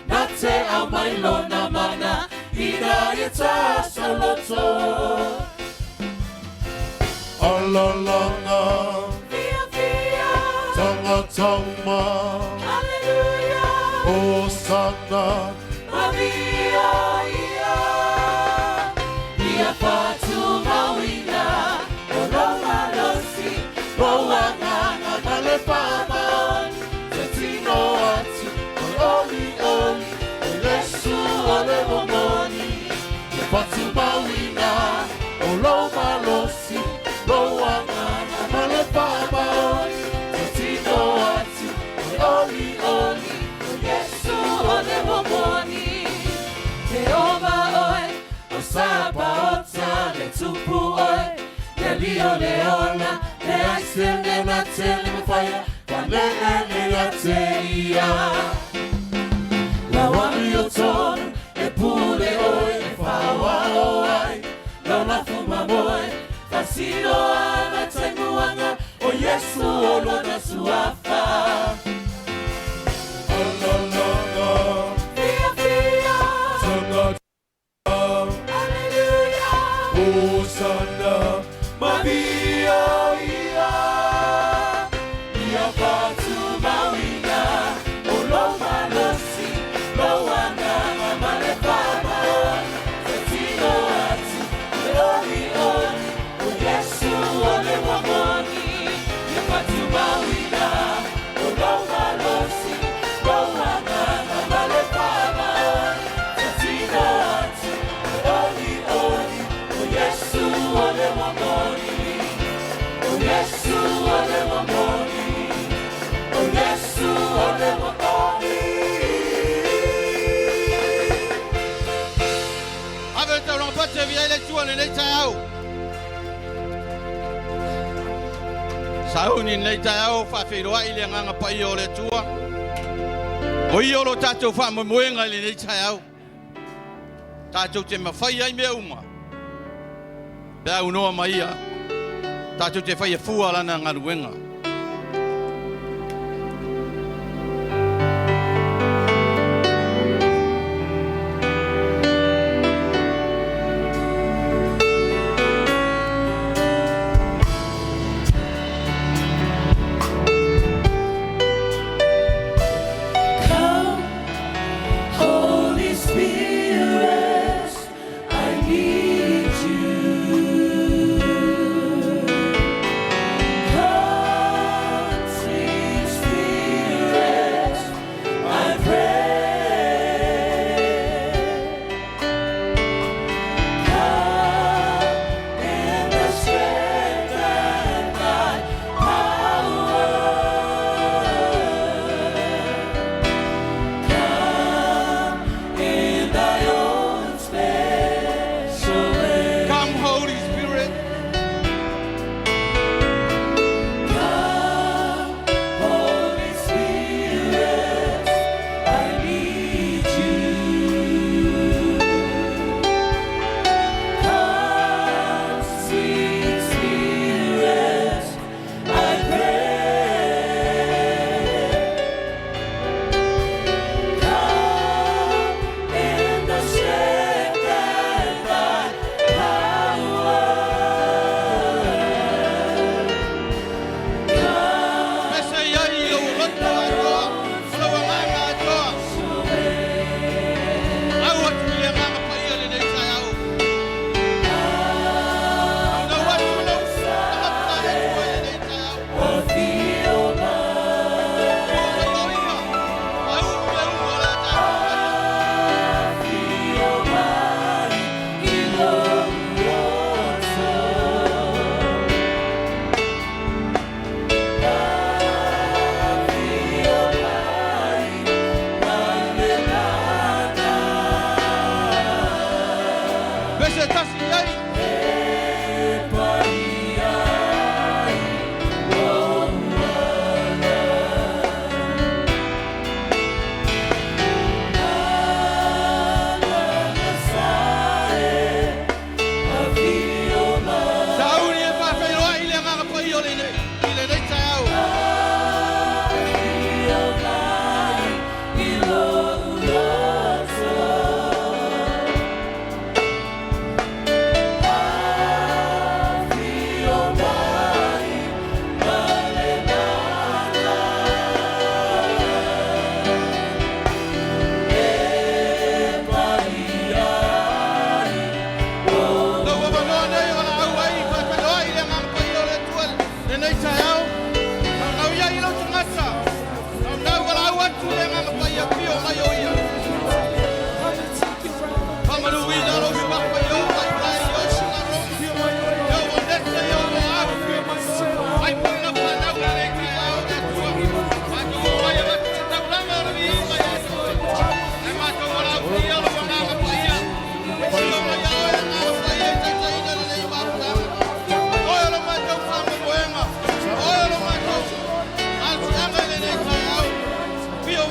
nate au mailona mana ina yeta saloto Alalanga Fia Tangatama Halleluiah Hosanna Maria ia Ia fatu mawina Oloma losi Rowana Male Pamon Tetino atu Oli Oli Yesu Ole Momoni Ia fatu mawina Oloma losi Rowana Male Pamon Tetino atu Oli Oli Yesu Ole Momoni Jehovah oi Osaba ota le Tupuola Leo leona le aisene na tele mfaya Wanene ya teia La wami otono e pule oi e fawa oai Lona fuma moe Fasino ana taimuanga O Yesu olo na suafa Alalanga Fia fia Tangatama Halleluiah Hosanna Maria ia Ia fatu mawina Oloma losi Loana Male Pama Tetino atu Oli Oli O Yesu Ole Momoni Ia fatu mawina Oloma losi Loana Male Pama Tetino atu Oli Oli O Yesu Ole Momoni O Yesu Ole Momoni O Yesu Ole Momoni Avec ta lampe, tu viens les tuer, les taou. Sauni les taou, fa fait loi, il est en paille au les tuer. Oui, au tatou, femme, mouinga les taou. Tatou, tu me fais y meuma. Là où nous maïa. Tatou, tu fais fou à la nangalouinga. Come, Holy Spirit, I need you. Come,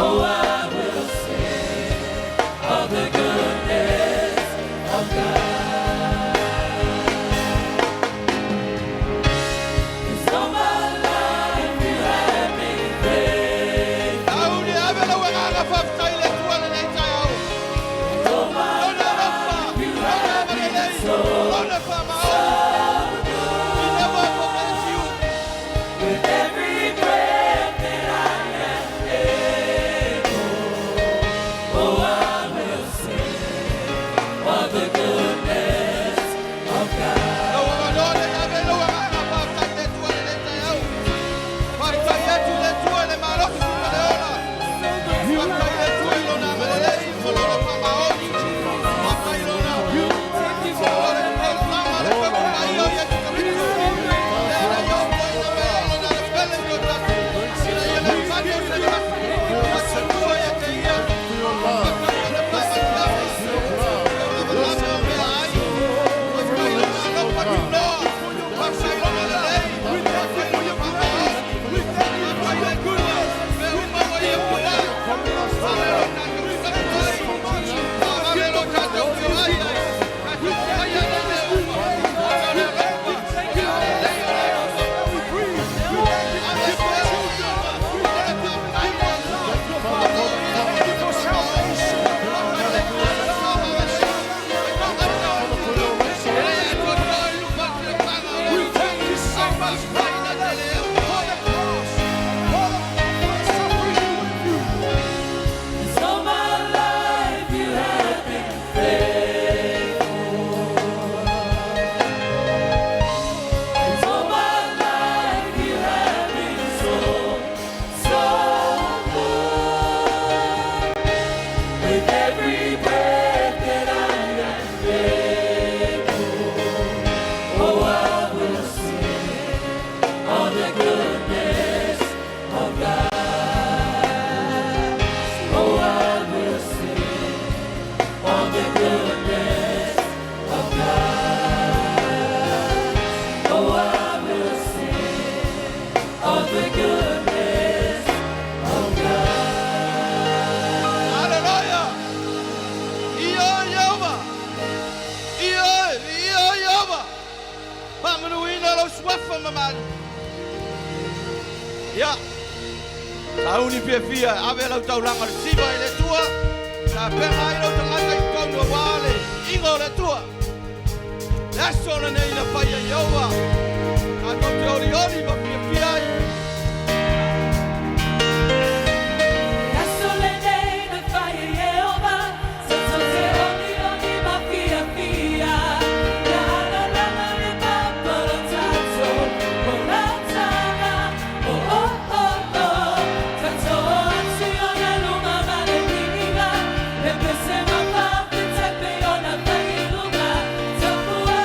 Oh, I will sing of the goodness of God. Ya. Tauni pia ave lau tau langa le siva i le tua. Sa pena i lau tangata i tonu wale. Ingo le tua. Leso na nei na whaia iowa. Ka tau te ori ori ma pia i. Tupuola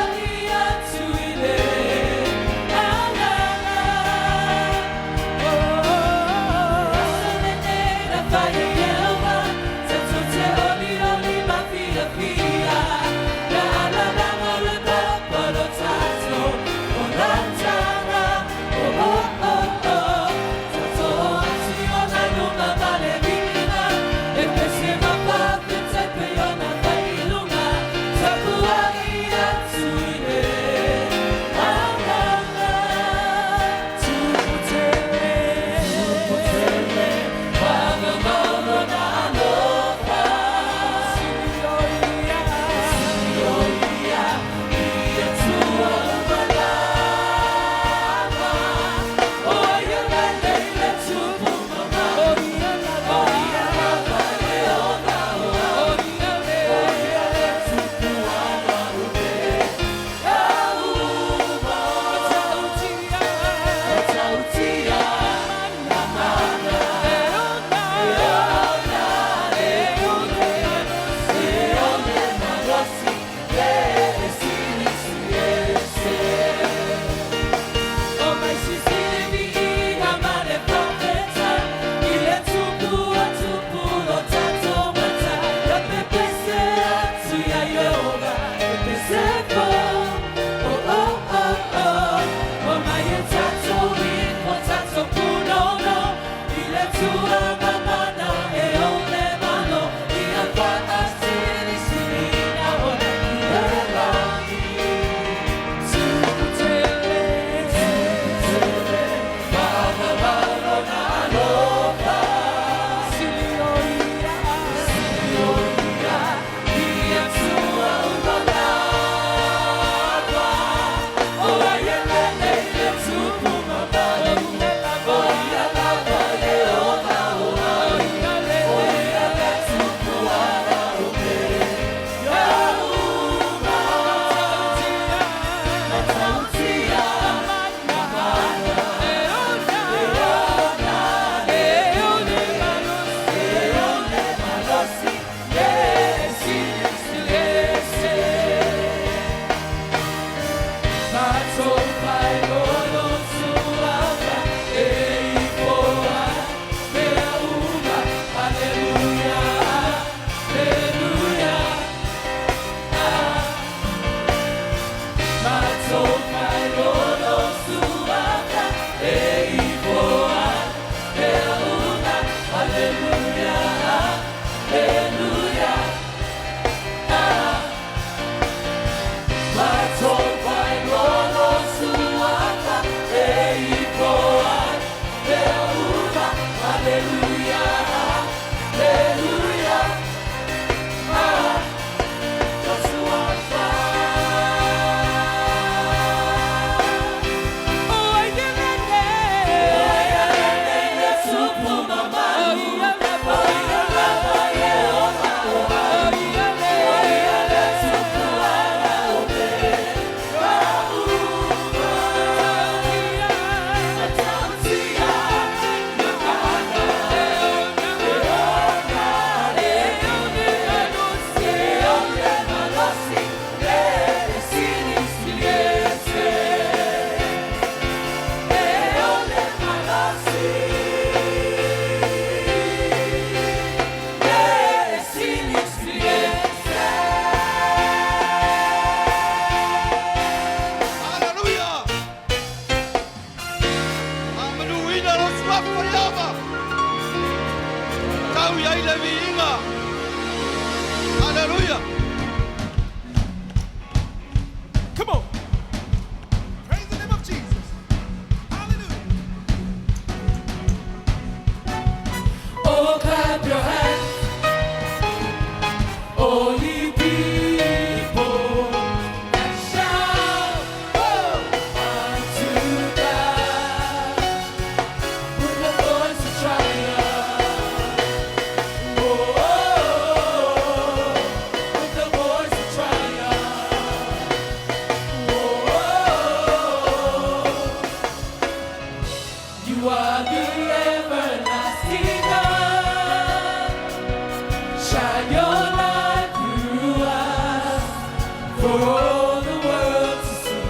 for all the world to see.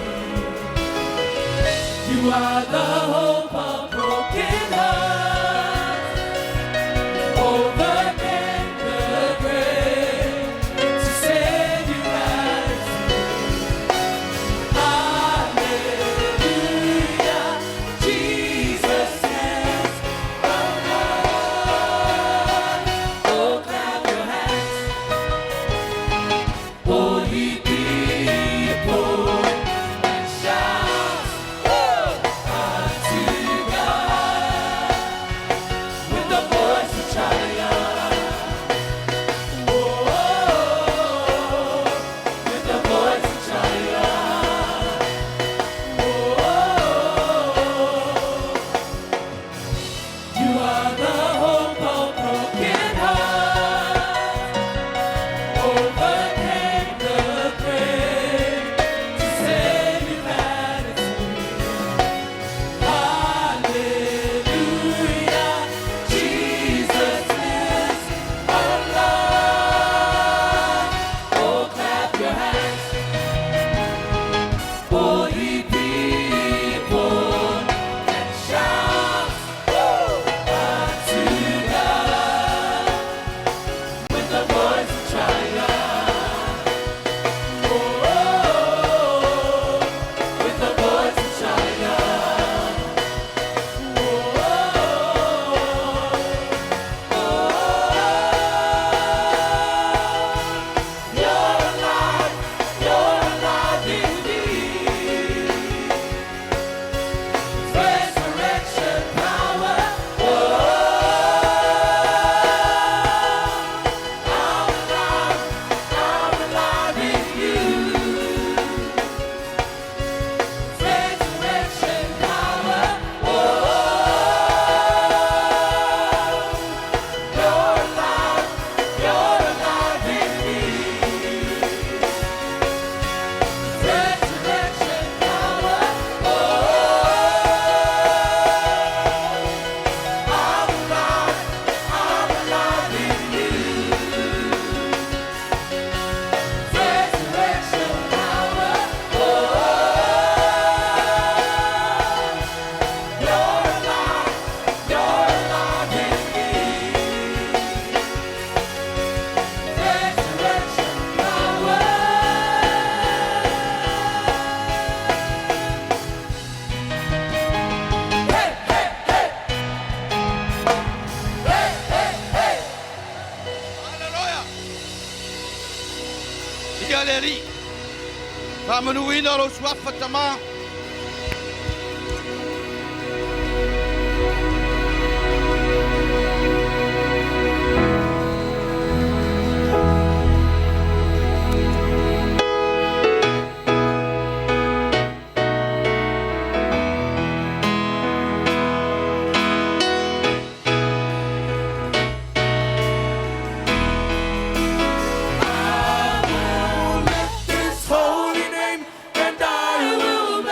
You are the hope of broken hearts, overcame the grave to save humanity. Hallelujah, Jesus is alive. Oh, clap your hands, all ye people, and shout unto God with the voice of triumph. Oh, with the voice of triumph. You are the hope of broken hearts, overcame the grave to save humanity. Hallelujah, Jesus is alive. Oh, clap your hands, all ye people, and shout unto God with the voice of triumph. Oh, with the voice of triumph. You're alive indeed. Resurrection power. I'm alive in you. Resurrection power. You're alive in me. Resurrection power. I'm alive in you. Resurrection power. You're alive in me. Resurrection power. Hey, hey, hey. Hey, hey, hey. Halleluiah. Ia leri. Whamanuina lo swafa tama. This holy name, and I will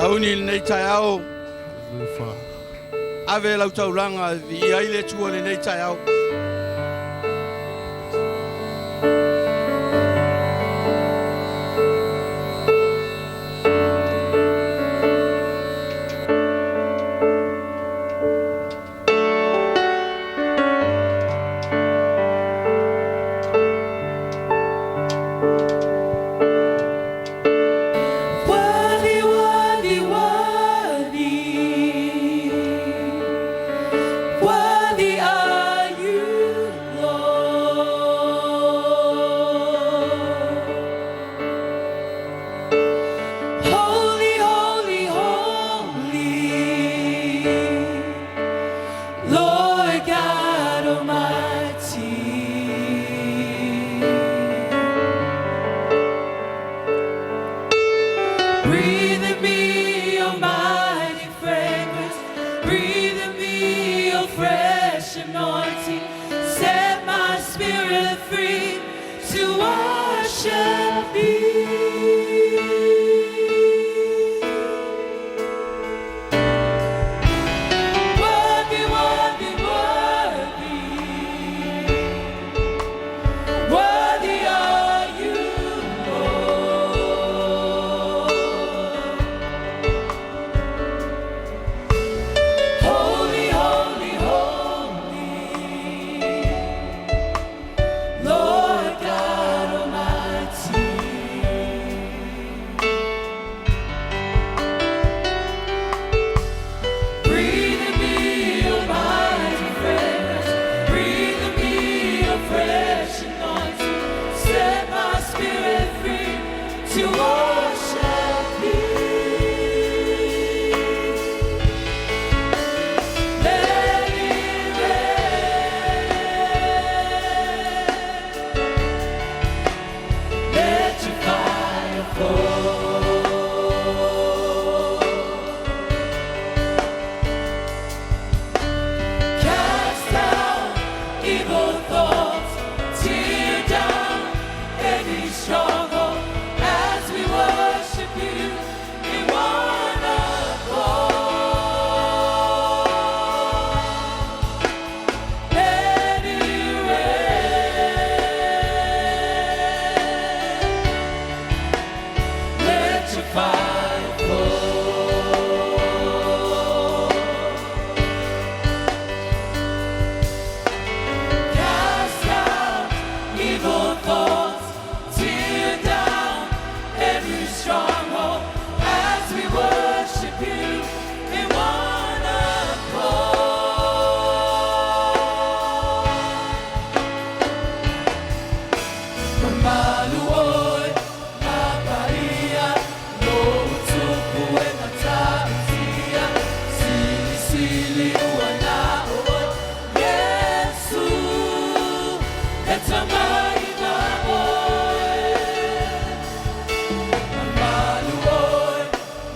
Tauni lenei tai au. Hallelujah, Father. Ave lau taulanga vi ai le tua lenei tai au. Worthy, worthy, worthy. Worthy are you, Lord. Holy, holy, holy. Lord God Almighty. Breathe in me your mighty fragrance. Breathe in me your fresh anointing. Set my spirit free to worship thee. Worthy, worthy, worthy. Worthy are you, Lord. Holy, holy, holy. Lord God Almighty. Breathe in me your mighty fragrance. Breathe in me your fresh anointing. Set my spirit free to worship thee. Let it rain. Let your fire fall. Cast out evil thoughts, tear down every stronghold as we worship you in one accord. Let it rain. Let your fire fall. Cast out evil thoughts, tear down every stronghold as we worship you in one accord. Mamaluoy, Mapaia, no Tupuola, Taua, Sili, Sili, Uanaoy, Yesu, Etamai, Maoy. Mamaluoy,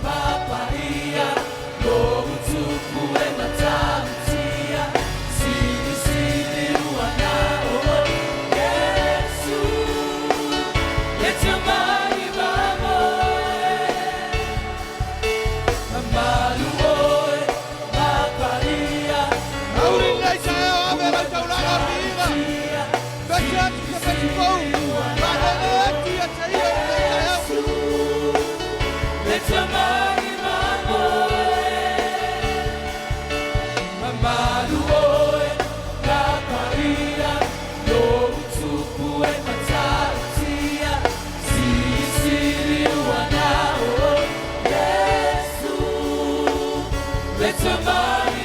Mapaia, no Tupuola, Taua, Sili, Sili, Uanaoy, Yesu, Etamai, Maoy. Mamaluoy, Mapaia, Au lenei tai au ave lau taulanga viva. Besi atu ke besi pou. Manele ati a te ia lenei tai au. Let your mighty Mamaluoy, Papalia, no Tupuola, Taua, Sili, Sili, Uanao, Yesu. Let your mighty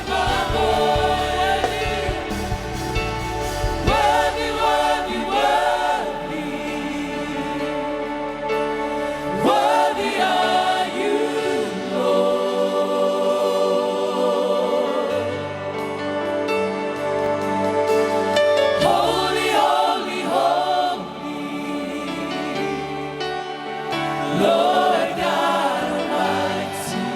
worthy, worthy, worthy. Worthy are you, Lord. Holy, holy, holy. Lord God Almighty.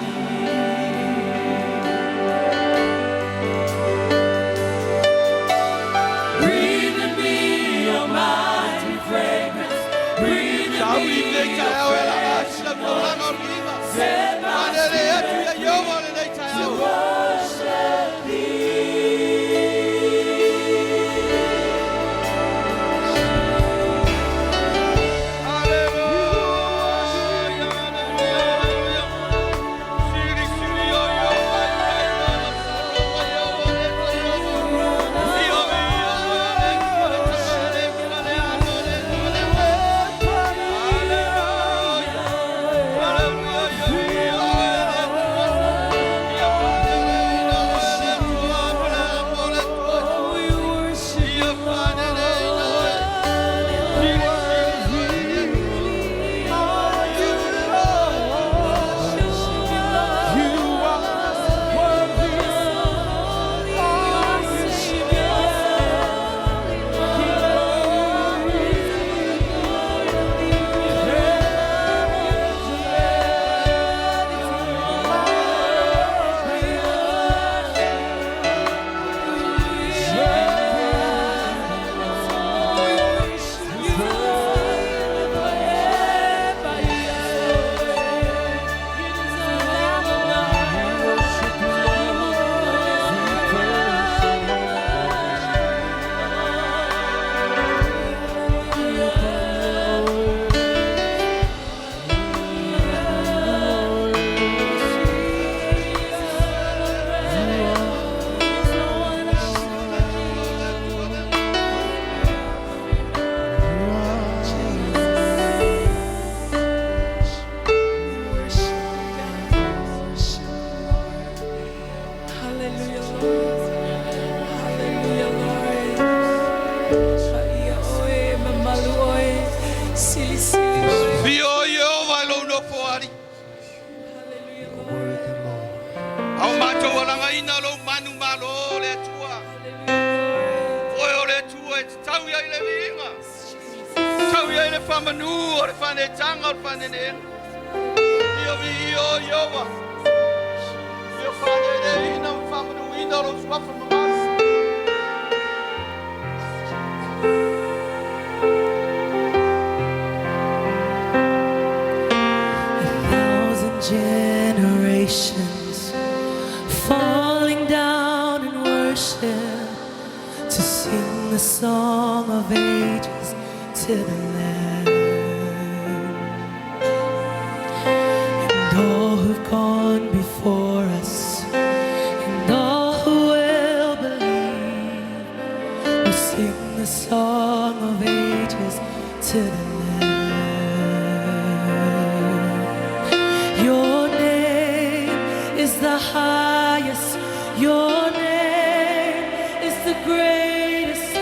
Breathe in me your mighty fragrance. Breathe in Tauni me lenei tai your au e la fresh asi lau taulanga anointing. viva. Set my Manele le whamanu o le whane tanga o le whane nea. Io vi io iowa. Io whane le ina o whamanu ina o lo swafa mamas. Generations falling down in worship to sing the song of ages to the Lamb. And all who've gone before us and all who will believe will sing the song of ages to the Lamb. Your name is the highest. Your name is the greatest.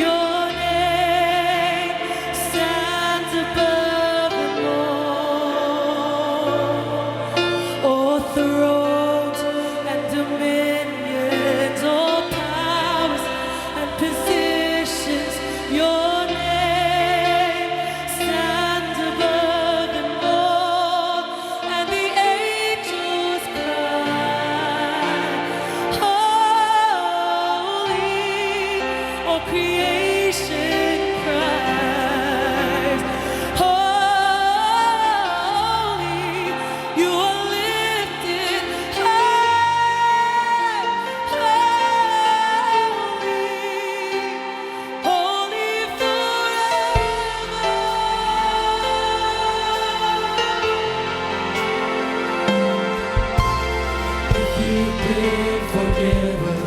Your name stands above them all. All thrones and dominions, all powers and positions. Your name stands above them all. And the angels cry, holy. All creation cries, holy. You are lifted high, holy, holy forever. If you've been forgiven,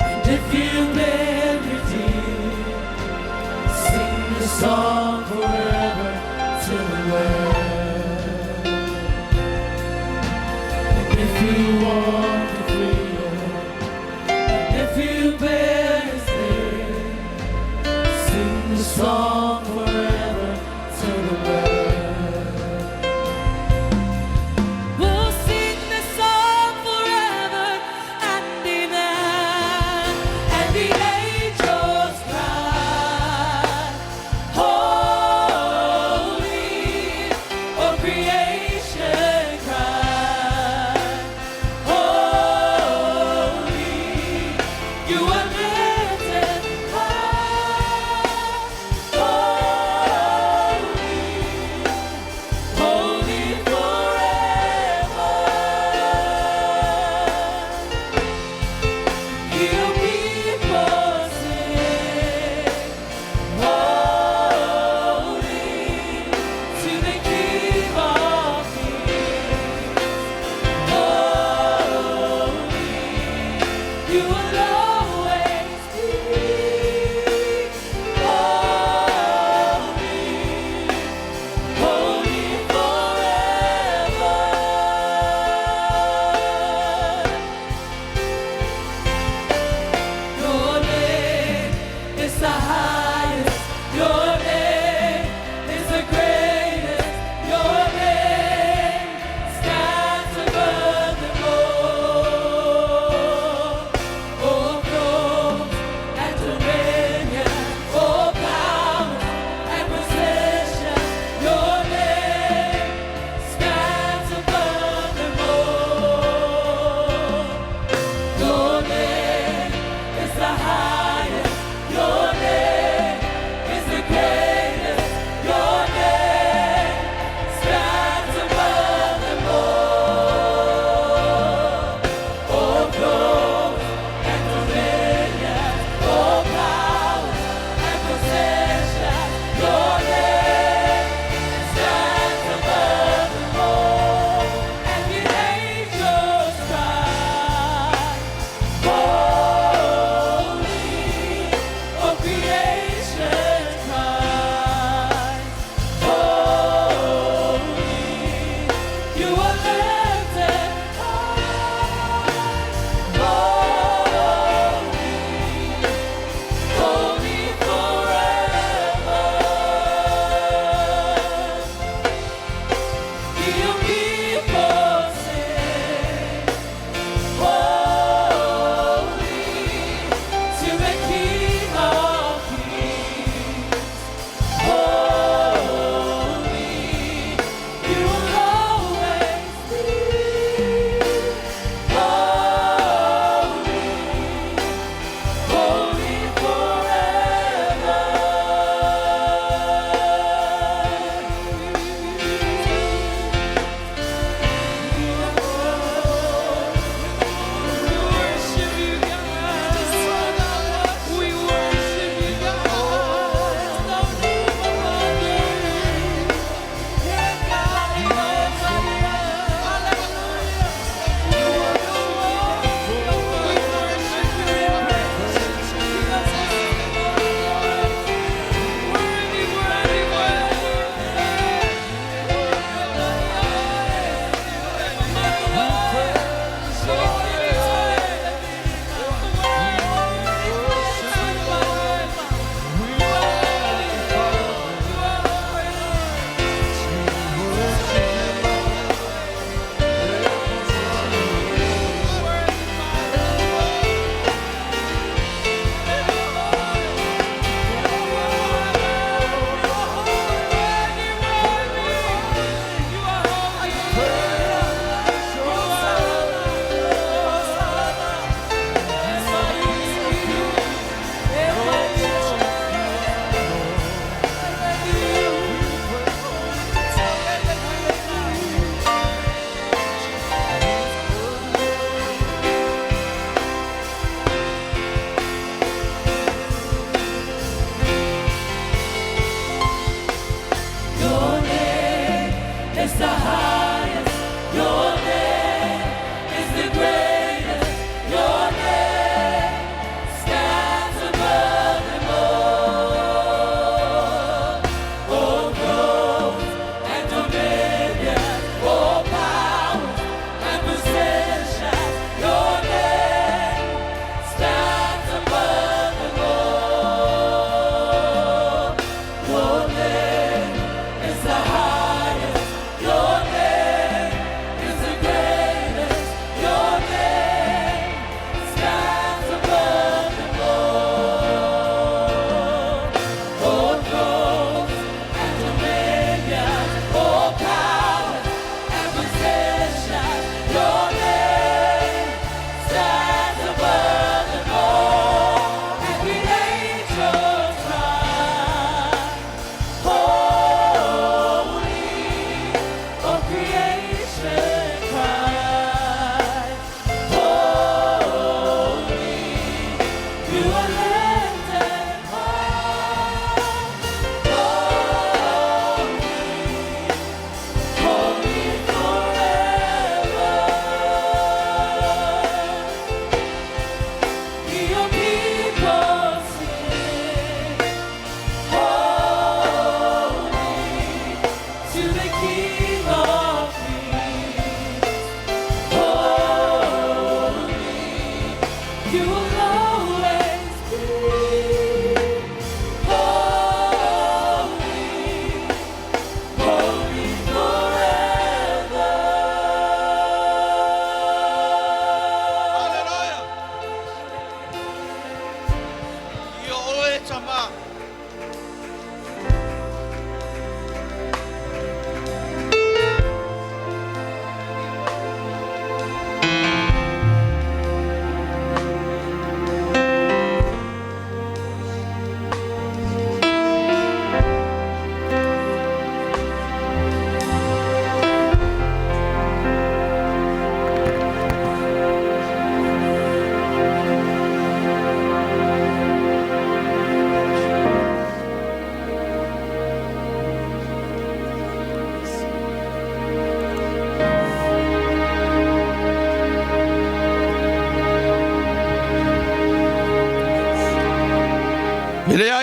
and if you've been redeemed, sing the song forever to the Lamb. And if you want the freedom, and if you bear His name, sing the song forever to the Lamb. We'll sing this song forever and amen. And the angels cry, holy. All creation cry, holy.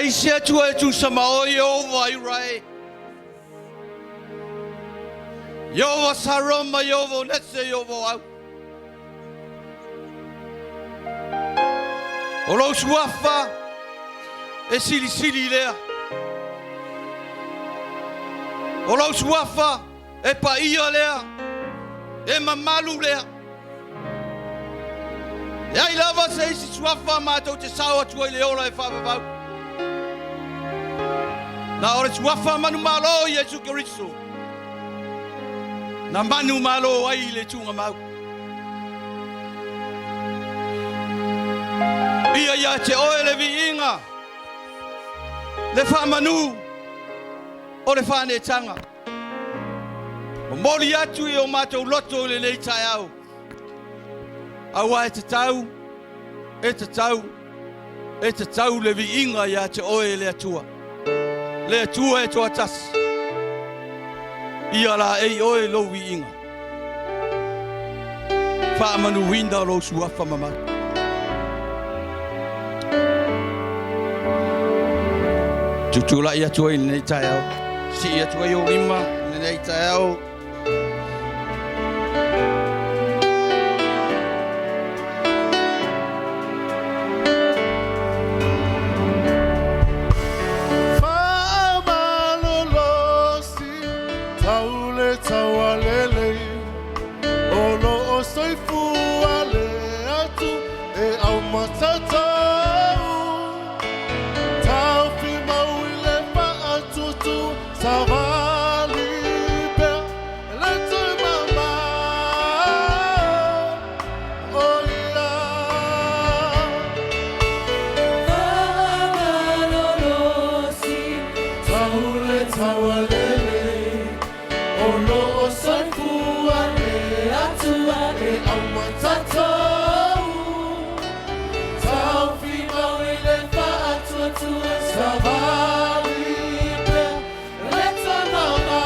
Ai se tua e tu sama o Yehova irai. Yehova saroma Yehova netse Yehova au. O lo suafa e sili lea. O lo suafa e paia lea. E mamalu lea. E ai lava se isi suafa mātou te saua tua i leola e whawawau. Na ore suafa manu malo i Yesu Kiriso. Na manu malo ai le tunga mau. Ia te oe le viinga. Le whamanu o le whanetanga. O mori atu i o mātou loto le nei tai au. Aua e te tau le viinga ia te oe le atua. Le atua e toa tasi. Ia la ei oe lo viinga. Whamanu winda lo suafa mamau. Tutula ia tua i nei tai au. Si ia tua i o lima nei tai au. Taua lelei Olo o soifu ale atu e au matatau Tau fi mauile pa atutu Savali pea Leto mama Oia Whamalolosi Taule taua lelei Olo o soifua le atua e au matatau Tau fi maui le wha atua tua Savali pea Leta mama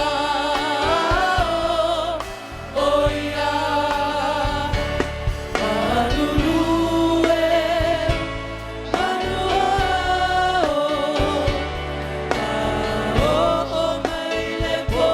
Oia Manulue Manuao o mai le po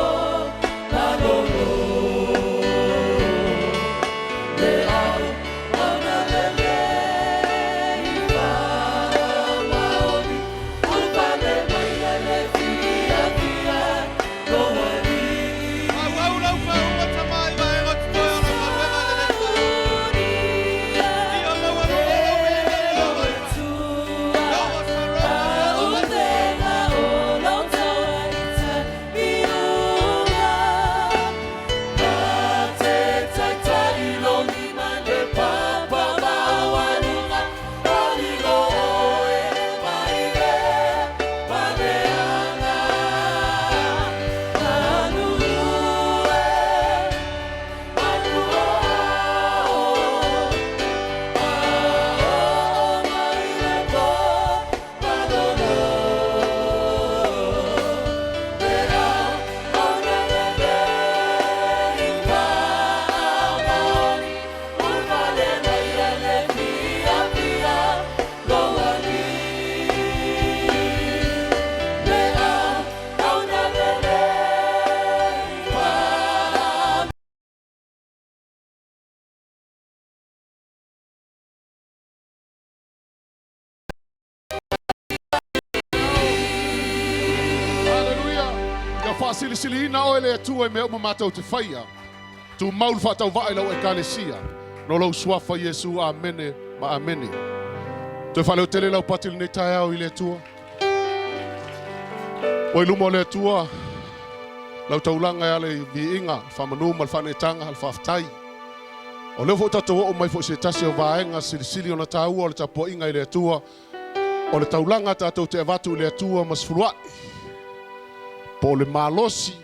Sili na oele atua e mea mamatau te whaia. Tu maulu whatau vae lau e kalesia. No lau suafa Yesu, amene, ma amene. Te whaleo tele lau patili nei tae au i le atua. O i luma o le atua. Lau taulanga e ale vi inga, whamanu, mal whanetanga, al whaftai. O leo fo tato o mai fo se tasi o vaenga, sili o na taua, o le tapo inga i le atua. O le taulanga tatou te avatu i le atua, mas furuai. Po le malosi,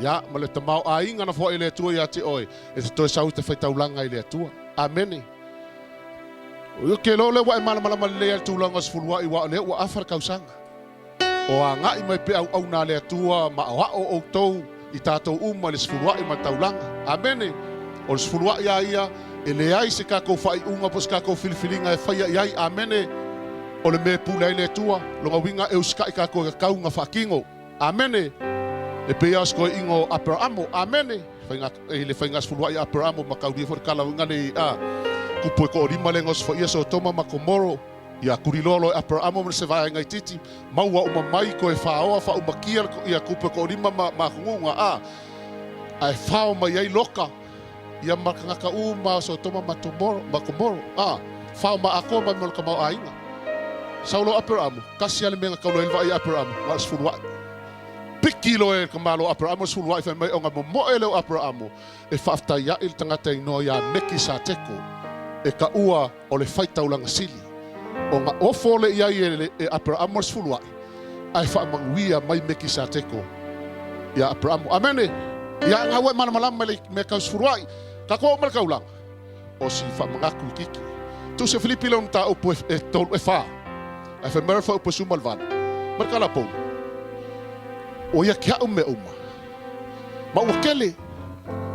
ya, ma le tamau a inga na fo i le atua ya te oe. E te toi sau te whai taulanga i le atua. Amene. O yo ke lo le wa e malama le al taulanga sfuruai wa le wa afar kausanga. O a ngai mai pe au na le atua ma o tou i tātou uma le sfuruai ma taulanga. Amene. O le sfuruai ia e le ai se kako whai unga pos kako filifilinga e whaia iai. Amene. O le me pula ile tua, longa winga e usika ika ko kaunga fakingo. Amene. E pe asko ingo Abrahamo. Amene. Fainga ile fainga sfulwa ia Abrahamo makaudi for kala winga le a. Kupo ko rima lengos fo ia so toma makomoro. Ia kurilolo Abrahamo me se vai ngai titi. Maua uma mai ko e fao fa uma kia ia kupo ko rima makunga a. Ai fao mai ai loka. Ia makanga uma so toma makomoro a. Fao ma ako ma molka mau ainga. Saulo Abrahamo, kasi ale menga kaulo elva ia Abrahamo, mas fulwa. Pikilo e kamalo Abrahamo fulwa fa mai onga mo ele Abrahamo. E fafta ya il tangata no ya meki sa teko. E ka ua o le faita ulanga sili. Onga ofole ia e Abrahamo fulwa. Ai fa manguia mai meki sa teko. Ya Abrahamo. Amene. Ya ngawe mana malam me ka fulwa. Ka ko mal kaulang. O si fa mangaku kiki. Tu se Filipilon ta opo e tol e fa. Ai fa merfa o posu malvan. Markala po. O ia kia ume uma. Ma o kele.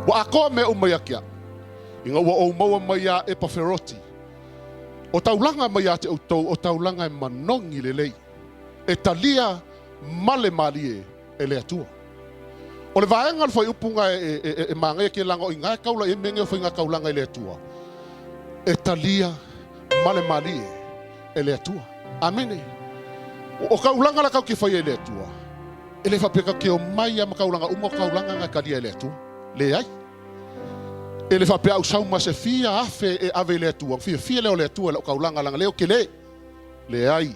Wa ako me uma ia kia. Inga wa o maua mai a e paferoti. O taulanga mai a te autou, o taulanga e manongi lelei. E talia male malie e le atua. O le vaenga le fai upunga e mangai ke langa o inga e kaula e menge o fai inga kaulanga e le atua. E talia male malie e le atua. Amene. O kaulanga la kau ki fai e le atua. E le whapeka ke o mai a makaulanga uma o kaulanga nga kalia e le atua. Le ai. E le whapea au sauma se fia afe e ave le atua. Fia leo le atua o kaulanga langa leo ke le. Le ai.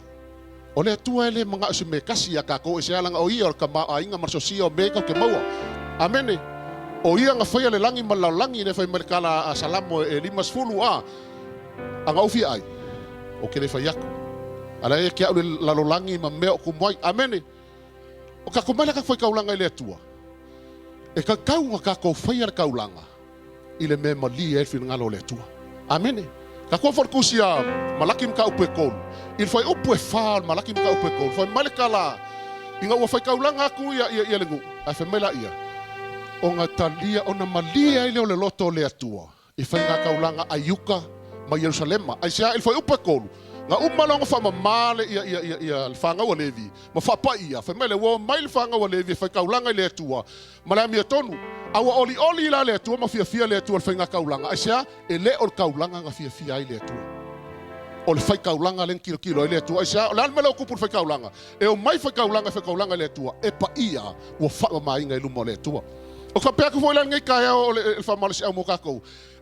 O le atua e le mga usi me kasi a kako e se alanga o ia o ka maa inga marsosia o meka o ke maua. Amene. O ia nga whaia le langi malalangi ne whai marikala a salamo e limas fulu a. Anga ufi ai. O ke le whaiaku. Ala e kia ule lalolangi ma mea o kumuai. Amene. O ka kumele ka whai kaulanga i le atua. E ka kaunga ka kou whaia le kaulanga. I le mea malia e whina ngalo le atua. Amene. Ka kua wharkusia malaki mka upe kolu. I whai upe whaa malaki mka upe kolu. Whai malika la. Inga ua whai kaulanga aku ia lengu. A whai mela ia. O ngā talia o na malia i leo le loto le atua. I whai ngā kaulanga ayuka ma Yerusalema. Ai sea i whai upe kolu. Nga umalonga wha mamale ia le whanga wa levi. Ma whapa ia. Whai mele wa mai le whanga wa levi. Whai kaulanga i le atua. Ma lea mia tonu. Awa oli la le atua ma fia le atua le whai ngā kaulanga. Ai sea e le o le kaulanga nga fia i le atua. O le whai kaulanga len kilo i le atua. Ai sea o le almele o kupu le whai kaulanga. E o mai whai kaulanga i le atua. E pa ia wa wha mainga i luma o le atua. O ka pēku fo ilan ngai kaya o le whamalasi au mo kakou.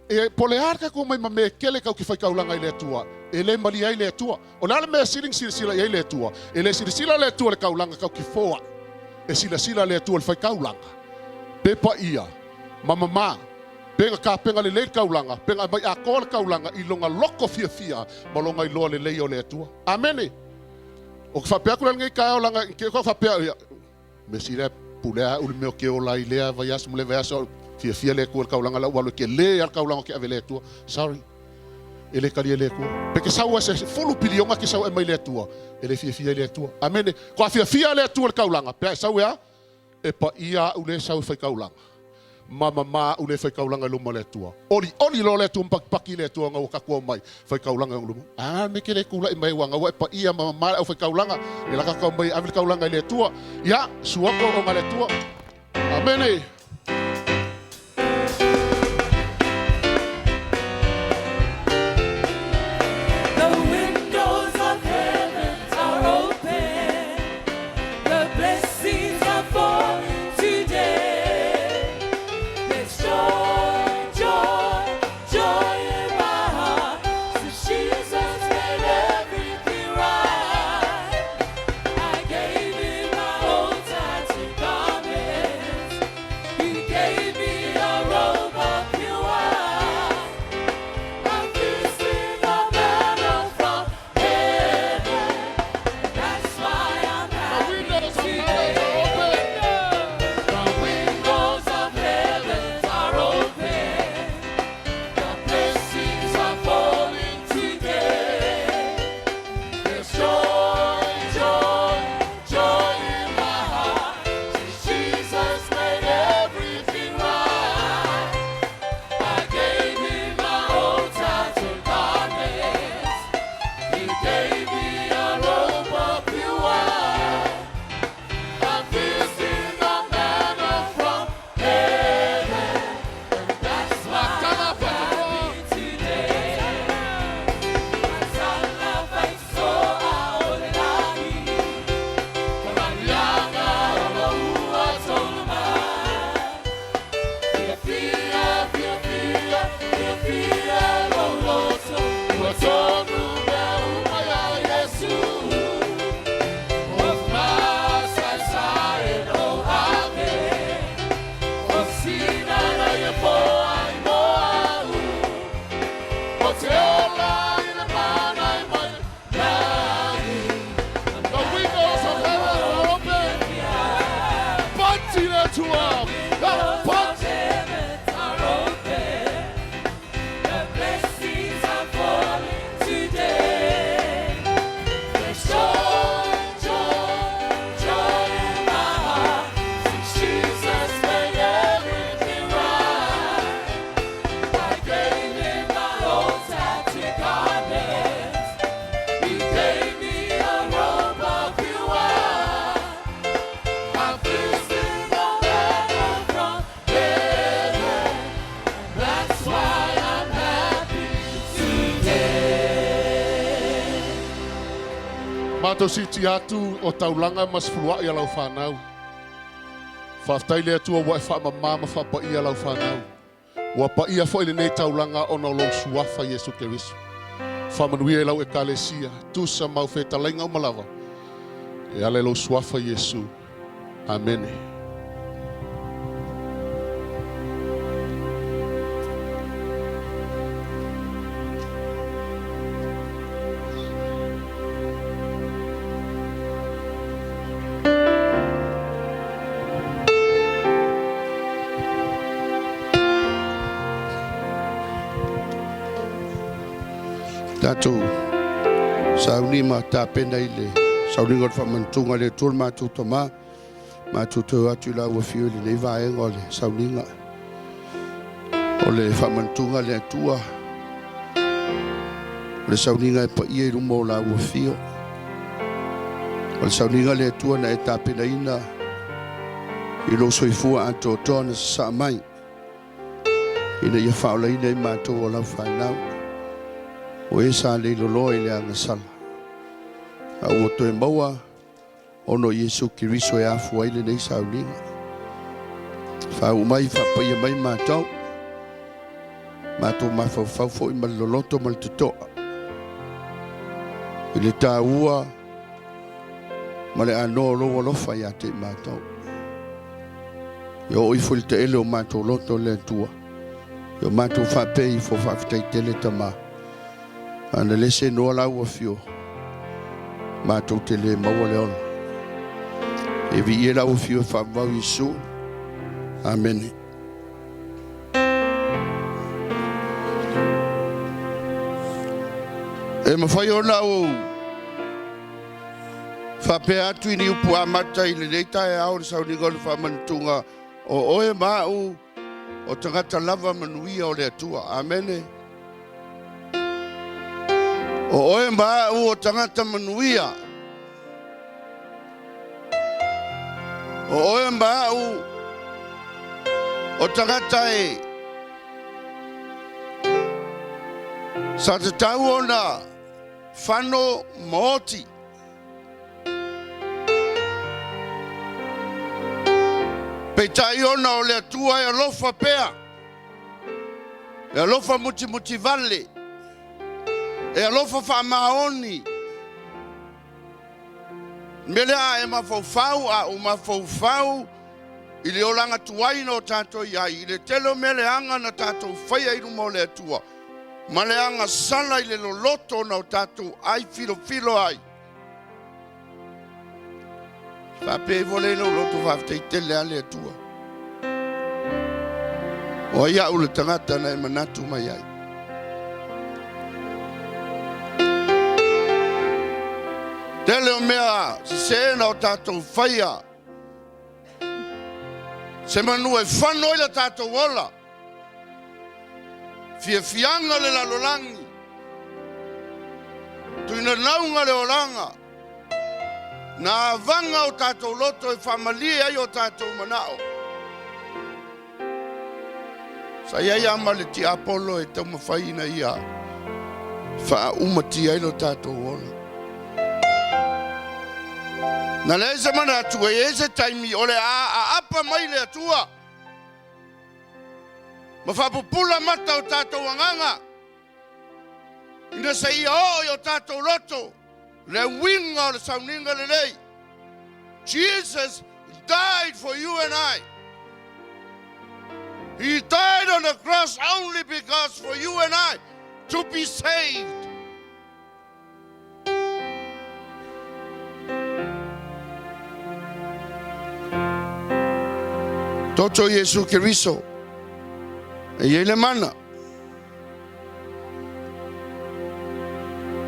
E po le arka ko mai me kele kau ki whai kaulanga i le atua. E le mali ai le atua. O nale mea siling sila i le atua. E le sila le atua le kaulanga kau ki foa. E sila le atua le whai kaulanga. Pe pa ia. Mama. Penga ka penga le le kaulanga. Penga mai a ko le kaulanga i longa loko fia. Malonga i loa le lei o le atua. Amene. O ka whapea kula ngai kaya o langa. Ke ka whapea. Me sila pulea uli meo ke o lai lea vai asu mule vai asu. Fia le kua kaulanga la walu ke le al kaulanga ke ave le atua. Sorry. Ele kali le kua. Peke saua se fulu pilionga ke saua e mai le atua. Ele fia le atua. Amene. Ko fia le atua le kaulanga. Pea saua e pa ia ule sau fai kaulanga. Mama ule fai kaulanga luma le atua. Oli lo le atua paki le atua ngau kakua mai. Fai kaulanga luma. Me ke le kula i mai wanga wa e pa ia mama au fai kaulanga. E la kakua mai ave kaulanga le atua. Ya suako o ngale atua. Amene. to our God. heavens are open. The blessings are falling today. There's joy, joy, joy in my heart. Since Jesus made everything right. I gave him my old tattered garments. He gave me a robe of pure white. I'm feasting on heaven from heaven. That's why I'm happy today. Mato siti atu o taulanga mas fulua ia lau whanau. Whaftai lea tua wa e wha mamama wha pa ia lau whanau. Wa pa ia fo ele nei taulanga o na lau suafa Yesu Keriso. Whamanui e lau e kalesia. Tusa mau wheta lainga o malawa. E ale lau suafa Yesu. Amen. Tātou, sauni ma tā pena i le, sauni ngot whamantunga le tūl mātou tama, mātou tau atu la ua whio le nei vaenga o le sauni nga. O le whamantunga le atua, o le sauni nga e pa ia i rumo la ua whio. O le sauni nga le atua na e tā pena ina, i lo soifua ato tōna sa mai. Ina ia whaola ina i mātou o lau whanau. O e sa le lolo e le anga sala. A ua toe maua, ono Yesu Kiriso e afu aile nei sa uninga. Wha umai whapaia mai mātau. Mātou mawhau fo i maloloto mal tutoa. I le tā ua, ma le anō loa lofa ia te mātau. Yo oi fo le te ele o mātou loto le tua. Yo mātou whapei fo Papali'itele tama. Ana lese noa lau a fio. Mātou te le maua le ona. E vi e lau a fio whamau Isu. Amen. E mawhai o lau whape atu i ni upu amata i le leita e au le sauniga o le whamantunga o oe mau o tangata lava manuia o le atua. Amen. O oe mau o tangata manuia. O oe mau o tangata e sa te tau ona whano moti. Pei tai ona o le atua e alofa pea. E alofa muti vale. E alofa whamaoni. Mele a e mawhauwhau a o mawhauwhau i le olanga tuai no tātou iai. I le telo mele anga na tātou whaia i rumo le atua. Ma le anga sala i le loloto na o tātou ai filo ai. Whape vole no loto Papali'itele a le atua. O ia ule tangata na e manatu mai ai. Tele o mea se na o tātou whaia. Se manu e whanoi la tātou ola. Fianga le lalolangi. Tuina naunga le olanga. Na vanga o tātou loto e whamalia ai o tātou manao. Sa iai ama le ti Apollo e tau mawhaina ia. Wha umati ai lo tātou ola. Na le se mana atu e se taimi o le a apa mai le atua. Ma whapupula mata o tātou anganga. Ina se ia o tātou loto. Le winga o le sauninga lelei. Jesus died for you and I. He died on the cross only because for you and I to be saved. Toto Yesu Keriso. E ele mana.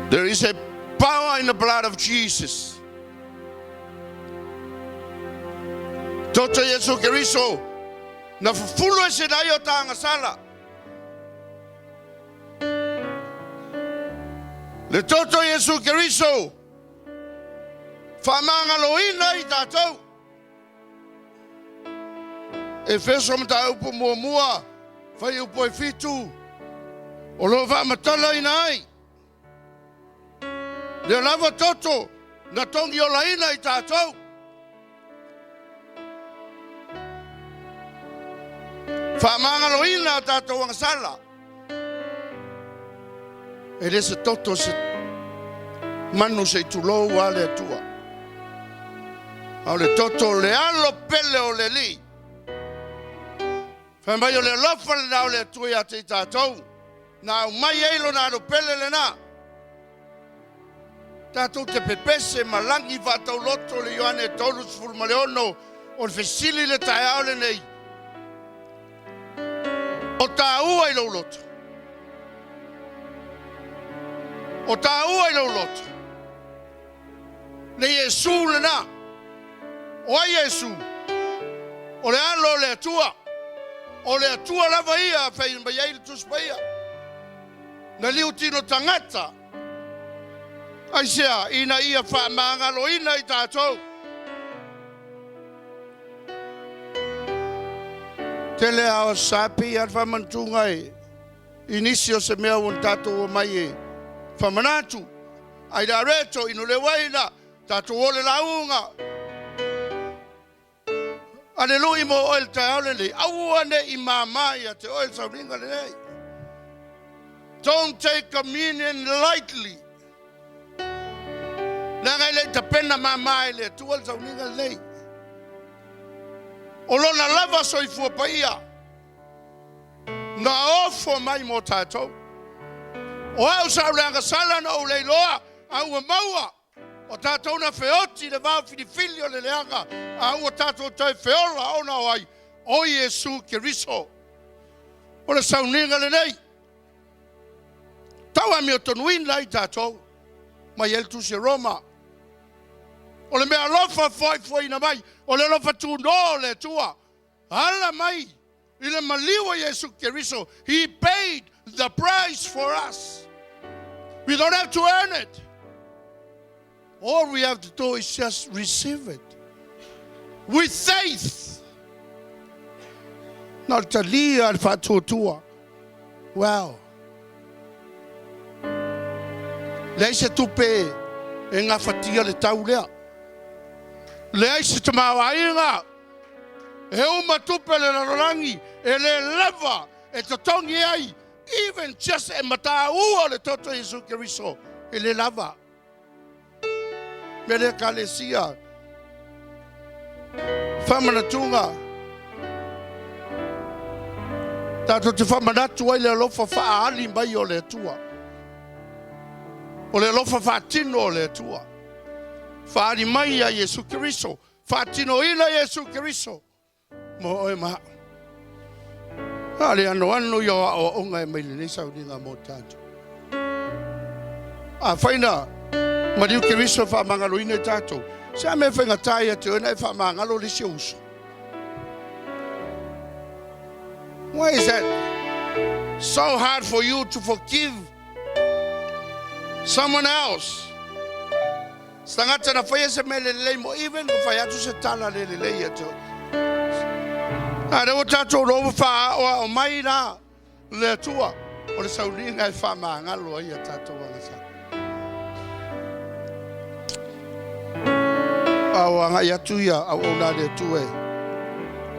There is a power in the blood of Jesus. Toto Yesu Keriso. Na fufulu e se na yo tanga sala. Le toto Yesu Keriso. Famanga loina I tatou. E feso mta upo mua. Fai upo e fitu. O lo va matala ina ai. Le lava toto. Na tongi o laina I tatou. Famanga loina tatou ang sala. E le se toto se manu se tulou a le atua. Au le toto le alo pele o le li. Whamai o le lofa le nao le atua ia te tatou. Na mai eilo na alo pele le na. Tatou te pepese malangi vatau loto le Ioane Tolus fulmaleono o le fesili le tae au le nei. O taua I lo loto. O taua I lo loto. Le Yesu le na. O a Yesu. O le alo le atua. O le atua lava ia fai mai ai le tuspaia. Na liu tino tangata. Ai sea ina ia wha maangalo ina I tātou. Te le ao sapi ar whamantunga e. Inisio se mea un tātou o mai e. Whamanatu. Ai la reto inu le waina. Tātou o le launga. Halleluiah mo oil ta lelei. Awane I mamai te oil sauringa lelei. Don't take communion lightly. Nanga le ta pena mamai le tu oil sauringa lelei. O lona lava soifua paia. Na ofo mai mo tātou. O au sauranga sala na o leiloa. Au maua. O tātou na feoti le vau filifili o le leanga. Au o tātou tai feola o na oai. O Yesu Keriso. O le sauninga le nei. Taua mi o tonuin lai tātou. Mai el tu se Roma. O le mea lofa foi na mai. O le lofa tu no le tua. Ala mai. I le maliwa Yesu Keriso. He paid the price for us. We don't have to earn it. All we have to do is just receive it. With faith. Not to leave al fatutua. Wow. Leise tupe e ngā fatia le tau lea. Leise te mawainga. E uma tupe le larangi. E le leva. E te tongi ai. Even just e mata ua le toto Yesu Keriso. E le lava. Mele kalesia. Whamanatunga. Tato te whamanatu ai le alofa whaali mai o le tua. O le alofa whaatino o le tua. Whaali mai a Yesu Keriso. Whaatino ina Yesu Keriso. Mo oe maha. Ale anu yo o onga e mai le nei sauninga mo tātou. A whaina. Mariu Keriso whamangalo ina tātou. Se a me whenga taia te ona e whamangalo le se uso. Why is that so hard for you to forgive someone else? Stangata na whaia se me lelei mo even ko whaia tu se tala lelei ato. A rewa tātou rowa wha o mai na le tua. O le sauringa e whamangalo ai a tātou wangasa. Au anga ia tuia au ona le tue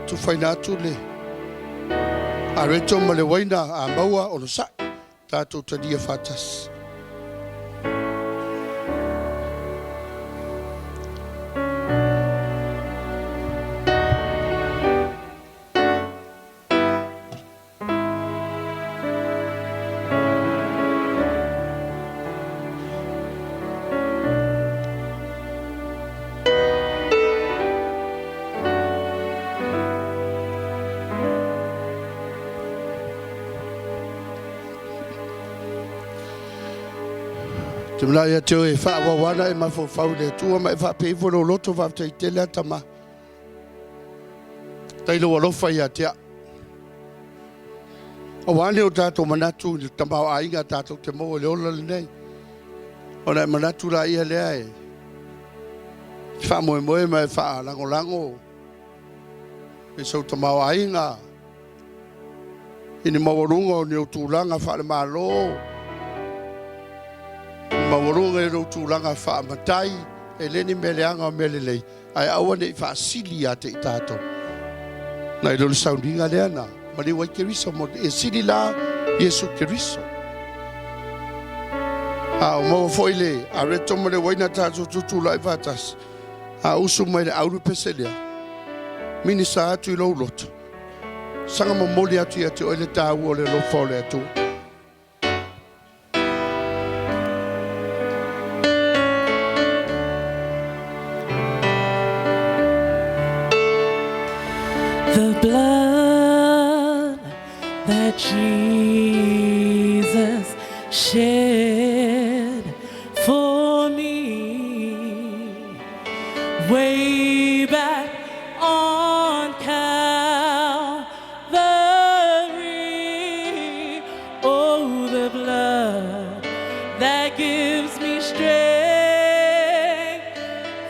tu faina tu le a reto male waina a maua o lo sa tatou tadia fatas. Te mla ia teo e whaawawana e mawhau le tua ma e whaapeifo lo loto whaaftaitele atama. Tailo walofa ia tea. O wane o tātou manatu ni tamau ainga tātou te mo le ola lenei. O nei manatu la ia lea e. Wha moe moe mai wha lango lango. E sau tamau ainga. Ini mawarunga o ni o tūlanga wha le malo. Mawarunga e o tūlanga wha matai. E leni meleanga o melelei. Ai awane i wha sili a te i tātou. Nai lolo saundinga lea na. Mali wai keriso mo e sili la Yesu keriso. O mawa foile a reto mo le waina tātou tutu lai vatas. A usu mai le auru peselea. Mini sa atu i lau loto. Sanga mo moli atu i atu o le tāu o le lofa o le atu. The blood that Jesus shed for me way back on Calvary. Oh, the blood that gives me strength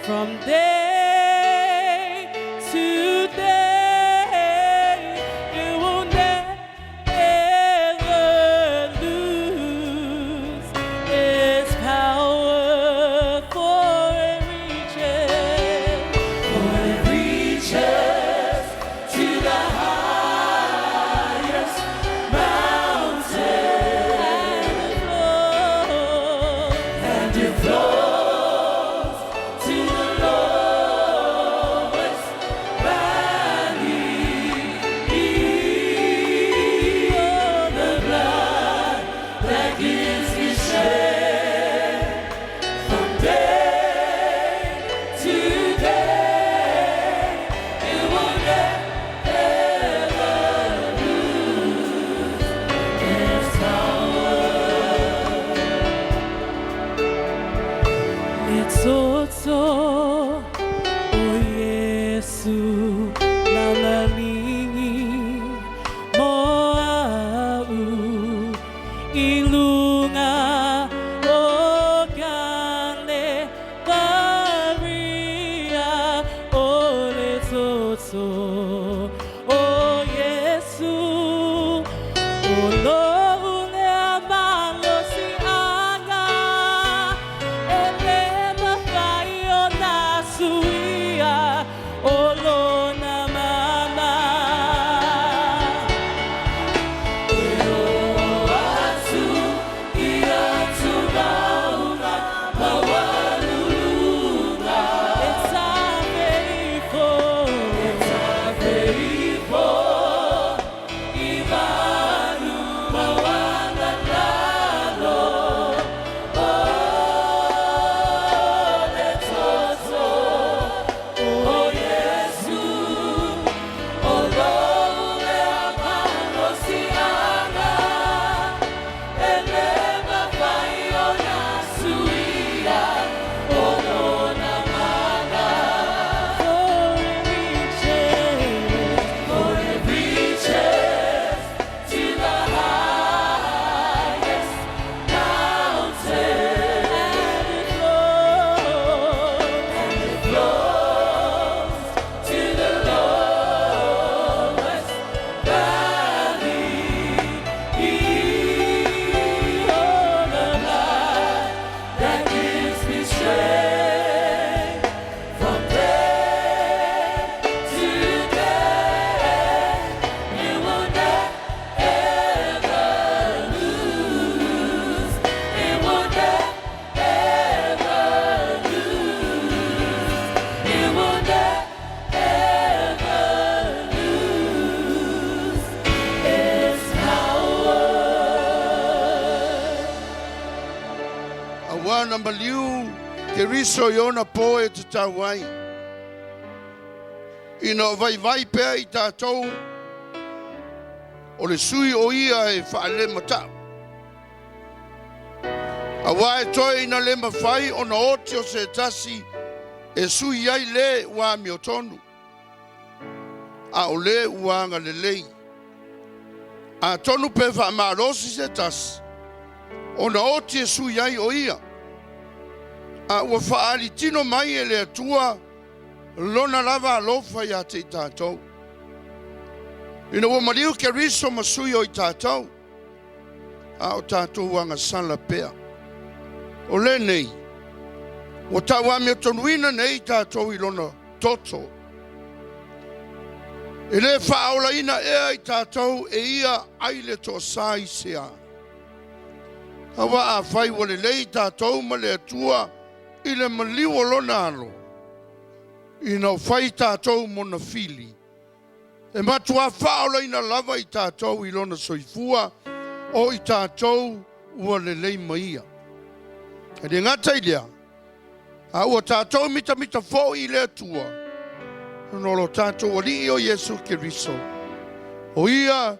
from day to day. It will never lose its power, for it reaches to the highest mountain, and it flows to the lowest valley. The blood that gives me strength from day to day, it will never lose its power. It's also, oh Yesu, nanalingi moau ilunga o kane paria o le toto. Oh Yesu, o lo le amalo si anga ele mafai o nasuia o lo na mama. It's a faithful, Ivanu mawana lalo. Oh, let's also, oh Yesu, oh Lord, amano si ana, elema vai o nasuia, oh Lona mana. For it reaches to the highest mountain, and it flows to the lowest valley. Oh, the blood that gives me strength from day to day, it will never lose. It will never lose. It will never lose its power. Awana maliu keriso yona poe te tawai. Ino vai pea i tātou. O le sui o ia e whaale mata. Awa e toi ina le mawhai o na oti o se tasi e sui ai le ua miotonu. A o le uanga lelei. A tonu pe wha maarosi se tasi. O na oti e sui ai o ia. A ua whaari tino mai e le atua lona lava alofa ia te tātou. Ina ua mariu ke riso masui o i tātou. A o tātou wanga sala pea. O lenei. O taua mea tonuina nei tātou i lona toto. E le whaola ina ea i tātou e ia aile to sai sea. Hawa a whai wale lei tātou ma le atua i le maliu o lona alo. Ina o whai tātou mona fili. E matua whaola ina lava i tātou i lona soifua o i tātou ua le lei maia. E de ngata i lea. A ua tātou mita fo i le atua. Nolo tātou ali o Yesu Kiriso. O ia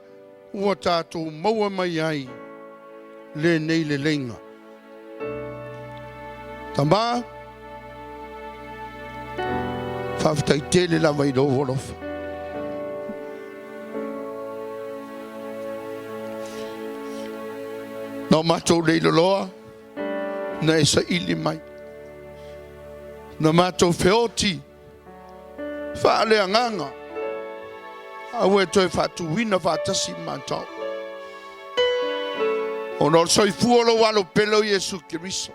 ua tātou maua mai ai. Le nei le lenga. Tamba. Papali'itele la vai do wolofa. No matou leilo loa. Na esa ili mai. Na matou feoti. Whaale anganga. Awe toi whatuwina whatasi matau. O no soifuolo walo pelo Yesu Kiriso.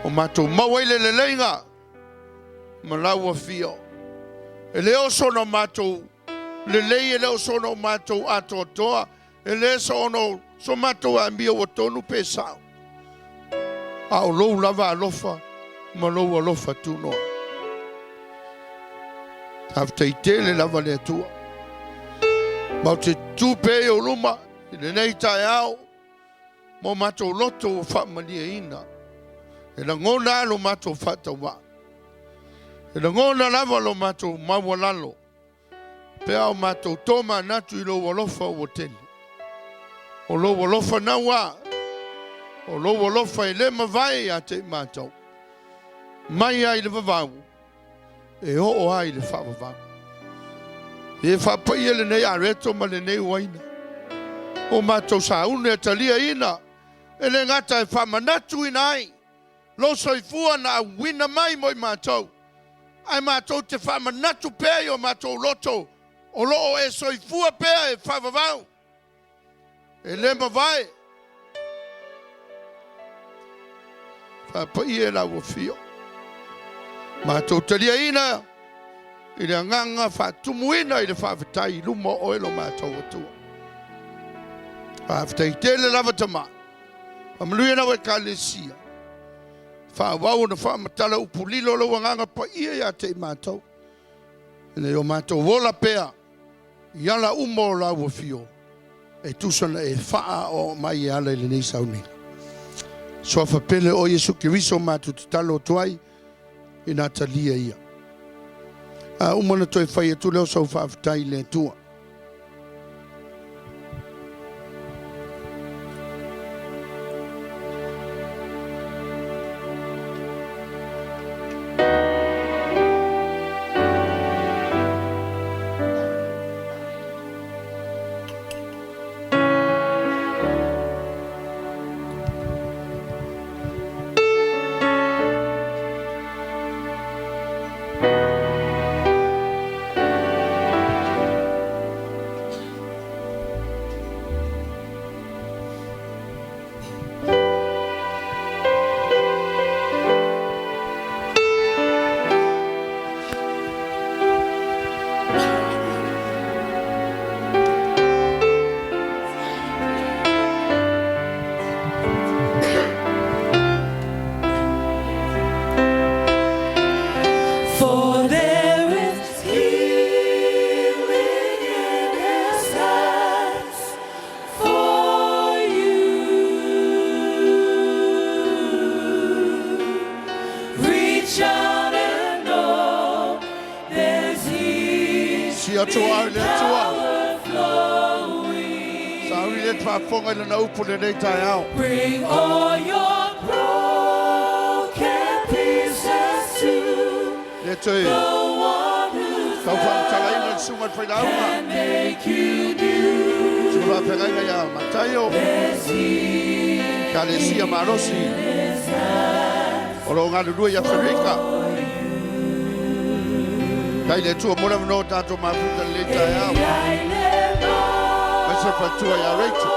O matou mawele lelenga. Malaua fio. E leo sono matou lelei e leo sono matou atotoa. E leo sono so matou ambia o tonu pesao. Au lou lava alofa. Malou alofa tunoa. Papali'itele lava le atua. Mau te tupe o luma. Lenei tai au. Mo matou loto o whaamalia ina. E la ngona alo matou whatawa. E la ngona lava lo matou mawalalo. Pe au matou toma natu i lo walofa o tele. O lo walofa na wa. O lo walofa i le mawai a te matou. Mai ai le vavau. E o ai le whavavau. E whapai ele nei areto ma le nei waina. O matou sa une e talia ina. E le ngata e whamanatu ina ai. Lo soifua na wina mai moi matou. Ai matou te whamanatu pēi o matou loto. O loo e soifua pēi e whavavau. E le mawai. Whapai e la wafio. Matou talia ina. I le nganga whatumuina i le whawhetai luma o elo matou atua. Papali'itele lava tama. Amaluia na we kalesia. Whawau na whamatala upulilo lo wanganga pa ia te matou. Ine o matou wola pea. Iala umo la wafio. E tusana e whaa o mai ala ili nei sauninga. So whapele o Yesu Kiriso matou tutalo tuai. Ina talia ia. Umana toi whai atu leo sau whaafitai le tua. Sauri le whaafonga le na upu le nei tai au. Bring all your broken pieces to Le toi, the one who's tau whaatala ina le sunga pai Leauma. and make you new. Sika whapengainga ia Mataio, ka le sia marosi. O lo ngā lulua ia Wherika. Kai le tua mora mano tātou mafuta le nei tai au. Mesa patua ia Rachel.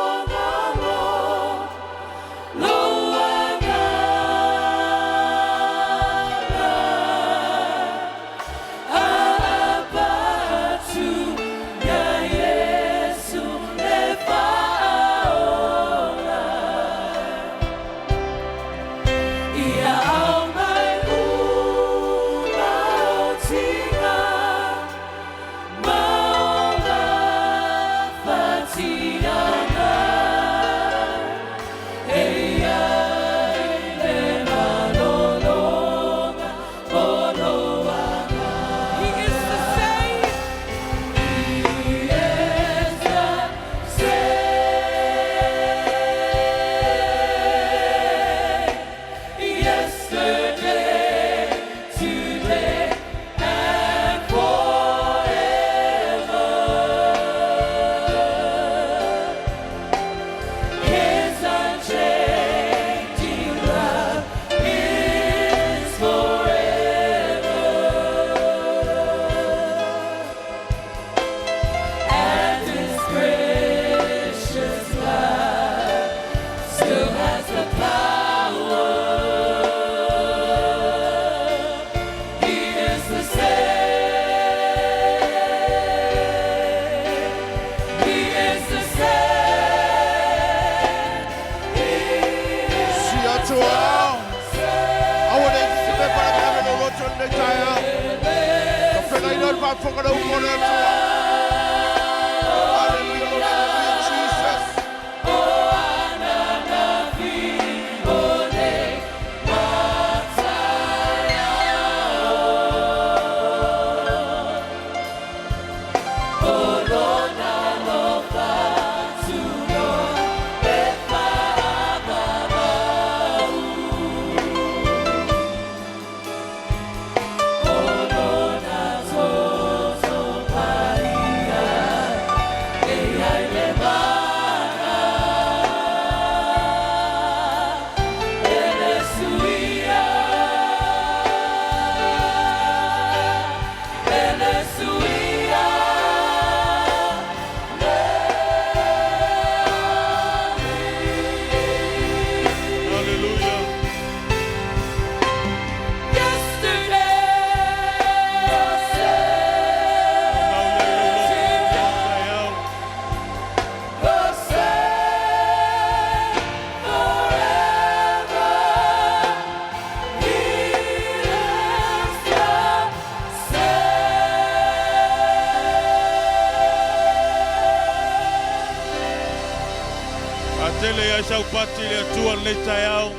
Sau pati le atua le tai au,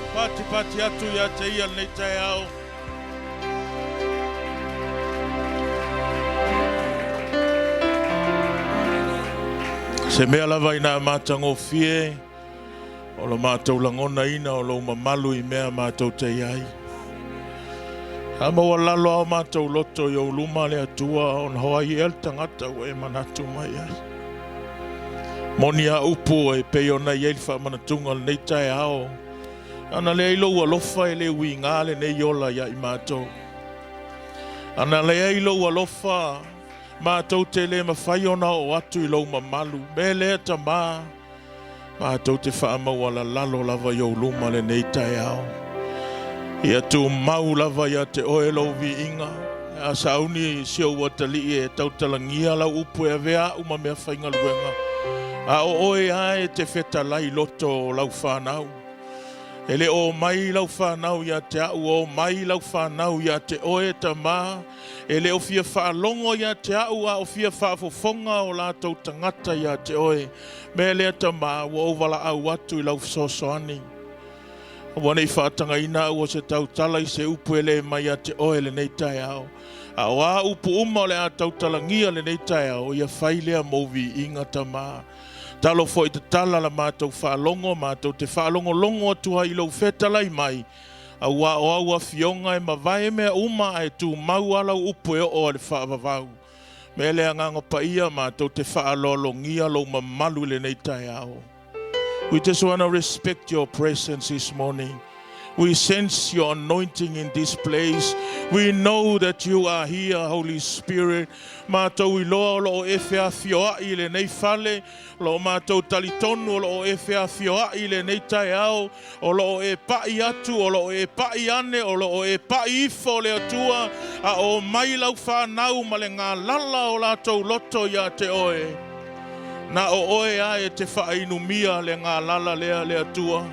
pati atu ia te ia le tai au. Se mea lava ina mātango fie, o lo mātou langona ina, o lo mamalu I mea mātou te iai. Hama wa lalo au mātou loto I o luma le atua, on hoa I el tangata o e manatu mai ai. Moni a upu e peo na iei whamanatunga le nei tai ao. Ana le eilo alofa e le ui ngā le nei ola ia I mātou. Ana le eilo alofa mātou te le mawhai ona o atu I Leauma malu. Me le ta mā mātou te whaamawala lalo lava I o luma le nei tai ao. Ia tu mau lava ia te oelo vi inga. A sauni sio watali e tautalangia la upu e vea uma mea whainga luenga. A o oe ai te wheta lai loto o lau whanau. Ele o mai lau whanau ia te au, o mai lau whanau ia te oe ta mā. Ele o fia whaalongo ia te au, a o fia whaafofonga o lātou tangata ia te oe. Me lea ta mā, o wala au atu I lau sosoani. Wane I whaatanga ina au o se tau tala I se upu ele mai ia te oe le nei tai au. A wā upu uma o le a tau talangia le nei tai au, ia whailea mauvi inga ta mā. Talo fo I te tala la mātou whaalongo, mātou te whaalongo longo atua I lau whetalai mai. Aua o aua fionga e mawai mea uma e tu mau alau upo e o le whaavavau. Me le anganga pa ia mātou te whaalolongia lau mamalu le nei tai ao. We just want to respect your presence this morning. We sense your anointing in this place. We know that you are here, Holy Spirit. Mātou I loa lo e whea fioa I le nei whale, lo mātou talitonu lo e whea fioa I le nei tai ao, o lo e pai atu, o lo e pai ane, o lo e pai ifo le atua, a o mai lau whanau ma le ngā lala o lātou loto ia te oe. Na o oe a e te whainumia le ngā lala lea le atua.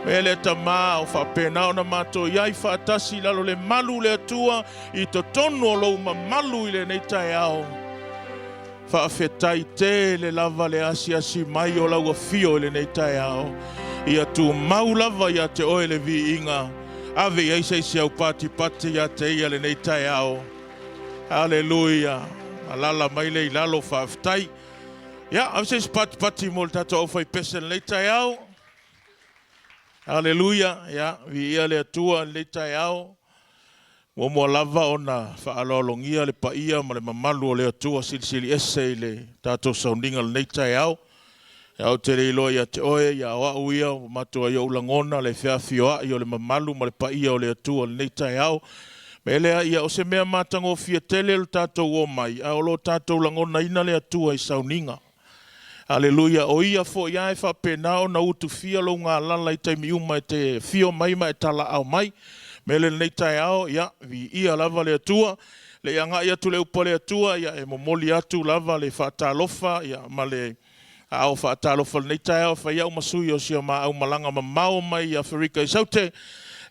Me le tamā o whapena o na mātou iai whaatasi lalo le malu le atua I to tonu o lou malu I le nei tai ao. Whaafetai te le lava le asi mai o lau a fio le nei tai ao. Ia tu mau lava ia te oe le vi inga. Ave ia isa isi au pati ia te ia le nei tai ao. Halleluiah. Alala mai le ilalo whaafetai. Ia, au se pati mo le tato au whai pesen le tai ao. Halleluiah, ya, vi ia le atua le tai ao. Mo lava ona whaalolongia le paia ma le mamalu o le atua silisili ese le tātou saundinga le nei tai ao. Au te reilo ia te oe, ia o au ia, o matua ia ulangona le whiawhioa i o le mamalu ma le paia o le atua le nei tai ao. Me lea ia o se mea mātango fiatele le tātou o mai, a o lo tātou langona ina le atua I sauninga. Halleluiah, o ia fo ia e whapenao na utu fia lo ngā lala I taimi uma e te fio mai ma e tala au mai. Me le nei tai ao, ia, vi ia lava le atua, le anga ia tu le upa le atua, ia e momoli atu lava le whaatalofa, ia ma le au whaatalofa le nei tai ao, whai au masui o sia ma au malanga ma mao mai I Afrika I saute,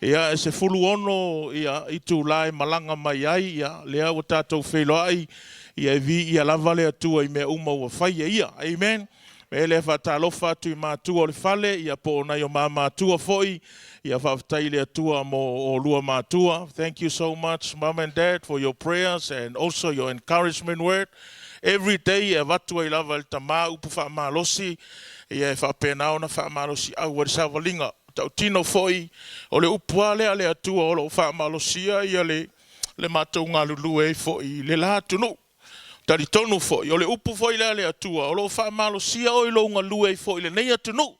ia e se fulu ono, ia itu lai malanga mai ai, ia lea o tātou wheloai, ia vi ia lava le atua I mea uma ua whaia ia. Amen. Me le whaatalofa atu I mātua o le whale, ia po nai o mātua foi, ia whawhatai le atua mo o lua mātua. Thank you so much, Mom and Dad, for your prayers and also your encouragement word. Every day, ia vatua I lava le tamā upu whaamalosi, ia whapenao na whaamalosi au wa sawalinga. Tau tino foi, o le upuale a le atua o lo whaamalosia, ia le mātou ngā lulu e foi, le la tunu. Tari tonu fo, o le upu fo I le atua, o lo whaamalo sia o I lo unga lue fo I le nei atunu.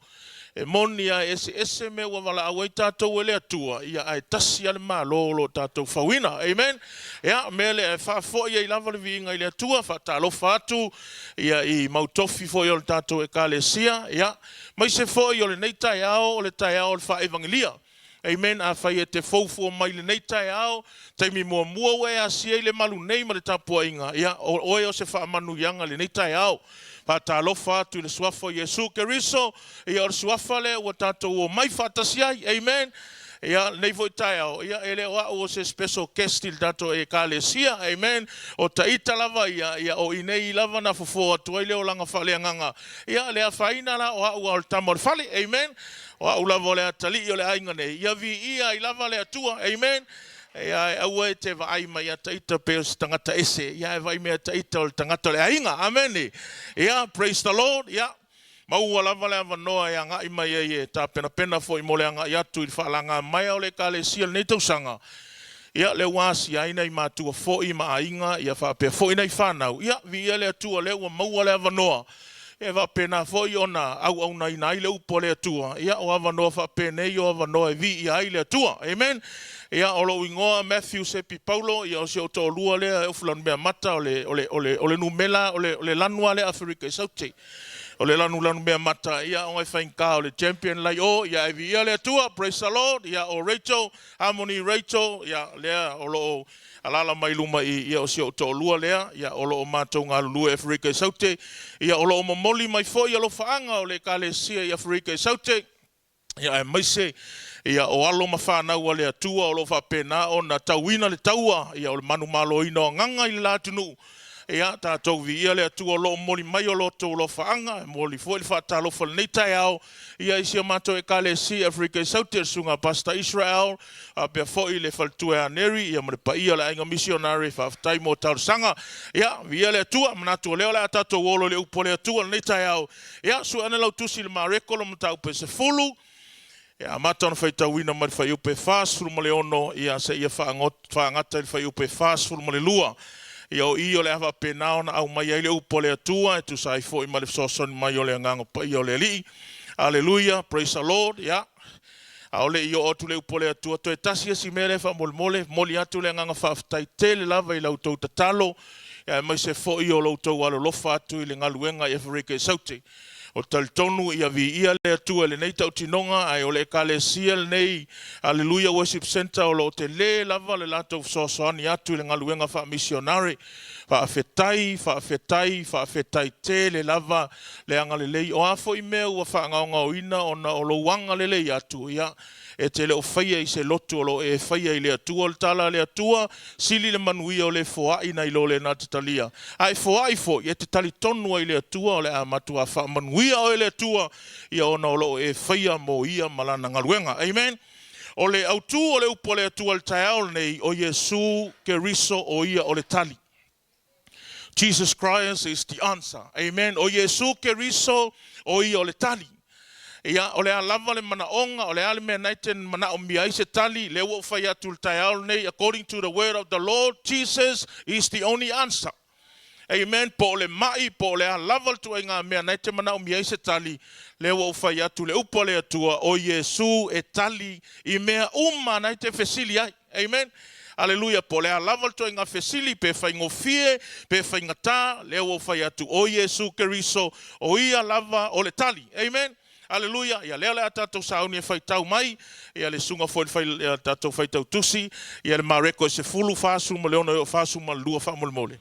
E moni a ese me ua wala awai tātou e le atua, ia ai tasi ale malo o lo tātou whawina, amen? Ia, me le whaafo ia I lava le viinga I le atua, whaatalofa atu, ia I mautofi fo I o le tātou e ka le sia, ia, mai se fo I o le nei tai ao, o le tai ao le wha evangelia. Amen, a whai e te faufu o mai le nei tai ao, taimi mua we a sia I le malu nei ma le tapua inga. Ia, oe o se wha manu yanga le nei tai ao. Whaatalofa atu I le suafa Yesu Keriso, ia o le suafa le o tātou o mai whaatasiai, amen. Ia, nei foi tai ao, ia ele o se special guest il tātou e ka le sia, amen. O taita lava, ia o inei lava na fufo atu ai leo langa whale anganga. Ia, lea whaina la o au al tamor whale, amen. O au lava le atali I o le ainga nei. Ia vi ia I lava le atua, amen. Ia au e te vai mai a taita pe o tangata ese. Ia e vai mea taita o le tangata le ainga, amen. Ia, praise the Lord, ia. Maua lava le avanoa ia ngai mai e tā pena fo I mole anga I atu I whaalanga mai o le ka le sia le nei tausanga. Ia le wasi aina I mātua fo I maa inga, ia whapea fo I nei whanau. Ia vi ia le atua le ua maua le avanoa. E whapena fo I ona au nai nai le upo le atua. Ia o avanoa whapena I o avanoa e vi I ai le atua. Amen. Ia o lo ingoa Matthew sepi Paulo, ia o se o tō lua le e ufulan mea mata o le numela, o le lanua le Afrika I saute. O le lanu mea mata, ia o ngai whainka o le champion lai o, ia e vi ia le atua, praise the Lord, ia o Rachel, Harmony Rachel, ia lea o lo alala mai luma ia o se o tō lua lea, ia o lo o mātou ngā lulu e Afrika I saute, ia o lo o mamoli mai fo, ia lo whaanga o le kale sia I Afrika I saute, ia e maise, ia o alo mawhanau a le atua, o lo whapena o na tauina le taua, ia o le manu malo ina o nganga I le lātunu, ia tātou vi ia le atua lo moli mai o lo tō lo whaanga, moli fo ili whaatalo whalenei tai au, ia isi a mato e kale si Afrika i sautia sunga Pastor Israel, a pia fo i le whaltue a neri, ia mare pa ia le ainga missionary whaftai mo tau sanga, ia vi ia le atua, manatu o leo le atato wolo le upo le atua lenei tai au, ia su ane lau tusi le mareko lo matau pe se fulu, ia mata ona whaita wina mari whai upe fast, fulu male ono, ia se ia whaangata ili whai upe fast, fulu male lua, ia o i o le awa penao na au mai ai le upo le atua, e tu sai fo i male sosoni mai o le anganga pa i o le li. Halleluiah, praise the Lord, ia. A ole i o otu le upo le atua, to e tasi e si mere wha moli atu le anganga Papali'itele lava i lau tau tatalo, ia mai se fo i o lau tau alo lofa atu i le ngaluenga i Afrika i sauti. O talitonu ia vi ia le atua le nei tau tinonga ai o le ekalesia le nei Halleluiah Worship Center o lo te le lava le latou soasoani atu le ngaluenga wha missionary whaafetai te le lava le anga le lei o afo i mea ua whaangaonga o ina o lo wanga le lei atu ia e te le o whaia i se lotu o lo e whaia i le atua o le tala le atua sili le manuia o le foai na ilo le na te talia ai foai fo i te tali tonu i le atua o le amatua wha manuia o le atua ia ona o lo e whaia mo ia malana ngaluenga amen o le autu o le upo le atua le taiao nei o Yesu ke riso o ia o le tali Jesus Christ is the answer amen o Yesu ke riso o ia o le tali ia o le alava le manaonga o le ale mea naiten mana o mia i se tali le ua whai atu le taiao nei according to the word of the Lord Jesus is the only answer amen po le mai po le alava tu inga mea naiten mana o mia i se tali le ua whai atu le upo le atua o Yesu e tali i mea naite fesili ai amen Halleluiah po le alava tu inga fesili pe whai ngofie pe whai ngata le ua whai atu o Yesu keriso o ia lava o le tali amen Halleluiah, ia lea lea tātou sauni e whaitau mai, ia le sunga fo le tātou whaitau tusi, ia le mareko e se fulu whāsu ma leona o whāsu ma lua whamole mole.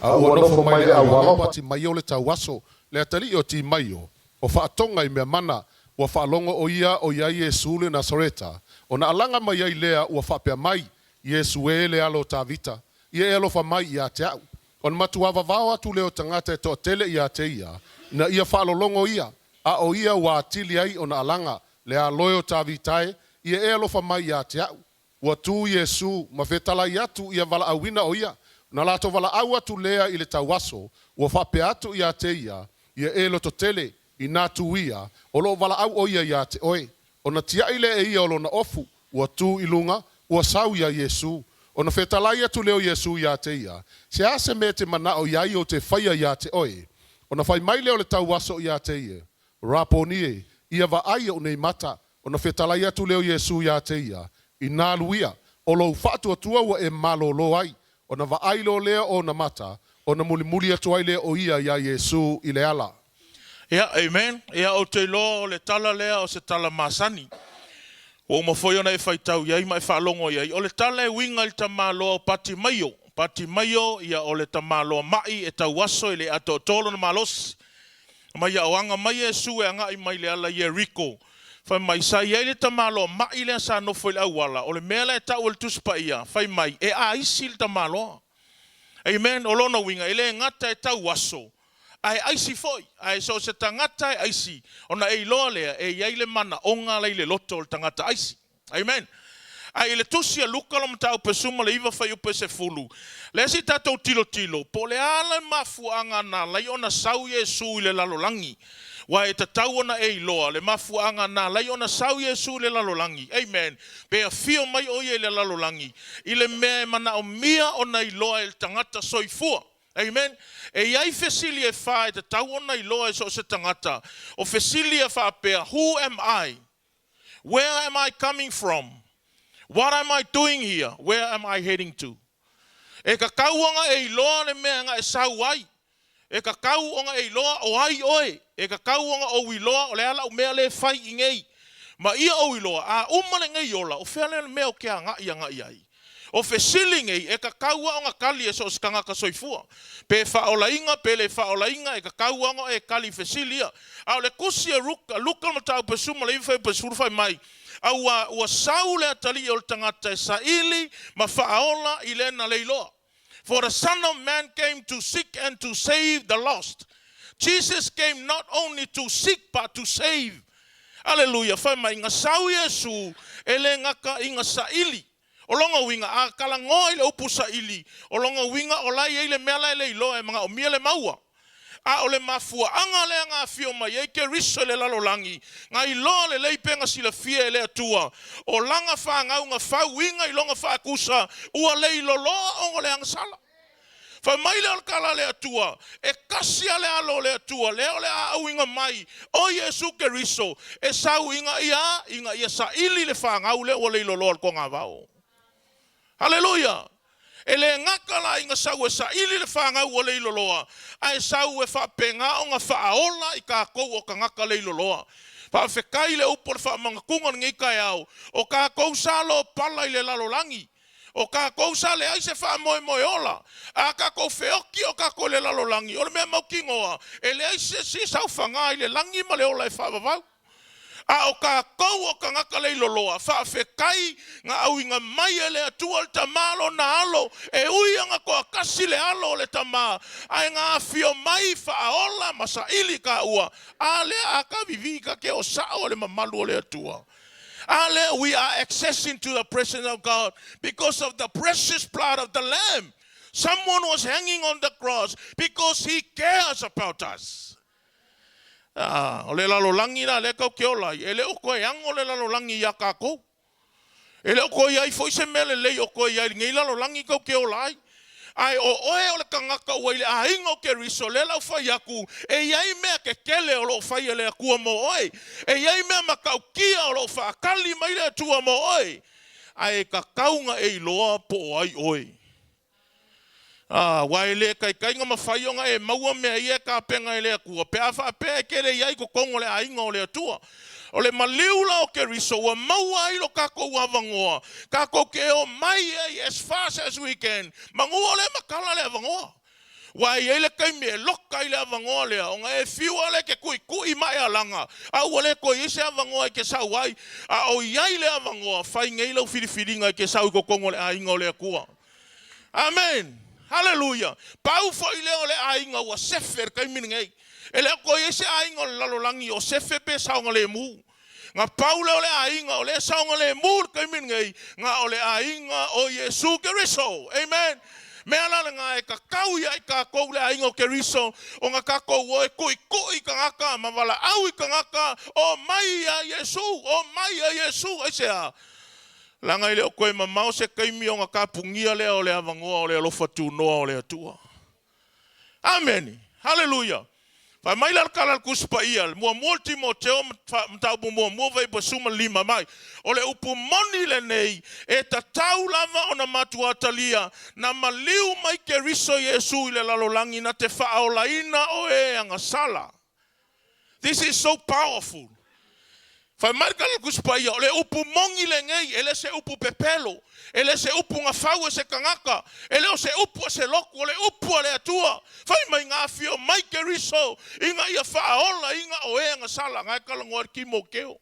Ua nofo mai le awala pati mai o le tau aso, le atali o ti mai o whaatonga i mea mana, ua whaalongo o ia Yesu le Nasareta, o na alanga mai ai lea ua whapea mai, Yesu e le alo tāvita, ia e alo wha mai ia te au. O na matu wavavao atu leo tangata e toa tele ia te ia, na ia whaalolongo ia, a o ia ua atili ai o na alanga, le aloe o tāvitae, ia e alo wha mai ia te au. Ua tu Yesu, ma whetala i atu ia vala awina o ia, na lato vala au atu lea i le tawaso, ua whapea atu ia te ia e lo to tele, i nātu ia, o lo vala au o ia te oe. O na tia ile e ia o lo na ofu, ua tu ilunga, ua sau ia Yesu. O na whetalai atu leo Yesu ia te ia. Se ase me te mana o iai o te whaia ia te oe. O na whai mai leo le tau waso ia te ia. Raponie, ia va ai o nei mata. O na whetalai atu leo Yesu ia te ia. I nā luia, o lo whatu atua ua e malo lo ai. O na va ai lo leo o na mata. O na muli atu ai leo o ia Yesu i le ala. Ia, amen. Ia o te lo o le tala lea o se tala masani. O mawhoi ona e whaitau iai mai whaalongo iai. O le tala e winga i ta māloa o pati maio. Pati maio ia o le ta māloa mai e tau waso i le ato tolo na malosi. Mai ia o anga mai e su e anga i mai le ala Jericho. Whai mai sa iai le ta māloa mai le sa nofo i le awala. O le mea e tau o le tuspa ia. Whai mai e a isi le ta māloa. Amen. O lona winga i le ngata e tau waso. Ai aisi foi, ai so se tangata ai aisi. Ona e iloa lea, e iai le mana onga lei le loto le tangata aisi. Amen. Ai le tusi a luka lo mtau pesuma le iwa whai upe se fulu. Le si tatou tilo. Po le ala mafuanga na lai ona sau Yesu i le lalolangi. Wa e tatau ona e iloa, le mafuanga na lai ona sau Yesu le lalolangi. Amen. Pe a fio mai oie le lalolangi. I le mea mana o mia ona iloa el tangata soifua. Amen. E iai fesili e whae te tau ona i loa e so se tangata. O fesili e wha pea, who am I? Where am I coming from? What am I doing here? Where am I heading to? E ka kauanga e iloa le mea nga e sau ai. E ka kauanga e iloa o ai oe. E ka kauanga o iloa o le ala o mea le whai i ngei. Ma ia o iloa, a umale ngei ola, o whea le mea o kia ngai ai. O fesiling e ka kaua o nga kali e so skanga ka soifua. Pe whaolainga, pe le whaolainga e ka kaua o e kali fesilia. Au le kusi e luka matau pesuma le iwhai pesurfai mai. Au ua sau le atali o le tangata e saili ma whaola I le na leiloa. For the Son of Man came to seek and to save the lost. Jesus came not only to seek but to save. Halleluia. Whai mai inga sau Yesu e le ngaka inga saili. O longa winga a kalangoa I le upu saili. O longa winga o lai e le mela e le iloa e mga o mia le maua. A o le mafua anga le anga fio mai e ke riso le lalolangi. Nga iloa le leipenga sila fia e le atua. O langa wha ngau nga whau winga ilonga wha kusa. Ua le iloloa ongo le anga sala. Wha mai le alkala le atua. E kasia le alo le atua. Leo le a winga mai. O Yesu ke riso. E sau inga ia sa ili le wha ngau le o le iloloa ko ngā vau. Halleluia. Ele ngakala inga sau e sa ili le whangau o le iloloa. Ai sau e whapenga o ngā whaola I ka kou o ka ngaka le iloloa. Whawhekai le upo le whamangakunga ngi kai au. O ka kou salo pala I le lalolangi. O ka kou sale ai se whamoe moe ola. A ka kou whioki o ka kou le lalolangi. O le mea maukingoa. Ele ai se si sau whanga I le langi ma le ola e whawawau. A o ka kou o ka ngaka le iloloa. Whawhekai ngā au inga mai e le atua le tamalo na alo. E uianga ko a kasi le alo le tama. Ai ngā fio mai whaola masa ili ka ua. A le a ka vivi ka ke o sao le mamalu o le atua. Ale, we are accessing to the presence of God because of the precious blood of the Lamb. Someone was hanging on the cross because He cares about us. O le lalolangi na le kau ke olai. E le o koe ango le lalolangi ia kako. E le o koe iai foi se mele lei o koe iai ngei lalolangi kau ke olai. Ai o oe o le kangaka ua I le aingo ke riso le lau fai aku. E iai mea ke kele o lo fai le akua mo oe. E iai mea makau kia o lo fai akali mai le atua mo oe. Ai ka kaunga e iloa po ai oe. Wai le kai nga mawhai o nga e maua mea ia ka penga I le akua. Pea wha pea ke le iai ko kongo le ainga o le atua. O le maliula o ke riso wa maua ilo kako avangoa. Kako ke o mai e as fast as we can. Mangua le makala le avangoa. Wai e le kai me loka I le avangoa lea. O nga e fiua le ke kui mai alanga. A ua le ko ise avangoa ke sau ai. A o iai le avangoa. Fai ngei lau whiriwhiringa ke sau ko kongo le ainga o le akua. Amen. Halleluia. Pau foi leo le ainga ua sefer kai miningei. Ele ko ese ainga o lalolangi o sefe pe saunga le mu. Nga pau leo le ainga o le saunga le mu kai miningei. Nga o le ainga o Yesu Keriso. Amen. Mea lana nga e ka kau ia I ka kou le ainga o Keriso. O nga ka kou o e kui ka ngaka. Mawala au I ka ngaka. O mai a Yesu. O mai a Yesu. Aisea. Langa ile o koe mamau se kaimi o nga kapungia lea o le avangoa o le alofa tunoa o le atua. Amen. Halleluia. Whai mai lal kalal kuspa ia. Mua Timoteo mtaupu mua vai basuma lima mai. O le upu moni lenei. E ta tau lava o na matua talia. Na maliu mai ke riso Yesu ile lalolangi na te whaolaina o e anga sala. This is so powerful. Fai marca le kuspaia o le upu mongi le ngei ele se upu pepelo ele se upu nga fau se kangaka ele o se upu se loku le upu le atua fai mai nga fio mai ke riso inga ia faola inga o e nga sala nga kala ngor ki mo keo.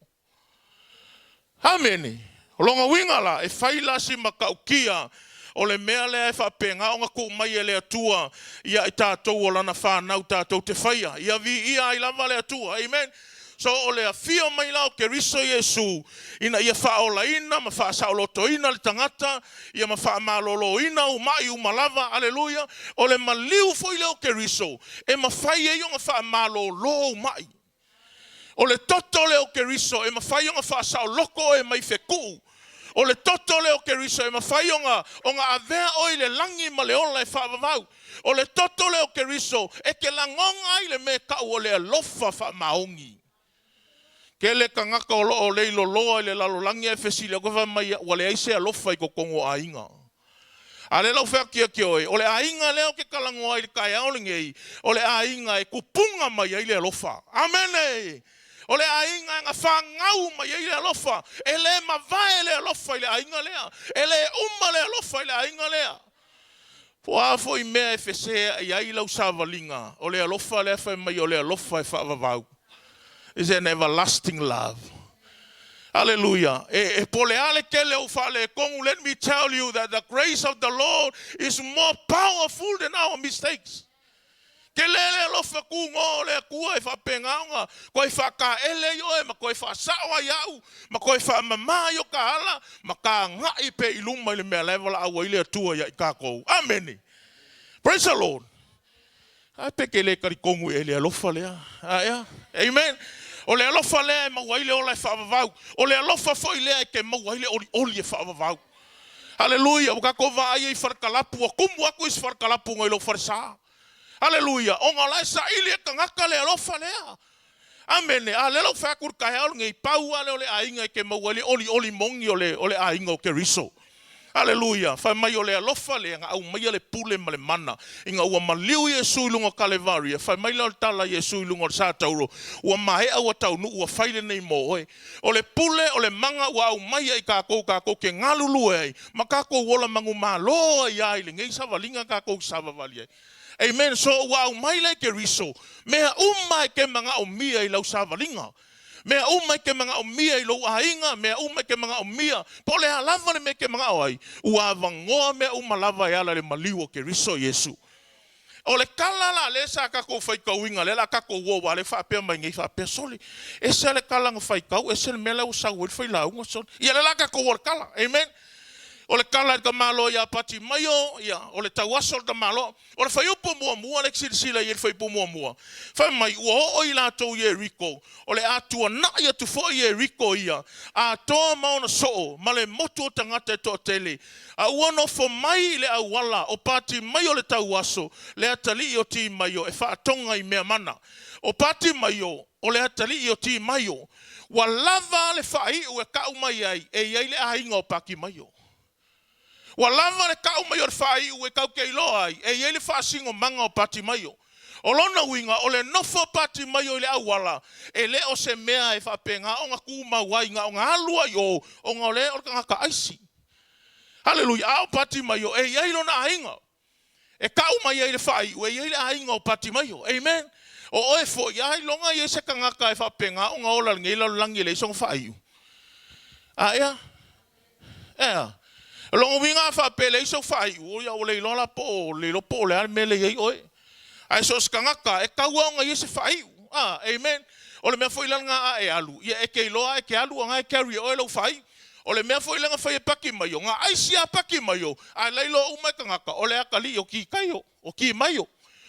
Amen. Longa winga la e fai la si makaukia o le mea le e whapenga o nga kou mai e le atua ia I tātou o lana whanau tātou te whaia ia vi ia I lava le atua. Amen. So o le afio mai lao ke riso Yesu ina ia whaola ina ma whaasauloto ina le tangata ia ma whaamalolo ina umai umalava aleluia o le maliu foi leo ke riso e ma whai e yonga whaamalolo umai o le toto leo ke riso e ma whai yonga whaasauloko e mai wheku o le toto leo ke riso e ma whai yonga o nga avea oi le langi ma le ola e whaavavau o le toto leo ke riso e ke langonga i le me kau o le alofa whaamaongi. Kele kangaka o leilo loa le lalolangi e fesile ko fa mai wale aise alofa I ko kongo ainga. Ale lau fa kia oe o le ainga leo ke kalango ai kai aolingei o le ainga e kupunga mai ai le alofa. Amen. O le ainga nga whangau ma ye le alofa. E le mavae le alofa i le ainga lea. E le uma le alofa i le ainga lea. Po afo I mea e whesea I ai lau savalinga. O le alofa le whai mai o le alofa e whaavavau. Is an everlasting love. Hallelujah. E pole ale kele o whale kongu. Let me tell you that the grace of the Lord is more powerful than our mistakes. Ke lele lofa kungo le kua e whapengaunga. Koe whaka ele yo e ma koe whasawa iau. Ma koe whamama yo ka ala. Ma ka ngai pe I Leauma I le mea level awa I le atua ya I kako. Amen. Praise the Lord. Ai peke le kari kongu e le alofa lea. Amen. O le alofa lea e mauai le ola e whaavavau. O le alofa foi lea e ke mauai le oli e whaavavau. Halleluia. Waka kova ai I wharkalapu. A kumu aku is wharkalapu ngai lo wharsaa. Halleluia. O ngā lai sa ili e ka ngaka le alofa lea. Amen. A lelo whakur kai au ngai pau ale o le ainga ke mauali oli mongi o le ainga o ke riso. Halleluia. Whai mai o le alofa le ngā au mai le pule ma le mana. Inga ua maliu Yesu ilunga Kalevaria. Whai mai le tala Yesu ilunga sa tauro. Ua mahe au taunu ua whaile nei mo oe. O le pule o le manga ua au mai ai kako ke ngalulu ai. Ma kako wola mangu malo ai ai le ngai savalinga kako savavali ai. Amen. So wa mai le ke riso. Mea umai ke manga o mia I lau savalinga. Mea umai ke manga o mia I lau ainga. Mea umai ke manga o mia. Po le halava le me ke manga o ai. Ua avangoa mea umalava e ala le maliu ke riso Yesu. O le kala la le sa kako whaikauinga. Le la kako woa le whapea mai ngai whapea soli. E se le kala nga whaikau. E se le mela usau e whailaunga soli. Ia le la kako woa kala. Amen. O le kala ka malo ya pati mayo ya o le tawasol da malo o le faiupo mua le sila ye faiupo mua fa mai o ila to ye riko o le atua na ya tu fo ye riko ia a to mauna so male moto tangata to tele a uono fo mai le awala o pati mayo le tawaso le atali o ti mayo e fa tonga I mea mana o pati mayo o le atali o ti mayo wa lava le fai o ka umai ai e ia le ainga o paki mayo. Wa lava le kau mai o whai ue kau kei loa ai. E ele whaasingo manga o pati mai o. O lona winga o le nofo pati mai o le awala. E le o se mea e whapenga o ngā kuma wainga o ngā halua i o ngā le o ngaka aisi. Halleluia. Ao pati mai o. E iei lona ainga. E kau mai e le whai ue iei le ainga o pati mai o. Amen. O oe fo iai longa i e se ka ngaka e whapenga o ngā ola ngila langi le isong whai. Ea. Ea. Longo winga fa pele iso fai o ya o le lola po le lo po le mele ye oi ai so skangaka e kaua nga yese fai amen o le me foi langa e alu ye e ke loa e ke alu nga e carry o lo fai o le me foi langa fai paki mai nga ai sia paki mai ai le lo uma kangaka o le akali o ki kai o ki mai o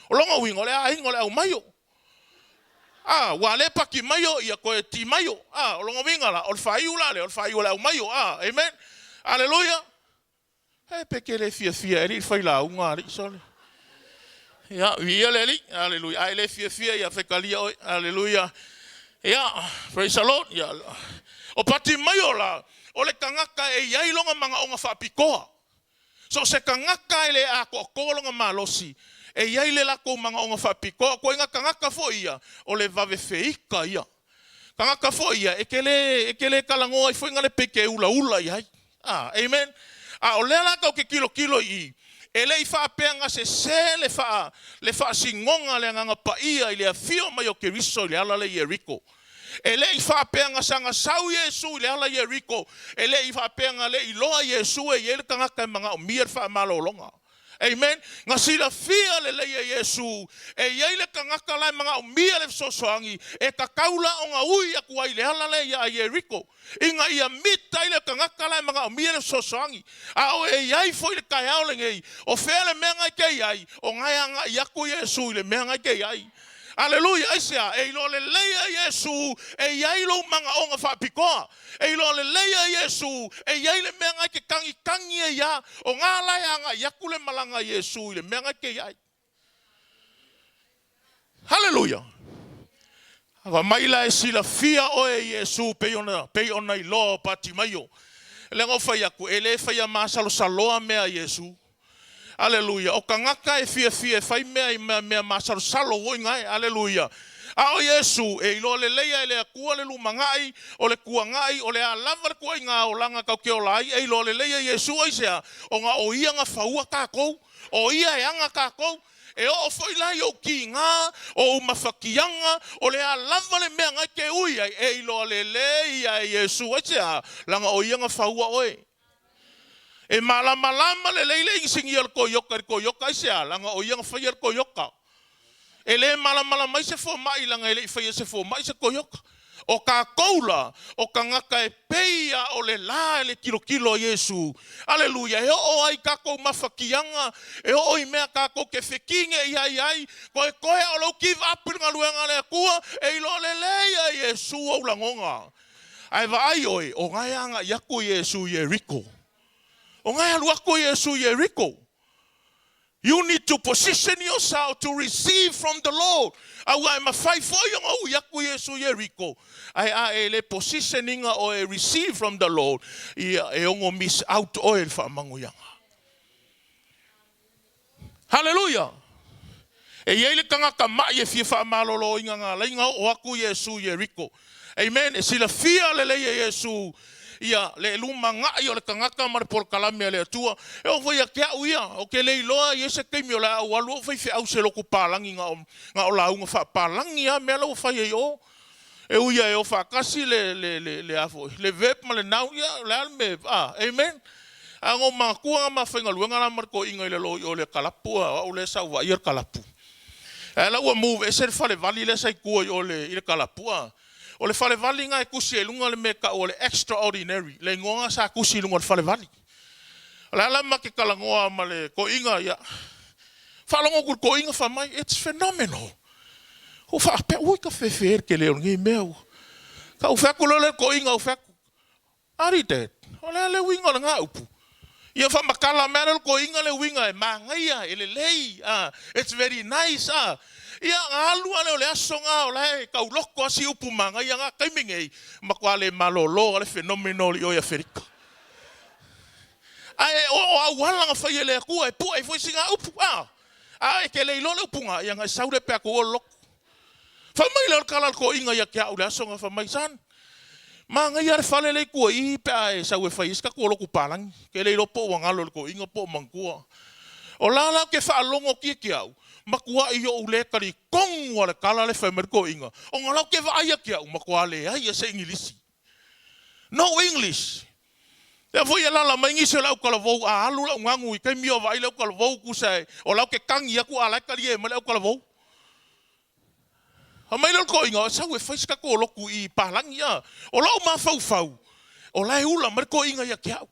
longo winga o le ai ngole au mai wa le paki mai o ia ko ti mai o longo winga la o fai ula le o fai ula au mai amen Halleluia. Hey, peke le fia eri fai la unga ri sole. Ya, via le li. Hallelujah. Ai le fia ya fekalia oi. Hallelujah. Ya, praise the Lord. Ya. O pati mai ola. O le kangaka e iai longa manga onga whapikoa. So se kangaka ele a ko kolonga malosi. E iai le lako manga onga whapikoa. Ko inga kangaka fo ia. O le vave feika ia. Kangaka fo ia. E kele kalangoa i fo inga le peke ula iai. Amen. O lela kau ke kilo I. E le I whapeanga se le wha singonga le nganga paia I le fio mai o ke riso le ala le Yeriko. E le I whapeanga sanga sau Yesu le ala Yeriko. E le I whapeanga le iloa Yesu e ele kangaka e mga o mier wha malolonga. Amen. Nga sila fia le leia Yesu. E yeile ka ngaka lai mga umia le sosoangi. E ka kaula o nga ui aku ai le hala le ia Yeriko. Inga ia mita ile ka ngaka lai mga umia le sosoangi. A o e iai foi le kai au le ngei. O fea le mea ngai ke iai. O ngai anga iaku Yesu le mea ngai ke iai. Halleluia, aisia, e ilo le leia Yesu, e iailo manga onga whapikoa. E ilo le leia Yesu, e iaile mea ngai ke kangi e ia, o ngā lai anga iaku le malanga Yesu, le mea ngai ke iai. Halleluia. Awa maila e sila fia oe Yesu, pei ona I loa pati maio. Le ngofa iaku, e le faya masalo saloa mea Yesu. Halleluia. O ka ngaka e fia fai mea masalo salo oi ngai. Halleluia. A o Yesu e ilo lelei e le akua le lumangai o le kuangai o le alava le kua inga o langa kau ke o lai e ilo lelei e Yesu ai sea o ngā o ia ngā whaua kākou o ia e anga kākou e o foi lai o ki ngā o mafakianga o le alava le mea ngai ke ui ai e ilo lelei e Yesu ai sea langa o ia ngā whaua oe. E malama le leile insingi al koyoka ise langa o yang fai al koyoka. E le malama mai se fo mai langa ele fai se fo mai se koyoka. O ka koula o ka ngaka e peia o le la le kilo Yesu. Halleluiah. E o ai ka ko mafakianga e o i mea ka ko ke fekinge ai ko e koe o lo give up nga luenga le kua e lo le le Yesu o langonga. Ai va ai oi o ngai anga yaku Yesu Jericho. O ngai alua ko Yesu Jericho. You need to position yourself to receive from the Lord. Au ai mawhai foi o yaku Yesu Jericho. Ai le positioning o e receive from the Lord. Ia e ongo miss out oil fa manguyanga. Halleluiah. E iele kanga ka mai e fia fa malolo inga ngā lainga o aku Yesu Jericho. Amen. E sila fia lelei Yesu. Ia le luma ngai o le kangaka ma le polkalame le atua e o foi kia uia o ke le loa ia se ke mi o la o alu foi fe au se loko palangi nga o launga fa palangi a me lo fai o e uia e o fa kasi le afo le vep ma le nau ia le alme amen ango ma kua ma fa ngaluanga la marko inga le lo o le kalapu o le sa wa ia kalapu ela o move e se fa le vali le sai kua o le kalapu o le fale vali nga e kusi e lunga le meka o le extraordinary. Le ngonga sa kusi lunga le fale vali. Le alama ke kalangoa ma le ko inga ia. Falongo kur ko inga fa mai. It's phenomenal. O fa pe ui ka fefer ke le ngi meu. Ka u faku le ko inga u faku. Ari det. O le winga le nga upu. Ia fa makala merel ko inga le winga e mangaia e le lei. It's very nice. Ia alu ale o le asonga o le ka uloko asi upu manga ia nga kaimingei makwale malolo le fenomeno o ia Afrika. Ai o awala nga fai le ku e pu ai foi singa upu ai ke le lole upu nga ia nga saure pe ko lok. Fa mai le kala ko inga ia ke o le asonga fa mai san. Manga ia fale le ku i pe ai sa we fai ska ko loku palang ke le lopo wa ngalo ko inga po mangkua. O lala ke fa longo ki au. Makua i o ule kari kongu ale kala le whaimari ko inga. O ngalau ke vaaya kia u makua le ai se ingilisi. No English. Te foi lala mai ngisi lau kala vou a alu lau ngangu i kai mio vai lau kala vou kusai. O lau ke kangi aku alai kari e ma lau kala vou. Ha mai lau ko inga sa we whaiska ko loku i palangi ia. O lau ma fau. O lai ula mari ko inga ia kia au.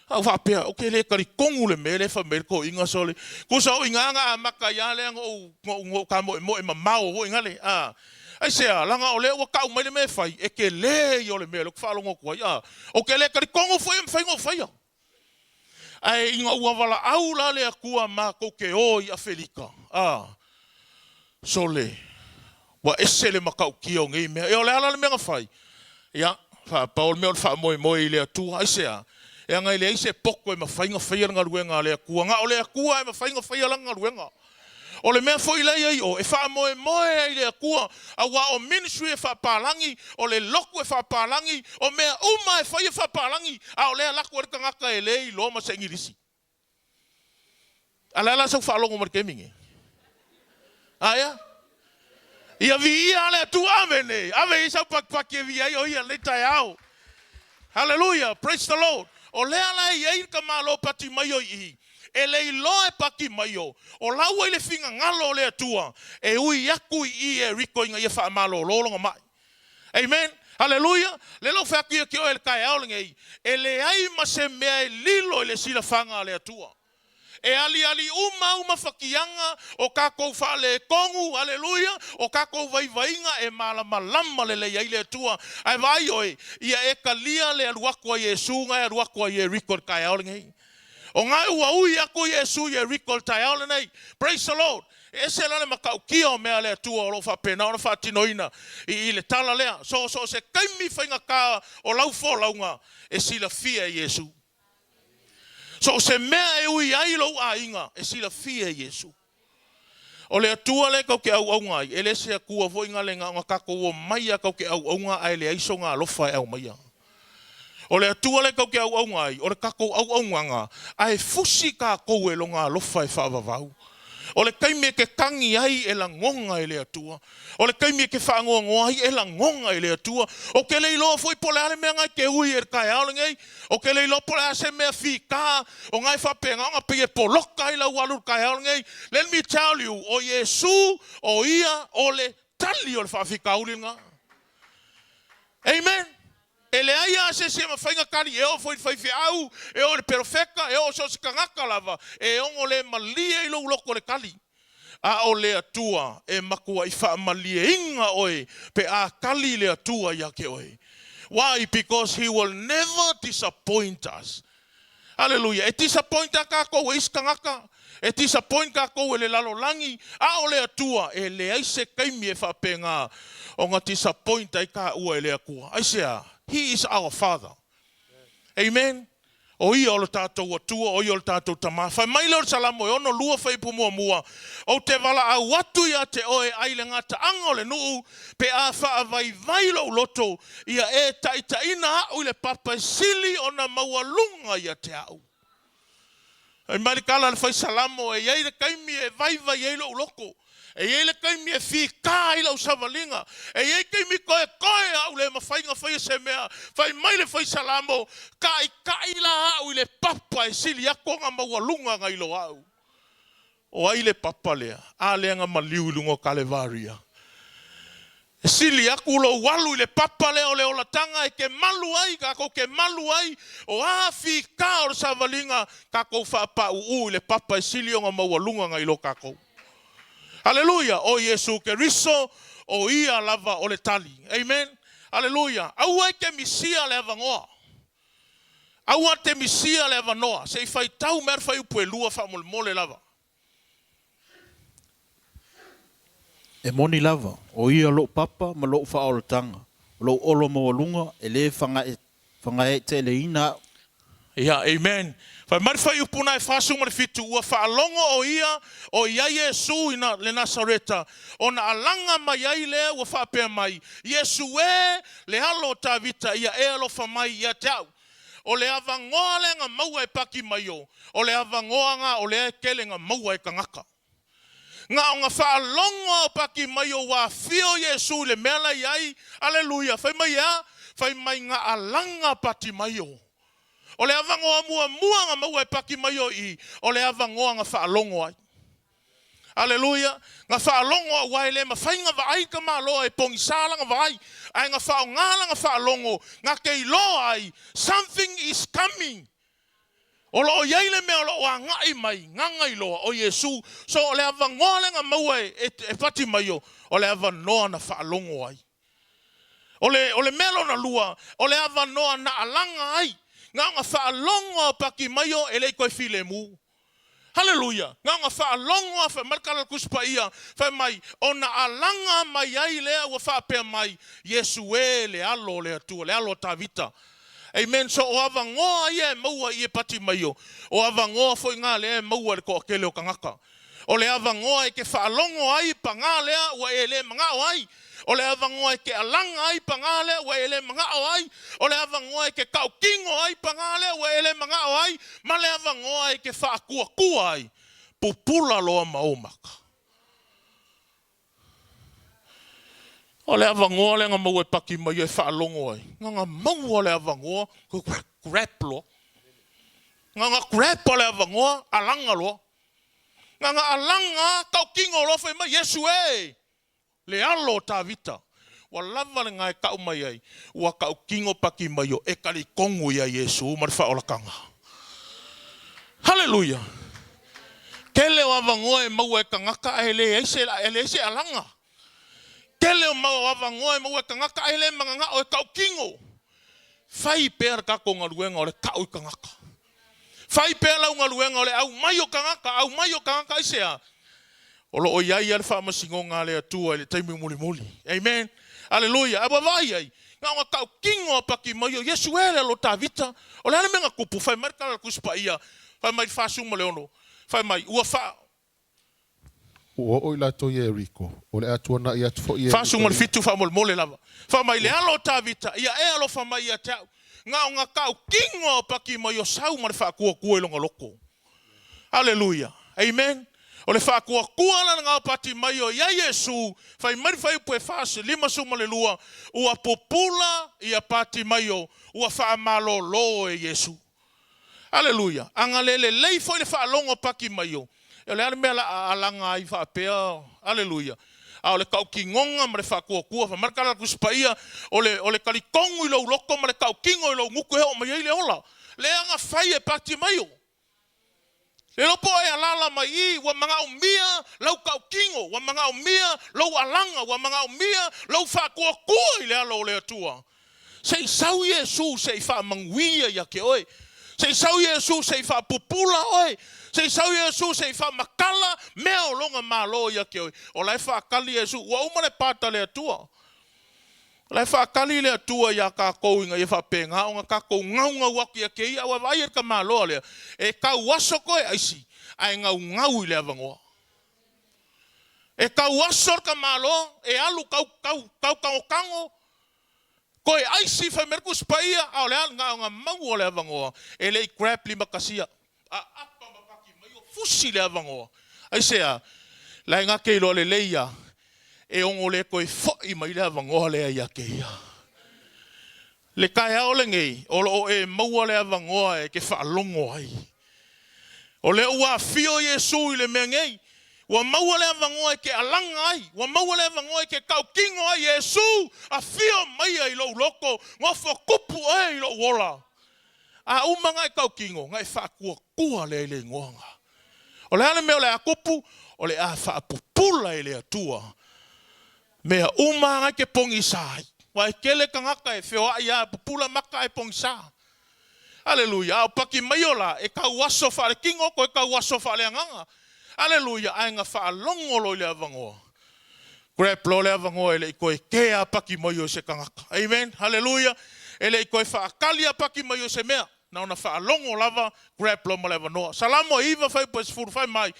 Au whapea, o ke le kari kongu le mele wha merko inga sole. Ko sa o inga nga maka ia le ngo ka mo e mamao ho inga le. Ai sea, langa o le ua kau mai le me whai, e ke le i o le mele, ko whalongo kua ia. O ke le kari kongu whai e mwhaingo whai. Ai inga ua wala au la le akua ma ko ke o i a Felika. Sole, wa ese le makau ki o ngi mea. E o le ala le mea whai. Ia, Paulo mea o le wha moe i le atua, ai sea. E ngai le ise poko e mawhainga whaia nga ruenga le akua. Nga o le akua e mawhainga whaia langa ruenga. O le mea foi lei ai o. E wha moe ai le akua. A wa o ministry e wha palangi. O le loku e wha palangi. O mea uma e whaia wha palangi. A o lea laku e ngaka e lei Leauma se ingirisi. A lea sau wha alongo markeminge. Aya? Ia vi ia le atua amene. Ave isa pakpaki e vi ai o ia le tai au. Hallelujah. Praise the Lord. O lea la i ka malo pati mai o i. E le loe paki mai o. O lau ai le finga ngalo le atua. E ui yaku i e riko inga ia wha malo lolonga mai. Amen. Halleluiah. Le lo whaki ki o e le kai aolinga i. E le ai ma se mea e lilo i le sila whanga le atua. E ali uma whakianga o kako whale kongu, halleluia, o kako vaivainga e malama le lei le atua. Ai vai oi, ia e kalia le aruakua Yesu, ngai aruakua ye rikor kai aolinga i. O ngai ua ui ako Yesu ye rikor tai aolinga i. Praise the Lord. E se lale makau kia o mea le atua o lo whapena, o lo whatinoina i le tala lea. So se kaimi whainga ka o lau fo launga e sila fia Yesu. So se mea e ui ai lo a inga e sila fia Yesu. O le atua le kau ke au ngai, ele se kua foi ngale nga kako o mai kau ke au nga ai le aiso nga lofa au mai. O le atua le kau ke au ngai, o le kako au nga ai fusi ka ko e longa lofa e whaavavau. O le kaime ke kangi ai e la ngonga e le atua. O le kaime ke whaangoa ai e la ngonga e le atua. O ke leilo foi pole ale mea ngai ke ui e kai aole ngai. O ke leilo pole ase mea whika. O ngai whapenga o ngā pia poloka i la ualu kai aole ngai. Let me tell you, o Yesu, o ia, o le tali o le whawhika ulinga. Amen. E le aia se se mawhainga kari e o foi whaiwhi au, e o le perfeka, e o so se kangaka lava, e ongo le malia ilo uloko le kali. A o le atua e makua i wha malia inga oe, pe a kali le atua ia ke oe. Why? Because he will never disappoint us. Halleluiah. E disappoint ka ko e iskangaka. E disappoint ka ko e le lalolangi. A o le atua e le aise kaimi e whapenga o ngā disappoint ai ka ua e le akua. Aisea. He is our Father. Amen. O ia o le tātou atua, o ia o le tātou tamā. Whai mai leo salamo e ono lua whai pumua mua. O te wala au atu ia te oe aile ngata anga o le nuu, pe a wha vai vailo loto, ia e taita ina au le papa sili o na maualunga ia te au. Ai marikala le whai salamo e iai le kaimi e vai eilo loko. E iei le kaimi e whika i lau savalinga. E iei kaimi koe au le mawhainga whai se mea. Whai mai le whai salamo. Kai la au i le papa e sili ako ngā maualunga ngai lo au. O ai le papa lea. A lea ngā maliu lungo Kalevaria. E sili aku lo walu i le papa lea o le olatanga e ke malu ai. Kako ke malu ai. O a whika o le savalinga. Kako whapa uu i le papa e sili o ngā maualunga ngai lo kako. Halleluiah. O Yesu Keriso, o ia lava o le tali. Amen. Halleluiah. Aua ke misia le avangoa. Aua te misia le avanoa. Se i whai tau mer whai upu e lua wha mole lava. E moni lava. O ia lo papa ma lo wha o tanga. Lo olo mawalunga e le whangae te le ina. Yeah, amen. Whai marwhai upuna e whasu marifitu ua whaalongo o ia o ia Yesu ina le Nasareta. O na alanga mai ai lea ua whapea mai. Yesu e le halo ta vita ia e alofa mai ia te au. O le avangoa le ngā maua e paki mai o. O le avangoa ngā o le kele ngā maua e kangaka. Ngā o ngā whaalongo o paki mai o wa fio Yesu le mela iai. Halleluiah. Whai mai ea. Whai mai ngā alanga pati mai o. O le avangoa mua ngā maua e paki mai o i. O le avangoa ngā whaalongo ai. Halleluiah. Ngā whaalongo a wai le mawhainga vai ka māloa e pongi sālanga vai. Ai ngā whaongala ngā whaalongo. Ngā kei loa ai. Something is coming. O lo iai le mea lo a ngai mai. Ngangai loa o Yesu. So o le avangoa le ngā maua e pati mai o. O le avanoa na whaalongo ai. O le melo na lua. O le avanoa na alanga ai. Ngā whaalongo paki mai o e lei koe while mu. Halleluiah. Ngā whaalongo a whamarkala kuspa ia. Whai mai, o na alanga mai ai lea ua whapea mai. Yesu e le alo le atua, le alo ta vita. Amen. So o avangoa ia e maua i e pati mai o. O avangoa foi ngā lea e maua le ko akele o kangaka. O le avangoa e ke whaalongo ai pa ngā lea ua e le mga o ai. O le avangoa e ke alanga ai pa ngā lea ua e le mga o ai. O le avangoa e ke kaukingo ai pa ngā lea ua e le mga o ai. Ma le avangoa e ke whaakua ai. Pupula loa maumaka. O le avangoa le ngā mau e paki mai e whaalongo ai. Ngā mau le avangoa, grab lo. Ngā grab o le avangoa, alanga lo. Ngā alanga, kaukingo lo whai mai, Yesu e. Le alo tā vita. Wa lava le ngai kau mai ai. Wa kaukingo paki mai o e kari kongu ia Yesu, marifa o la kanga. Halleluiah. Kele o avangoa e mau e kangaka e le eise alanga. Kele o mau avangoa e mau e kangaka e le manganga o e kaukingo. Whai pēr kako ngā ruenga o le kau i kangaka. Whai pēr lau ngā ruenga o le au mai o kangaka isea. O lo o iai ale whaamasingo ngā lea tua ele taimi muli. Amen. Halleluiah. Aba vai ai. Ngā ngā kau kingo paki mai o Yesu ele lo tā vita. O le ale menga kupu. Whai marikala kuspa ia. Whai mai whāsuma leono. Whai mai. O ila to ye riko. O le atua na ia tfo ye. Fasu mo fitu fa mole lava. Fa mai le alo tavita ia e alo fa mai ia tau. Nga kau kingo paki mo yo sau mo le fa kua kua longa loko. Halleluiah. Amen. O le fa kua kua la nga pati mai o ia Yesu. Fai mari fai pue fasu lima su mo le lua. Ua popula ia pati mai o. Ua fa malo lo e Yesu. Halleluiah. Anga lelei foi le fa longo paki mai o. E le mea la alanga ai fa pea. Halleluiah. A le kau kingonga ma le fa kua fa markala kuspaia o le kalikongu i lo loko ma le kau kingo i lo nguku he o mai le ola. Le anga fai e pati mai o. Le lopo e alala mai I wa manga umia lau kau kingo wa manga umia lau alanga wa manga umia lau fa kua i le alo le atua. Sei sau Yesu sei fa manguia ya ke oi. Sei sau Yesu sei fa pupula oi. Sei sau Yesu sei fa makala mea o longa malo ya ke oi. O lai fa kali Yesu wa uma le pata le atua. O lai fa kali le atua ya ka kou inga ye fa penga o nga ka kou ngaunga waki ya ke ia wa vai ka malo le. E ka waso koe aisi ai ngau le avangoa. E ka waso ka malo e alu kau kango koe aisi fa merkus paia au le nga mau le avangoa. E le grab lima kasia. Fusi le avangoa. Ai sea, lai ngā keilo le leia, e ongo le koe fai mai le avangoa le aia keia. Le kai ao le ngei, o e maua le avangoa e ke whaalongo ai. O le ua fio Yesu I le mea ngei, wa maua le avangoa e ke alanga ai, wa maua le avangoa e ke kau kingo ai Yesu, a fio mai ai lo loko, ngofo kupu ai lo wola. A umanga e kau kingo, ngai whakua le ngoanga. O le ale mea o le akupu, o le a whaapupula I le atua. Mea umanga ke pongi sai. Wai kele kangaka e whioa ia pupula maka e pongi sa. Halleluiah. Au paki mai o la, e kau waso whaare kingo ko e kau waso whaare anganga. Halleluiah. Ai ngā whaalongolo le avangoa. Grab lo le avangoa ele I koe kea paki mai o se kangaka. Amen. Halleluiah. Ele I koe whaakalia paki mai o se mea. Na ona whaalongo lava, grab lo ma leva noa. Salamo iwa whai pas furu whai mai.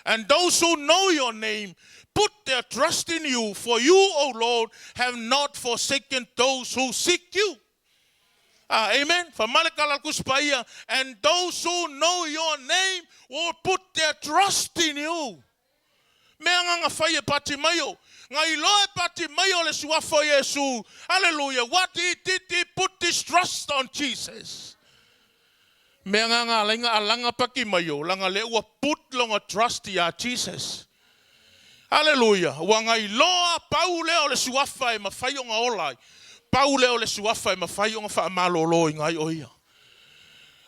And those who know your name, put their trust in you. For you, O Lord, have not forsaken those who seek you. Amen. Whamalekala kuspaia. And those who know your name will put their trust in you. Mea nganga whai e pati maio. Ngai loe pati maio le suafo Yesu. Hallelujah. What he did, he put his trust on Jesus. Mea nganga lenga alanga paki mayo, langa le ua put longa trust ya Jesus. Halleluiah. Wangai loa pau leo le suafa e mawhai o ngā olai. Pau leo le suafa e mawhai o ngā wha malolo I ngai oia.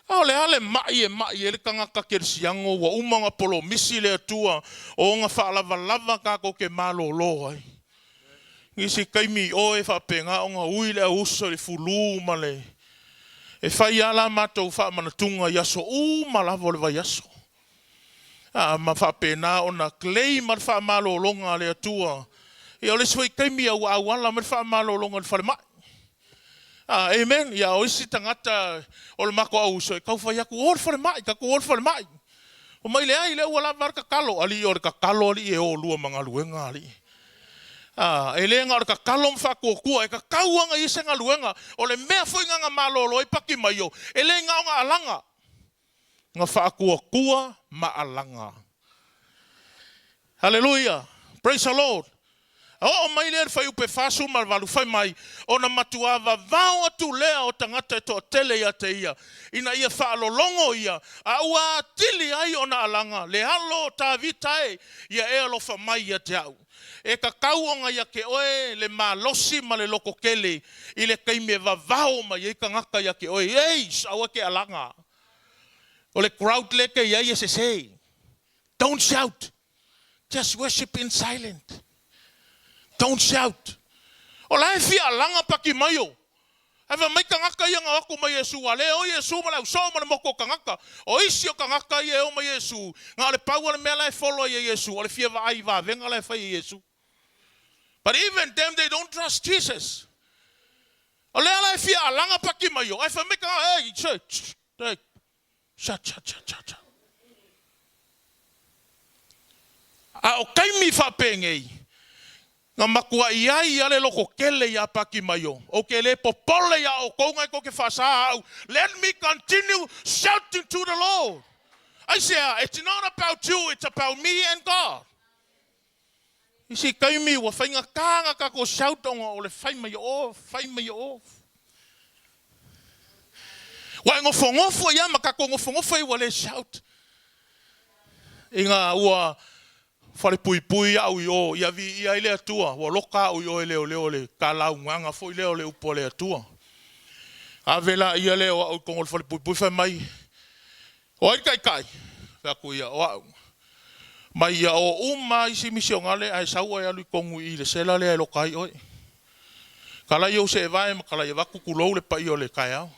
Ao le ale mai e le kangaka kersiango wa umanga polo misi le atua o ngā wha lava kako ke malolo ai. Ngisi kaimi oe wha penga o ngā ui le uso le fulu male. E whai ala mātou wha manatunga yaso malavo le vai yaso. Ma wha pēnā o na klei mar wha malo longa le atua. E o le swai kaimi au ala mar wha malo longa le whare mai. Amen. Ia o isi tangata o le mako au so e kau whai aku o le whare mai, kaku o le whare mai. O mai le ai le ua la mar kakalo, ali o le kakalo ali e o lua mga luenga ali. E le ngā ka kalom whakokua, e ka kauanga I se ngā luenga, o le mea fwoi ngā malolo I paki mai o, e le ngā o ngā alanga. Ngā whakokua ma alanga. Halleluiah. Praise the Lord. O mai lea whai upe whasu malwalu whai mai, o na matuava vau atu lea o tangata to tele ia te ia. Ina ia whaalolongo ia, a ua tili ai o na alanga, le halo tā vitae, ia e alofa mai ia te au. E ka kauonga ia ke oe le malosi ma le loko kele I le kaime vavao ma ia ka ngaka ia ke oe. Ei, sawa ke alanga. O le crowd leke ia ia se say, don't shout, just worship in silent. Don't shout. O lai fia alanga paki maio. Hewa mai ka ngaka ia ngā wako mai Yesu. A le o Yesu ma lau so ma le moko ka ngaka. O isi o ka ngaka ia o mai Yesu. Ngā le pau le mea lai follow ia Yesu. O le fia wa ai wa venga lai whai Yesu. But even them, they don't trust Jesus. O le alai fia alanga paki mai o. Ai wha meka, hey, shut. A o kaimi whapengei. Ngā makua iai ale loko kele ia paki mai o. O ke le popole ia o kongai ko ke whasa au. Let me continue shouting to the Lord. I say, it's not about you, it's about me and God. Isi kaimi wa whainga kānga ka ko shoutonga o le whaima i o. Wa ngofo ia maka ko ngofo i wa le shout. Inga ua whare pui au i o, ia vi ia ile atua, wa loka au i o leo le kālau nganga fo i leo le upo le atua. A vela ia leo au kongol whare pui whai mai. O ai kai, whaku ia o au. Mai ia o uma isi misio ngale, ai saua ia lui kongu i le sela le ai lokai oi. Kala iau se evae, ma kala ia waku kulou le pa i o le kai au.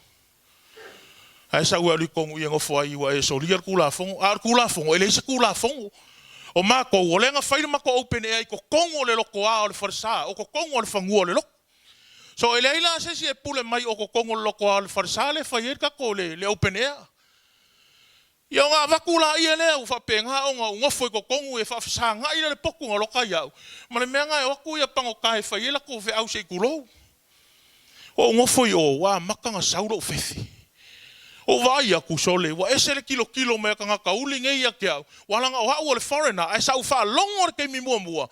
Ai saua lui kongu i ngofo ai wa e solia kula fongo, ele isa kula fongo. O mako, o lenga whaira mako open e ai ko kongo le loko a o le wharisa, o ko kongo le whangua le loko. So ele ila sesi e pule mai o ko kongo le loko a le wharisa le whaierka ko le open air. Ia ngā wakula ia lea u whapenga o ngā ngofo i ko kongo e whawhisa ngā ila le poku ngā loka iau. Ma le mea ngā e waku ia pango kahe whaiela ko whe au se kulou. O ngofo i o wā maka ngā saura o whethi. O vai aku sole, wa esele kilo mea ka ngā kauli ngei a ke au. Walanga o hau o le foreigner, ai sau wha longo le kei mi mua.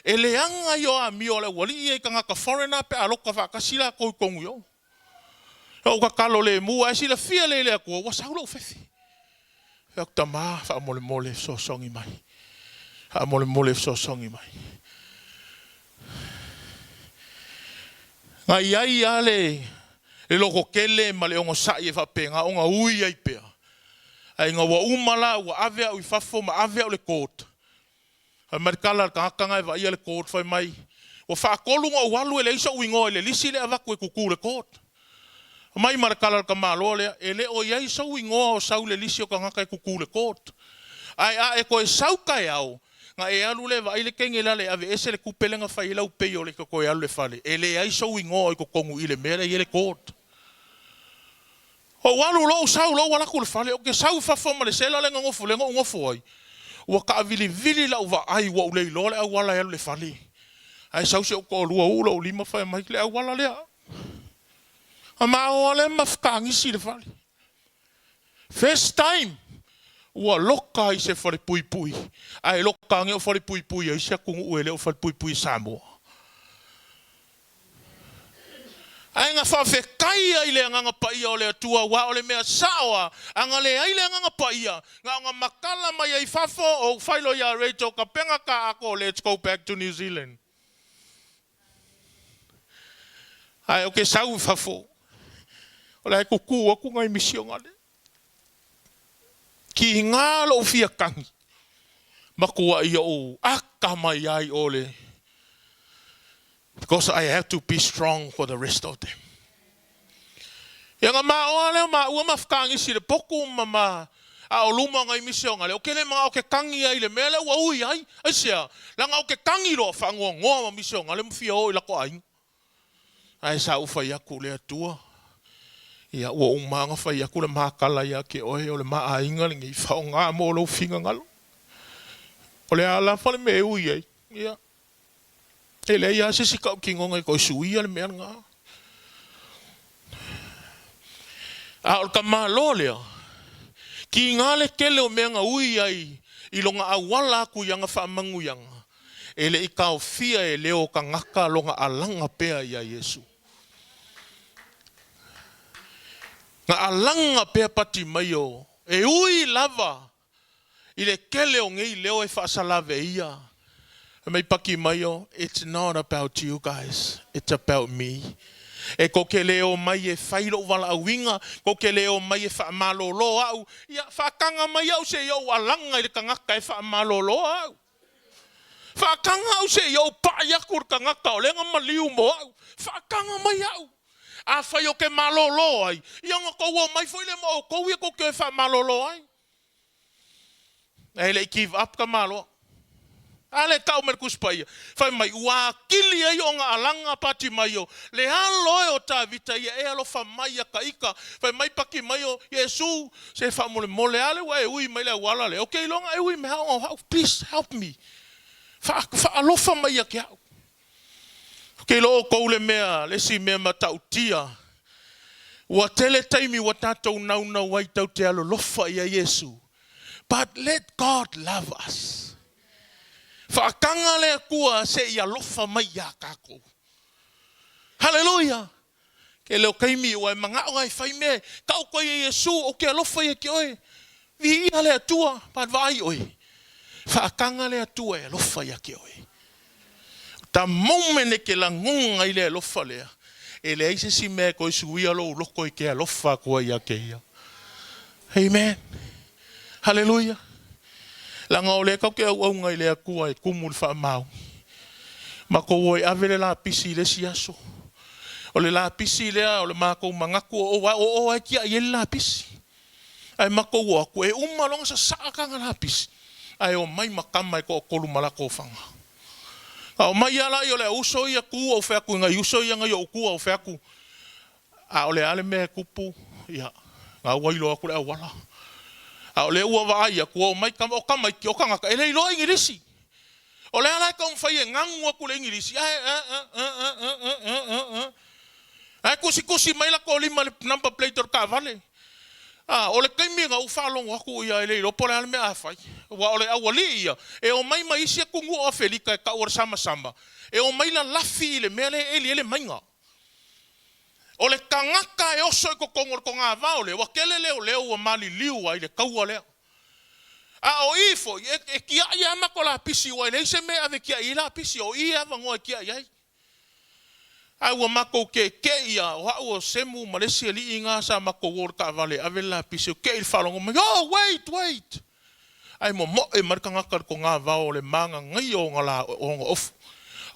E le anga i o a mi o le wali i ka ngā ka foreigner pe a loka wha kasila koi kongu i o. O ka kalo le mua, e sila fia le a kua, wa saura o whethi. Hak tama fa mole so songi mai. Ha mole so songi mai. Nga iai ale e loko kele ma le ongo sai e whapenga o nga ui ai pea. Ai nga wa umala wa avea ui fafo ma avea o le koot. Hai marikala ka hakanga e wa ia le koot fai mai. Wa whaakolunga o walu e le isa ui ngoa e le lisi le avaku e kuku le koot. Mai marakala ka malo le ele o iai sau ingoa o sau le lisi o ka ngaka e kuku le koot. Ai a e ko e sau kai au. Nga e alu le vai le kenge le ave ese le kupelenga fai lau pei o le ko e alu le fale. Ele ai sau ingoa o ko kongu i le mele i le koot. O walu lo sau lo wala ku le fale o ke sau fafoma le sela le ngofo ai. Ua ka vili la uva ai wa ulei lo le au wala e alu le fale. Ai sau se o ko lua ula o lima fai mai le au wala le a. Ma ole mafkangisi le fali. First time ua loka i se whare pui. Ai loka nge o whare pui ai se kungu uele o whare pui Samoa. Ai ngā whawhekai ai le nganga paia o le atua wa o le mea saoa anga le ai le nganga paia. Ngā makala mai ai fafo o whailo ia reito ka penga ka ako let's go back to New Zealand. Ai o ke sau fafo. Ola e kuku aku ngai misio ngale. Ki ngā lo fia kangi. Makua ia o aka mai ai ole. Because I have to be strong for the rest of them. Ia ngā maa ole ma ua mafkangi si le poku mama a o luma ngai misio ngale. O kele mga o ke kangi ai le mele ua ui ai. Aisea, langa o ke kangi lo whangoa ngoa ma misio ngale mwhia o i lako aingu. Ai sa uwhai aku le atua. Ia ua umanga whai aku le mākala ia ke oe o le maa inga le ngi whao ngā mo lo whinga ngalo. O le ala whale me ui ei. Ia. E le ia se si kau ki ngonga i koi sui ale mea ngā. A o ka maa lo lea. Ki ngā le kele o mea ngā ui ai i longa awala aku ianga whaamangu ianga. E le i kao fia e leo ka ngaka longa alanga pea ia Yesu. Nga alanga pea pati mai o. E ui lava. I le kele o ngei leo e whaasalave ia. E mai paki mai o. It's not about you guys. It's about me. E ko ke leo mai e whairo wala awinga. Ko ke leo mai e whaamalolo au. Ia whaakanga mai au se iau alanga i le kangaka e whaamalolo au. Whaakanga au se iau paayakur kangaka o lenga maliu mo au. Whaakanga mai au. A whai o ke malolo ai. Ia ngā koua mai whai le mo kou ia ko ke wha malolo ai. E le give up ka malo. Ale kau mer kuspai. Fai mai ua kili ai o nga alanga pati mai o. Le halo o ta vita ia e alo fa mai ka ika. Fai mai paki mai o Yesu se fa mole ale wa e ui mai le wala le. Okay longa e ui me how please help me. Fa alofa mai ke au. Okay lo ko le mea le si mea matautia. Wa tele taimi wa tatou nauna wai tau te alo lofa ia Yesu. But let God love us. Whaakanga lea kua se ia lofa mai ia kako. Halleluiah. Ke leo kaimi o e mga o ai whai me. Kau koe e Yesu o ke alofa ia ke oe. Vi ia lea tua. Pat vai oe. Whaakanga lea tua e alofa ia ke oe. Ta momene ke la ngunga i lea alofa lea. E lea ise si mea koe suia lo loko i ke alofa kua ia ke ia. Amen. Halleluiah. Langa o lea kau ke au ngai lea kua e kumul wha mau. Ma ko oi avele la pisi le si aso. O le la pisi lea o le mako mangaku o ai kia i la pisi. Ai mako ua ku e umalong sa saakanga la pisi. Ai o mai makama e ko kolu malako whanga. O mai ala i o le uso ia ku o whaku ngai uso ia ngai o ku o whaku. A o le ale mea kupu. Ia. Ngā wailo aku le awala. A o le ua vai aku o mai kama o kama ki o kanga ele lo ingirisi. O le ala ka mfai ngangu aku le ingirisi. Ai kusi mai la ko lima le number plate ka vale. O le kaimi nga ufalong aku ia ele lo pole al me afai. Wa o le awali ia. E o mai mai isi aku ngu o felika ka or sama. E o mai la lafi le mele ele mainga. O le kangaka e oso i ko kongor ko ngā vaole, wa kele leo wa mali liu ai le kaua leo. A o ifo, e kia ia mako la pisi wa le se me ave kia i la pisi o ia vangoa kia iai. Ai wa mako ke ia, o semu Malaysia li inga sa mako wor ka vale ave la pisi o ke il falongo me. Oh, wait. Ai mo e markangaka ko ngā vaole manga ngai o ngala o ofu.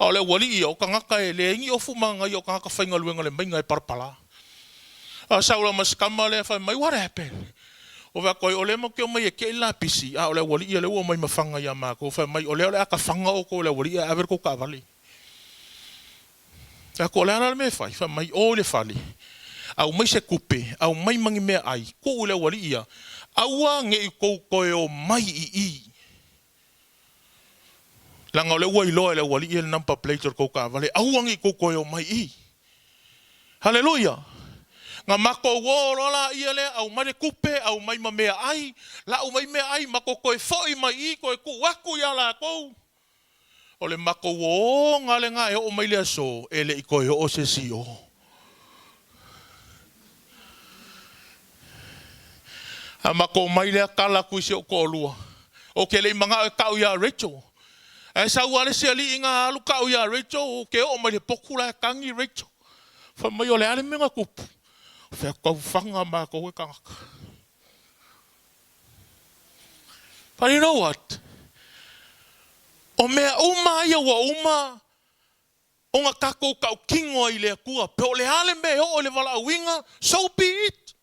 O le wali i o kangaka e le ingi ofu manga i o kangaka whainga luenga le mainga e parpala. Saula maskama le whai mai, what happened? O wea koe o le mo ke o mai e ke la pisi. O le wali i le ua mai mawhanga i a mako. O whai mai o le aka whanga o ko le wali i a aver ko ka vali. Ko le ana le me whai mai o le whali. Au mai se kupe, au mai mangi mea ai. Ko le wali i a. Aua nge i kou koe o mai i. Langa le ua iloa le wali i le number plate ko ka vale. Auangi ko koe o mai i. Halleluiah. Nga mako worola i le au mai kupe au mai mea ai. La au mai mea ai mako koe foi mai i koe ku waku ia la kou. O le mako wo nga le nga e o mai le aso e le i koe o se si o. A mako mai le kala kuisi o kolua. O ke le manga e kau ia Rachel. E sa wale se ali inga alu kau ia Rachel o ke o mai le pokula e kangi Rachel. Fa mai o le ale menga kupu. Fa kau whanga ma ko e kangaka. But you know what? O mea uma ia wa uma o nga kako kau kingo i le kua. Pe o le ale mea o le wala winga, so be it.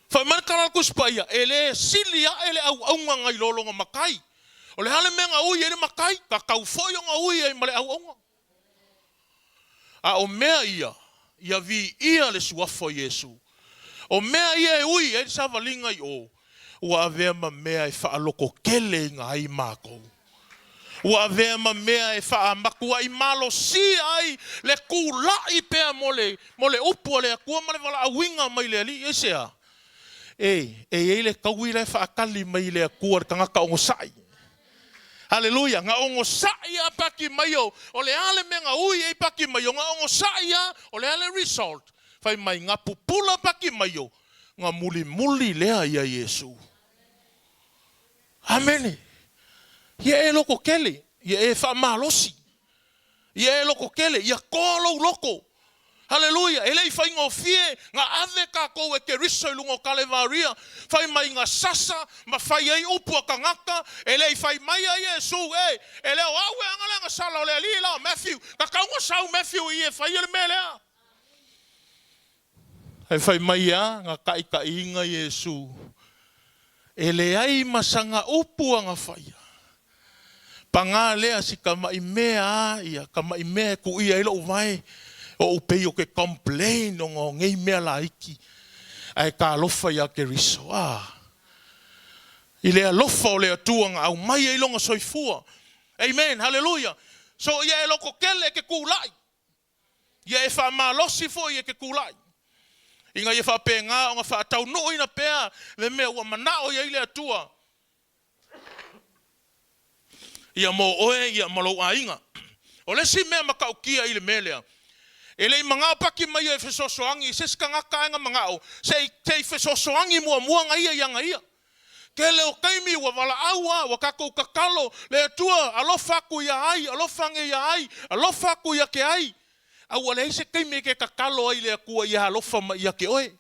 Fa man kanal kuspaia, ele silia ele au ngai lolonga makai. O le hale menga ui ele makai, ka kau foio nga ui e male au onga. A o mea ia vi ia le suafo Yesu. O mea ia e ui e sa valinga i o. Ua vea ma mea e whaaloko kele nga ai mako. Ua vea ma mea e whaamakua i malo si ai le kula i pea mole upua le akua male wala awinga mai le ali esea. E le kaui le whaakali mai le akua kangaka ongo sai. Halleluiah, nga ongo saia paki mayo, o le ale menga ui e paki mayo, nga ongo saia, o le ale result. Fai mai nga pupula paki mayo, nga muli lea ia Yesu. Amen. Ia e loko kele, ia e whamalosi. Ia e loko kele, ia kolo loko. Halleluiah, elei fai ngō fie, ngā ave ka kou e ke riso i lungo kalevaria, fai mai ngā sasa, ma fai ei upua ka ngaka, elei fai mai a Yesu, ele o aue angale ngā sala o le ali lao, Matthew, ka kaunga sau Matthew i e fai ele me lea. Hei fai mai a, ngā kaika inga Yesu, ele ai masanga upua ngā fai. Panga lea si kama imea ia kama imea ku ia ilo vai o upei o ke complain o ngei mea laiki ai ka lofa ia ke riso i lea lofa o lea tuanga au mai e ilonga soifua. Amen, hallelujah. So ia e loko kele ke kulai ia e wha malosi fo ia ke kulai inga ia wha penga o nga wha tau no ina pea me mea ua manao ia i lea tua ia mo oe ia malo ainga. O le si mea makaukia i le melea. E le mangao paki mai e fesosoangi, se ska ngaka enga mangao, se te fesosoangi mua ngai ia ngai. Ke le o kaimi wa wala aua, wa kako kakalo, le tua, alofa ku ia ai, alofa nge ia ai, alofa ku ia ke ai. Au le se kaimi ke kakalo ai le kua ia alofa mai ia ke oe.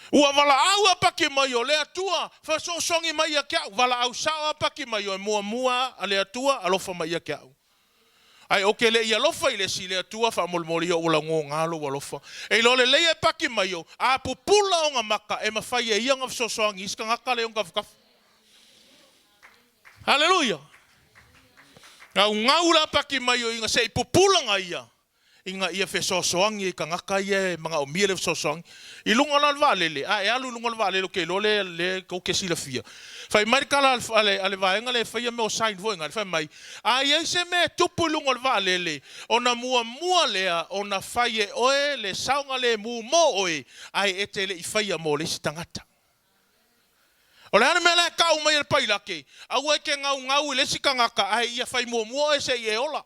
Ua wala aua paki mai o lea tua, fesosongi mai ia ke au, wala au sawa paki mai o mua a lea tua, alofa mai ia ke au. Ai oke le ia lofa i le si lea tua, wha molmoli o ula ngō ngalo wa lofa. E lo le leia paki mai o, a pupula o nga maka, e mawhai e ia nga fesosongi, iska ngaka le o ngafkafu. Halleluiah. Ngau ngaula paki mai o inga se i pupula nga ia. Inga ia fesosoangi ka ngaka ia mga o mia le fesosoangi. I lunga la valele, e alu lunga la valele ke lo le ko ke sila fia. Fai mai kala ale vaenga le fai me o sign voinga, fai mai. Ai se me tupu lunga la valele, ona mua lea, ona fai e oe le saunga le mu mo oe, ai ete le i fai mo le si tangata. O le hana me le kau mai le pailake, au e ke ngau le si kangaka, ai ia fai mua e se i e ola.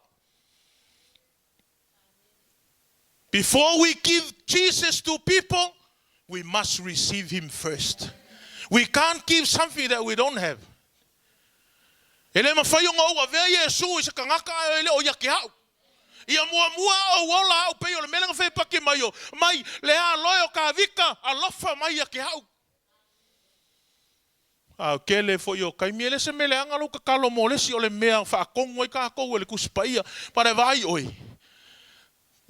Before we give Jesus to people, we must receive him first. We can't give something that we don't have. Ele mawhai o ngau a vea Yesu i se kangaka ele o ia ke hau. Ia mua o wola au pei o le melenga whai paki mai o. Mai le a loe o ka vika a lofa mai ia ke hau. Au kele fo i o kaimi ele se mele angalo ka kalo mo lesi o le mea whaakongo i ka kou ele kusipaia. Pare vai oi.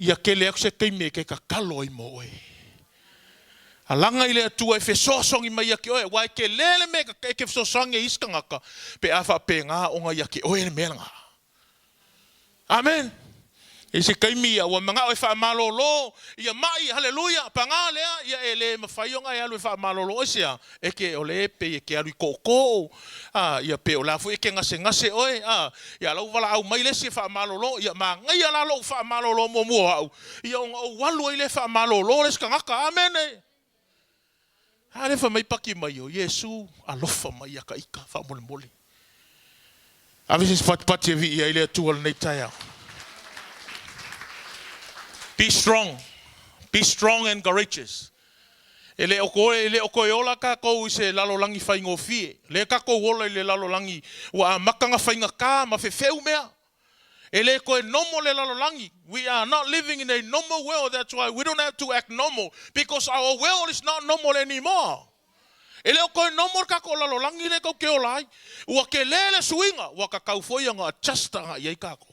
Ia kele aku se kaimi ke ka kalo i mo oi. Alanga ile atua e fesosongi mai ia ke oe. Wai ke lele me ke fesosongi e iska ngaka. Pe awha pe ngā onga ia ke oe le melanga. Amen. E se kaimi ia ua mga oe wha malolo. Ia mai, halleluiah. Pa ngā lea, ia e le mawhaionga e alu e wha malolo sia. E ke o le pe e ke alu i koko. Ia pe o lafu e ke ngase oe. Ia lau wala au mai lesi e wha malolo. Ia ma ngai ala lau wha malolo mua au. Ia o walu e le wha malolo leska ngaka. Amen. Hare wha mai paki mai o Yesu alofa mai aka ika wha mole mole. Avisi pati e vi ia ile atua nei tai au. Be strong. Be strong and courageous. Ele oko e ola ka kou i se lalolangi whaingo fie. Le ka kou ola i le lalolangi wa makanga whainga ka ma feu mea. Ele koe nomo le lalolangi. We are not living in a normal world. That's why we don't have to act normal. Because our world is not normal anymore. Ele koe nomo ka ko lalolangi le kou ke olai. Ua ke lele suinga. Ua ka kaufoia ngā chasta ngā iei kako.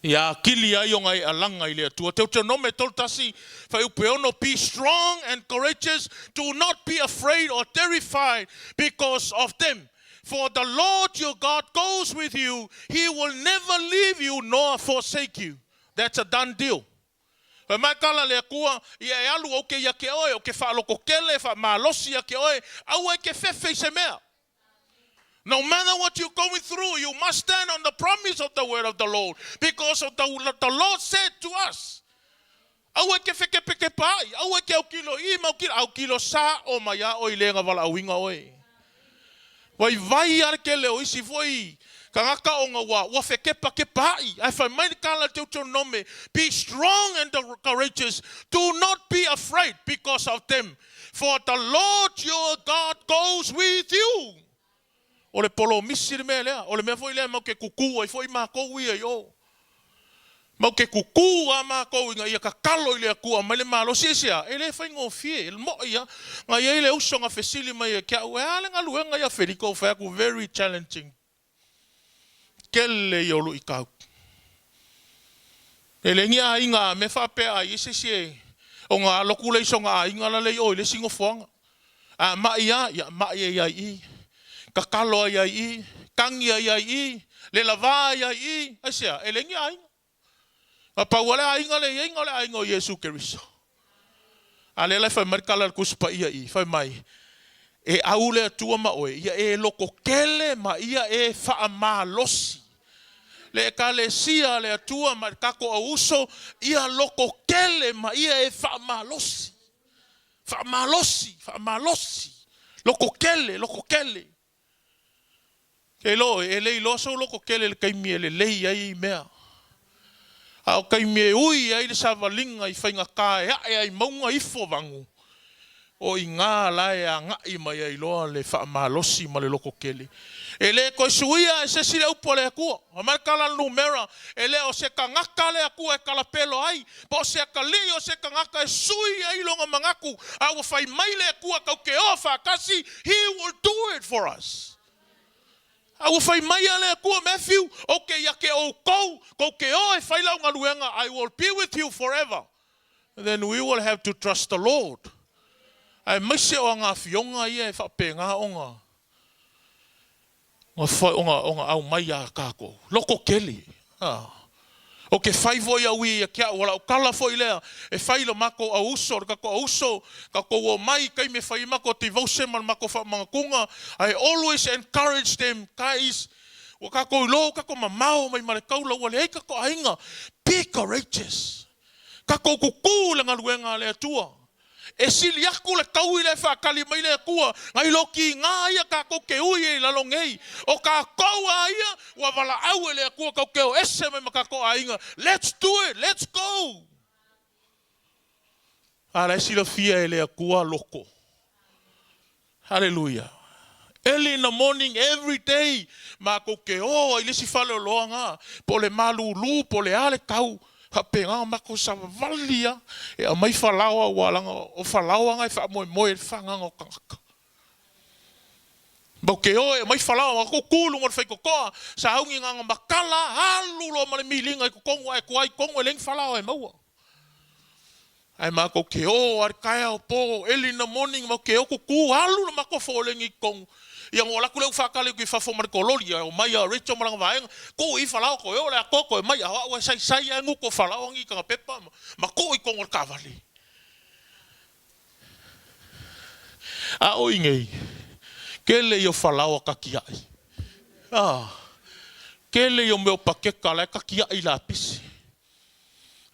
Ia kili ai o ngai alanga i le atua. Te utanome toltasi whai upe ono. Be strong and courageous. Do not be afraid or terrified because of them. For the Lord your God goes with you. He will never leave you nor forsake you. That's a done deal. Wai mai kala le akua, ia e alu au ke ia ke oe, o ke whaaloko kele, wha malosi ia ke oe, au e ke whewhei se mea. No matter what you're going through, you must stand on the promise of the word of the Lord. Because of the Lord said to us. Au e ke wheke peke pai, au e ke au kilo ima, au kilo sa o maya o i lenga wala awinga oe. Wai vai ar ke leo isi foi ka ngaka o ngā wa wheke ke pai. Ai whai mai kala te utonome. Be strong and courageous. Do not be afraid because of them. For the Lord your God goes with you. O le polo misi le mea lea. O le mea foi lea mau ke kuku. Ai foi maa kou ia yo. Mau ke kuku a maa kou inga ia ka kalo i lea kua. Mai le maa lo sisia. E le whai ngō fie. El mo ia. Nga ia le usonga fesili mai kia. Ue ale ngā luenga ia wheriko. Whai aku very challenging. Kele i olu i kau. E le ngia inga me whapea i sesie. O ngā lokule iso ngā inga la lei oi le singo whanga. A mai ia. Ia mai ia i. kakalo ai ai, kangi ai ai, le lava ai ai, asia, e lengi ai. Ma pauale ainga le ainga o Yesu Keriso. Ale lai fai marikala kuspa ai, fai mai. E aule atua ma oe, ia e loko kele ma ia e faa malosi. Le kalesia le atua ma kako a uso, ia loko kele ma ia e faa malosi. Faa malosi. Loko kele. Ke lo, e lei loso loko kele le kaimi e le lei ai mea. Au kaimi e ui ai le savalinga i whainga kae, ai maunga ifo vangu. O i ngā lae a ngai mai ai loa le wha malosi ma le loko kele. E le koe suia e se sile upo le akua. A marikala numera, e le o se ka ngaka le akua e kalapelo ai. Pa o se ka li o se ka ngaka e sui ai longa mangaku. A o whai mai le akua kau ke o whakasi, he will do it for us. A o whai mai le akua Matthew, o ke ia ke o kou ke o e whai lau ngaluenga, I will be with you forever. And then we will have to trust the Lord. Ai maise o ngā fionga ia e whapenga o ngā. Onga au mai a kako. Loko keli. O ke whaivo ia ui ia kia wala o kala fo i lea. E whailo mako a uso. Kako a uso. Kako o mai kai me whai mako te vause man mako wha mga kunga. I always encourage them. Guys. O kako i lo. Kako mamao mai mare kaula. Wale hei kako ainga. Be courageous. Kako kuku le ngaluenga le atua. E sili aku le kau i le whakali mai le kua. Ngai loki ngā ia ka koke ui e lalongei. O ka kaua ia, wa wala au e le kua kau keo ese mai maka koa inga. Let's do it, let's go. Ara e sila fia e le kua loko. Halleluiah. Early in the morning, every day. Ma koke o, i lisi whale o loa ngā. Po le malu lu, po le ale kau. Hapenga mako sa valia e a mai falawa walanga o falawa ngai fa moe fanga o kaka. Boke o e mai falawa ko kulu mo fai ko sa hungi nga makala halu lo male milinga ko kongo e kuai kongo leng falawa e maua. Ai mako ke o ar kaya o po early in the morning mo ke o ko ku halu lo mako fo lengi kongo. Yang wala kule ufakale ki fafo mar kolori o mai a richo maranga vaenga ko I falao ko o le akoko mai a wa sai ngu ko falao ngi ka pepa ma ko I kongol kavali a o ingei kele yo falao ka kiai kele yo meu pakeka la ka kiai la pisi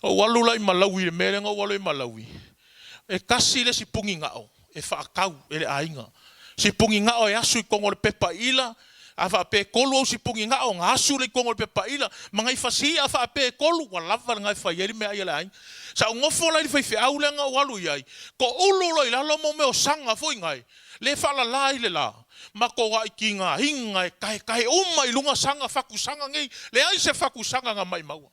o walu lai malawi le merenga walu malawi e kasi le sipungi ngao e fa kau ele ainga si pungi nga o e asu I kongo le Papali'itele, a wha pe kolu au si pungi nga o nga asu le kongo le Papali'itele, ma ngai whasi a wha pe kolu, wa lava ngai whaieri mea ia le aing. Sa o ngofo lai whai whiau le nga walu iai, ko ulolo I lalo mo meo sanga fo ngai, le whala la I le la, ma ko wa ki ngā hinga e kai uma I lunga sanga whaku sanga ngai, le ai se whaku sanga nga mai maua.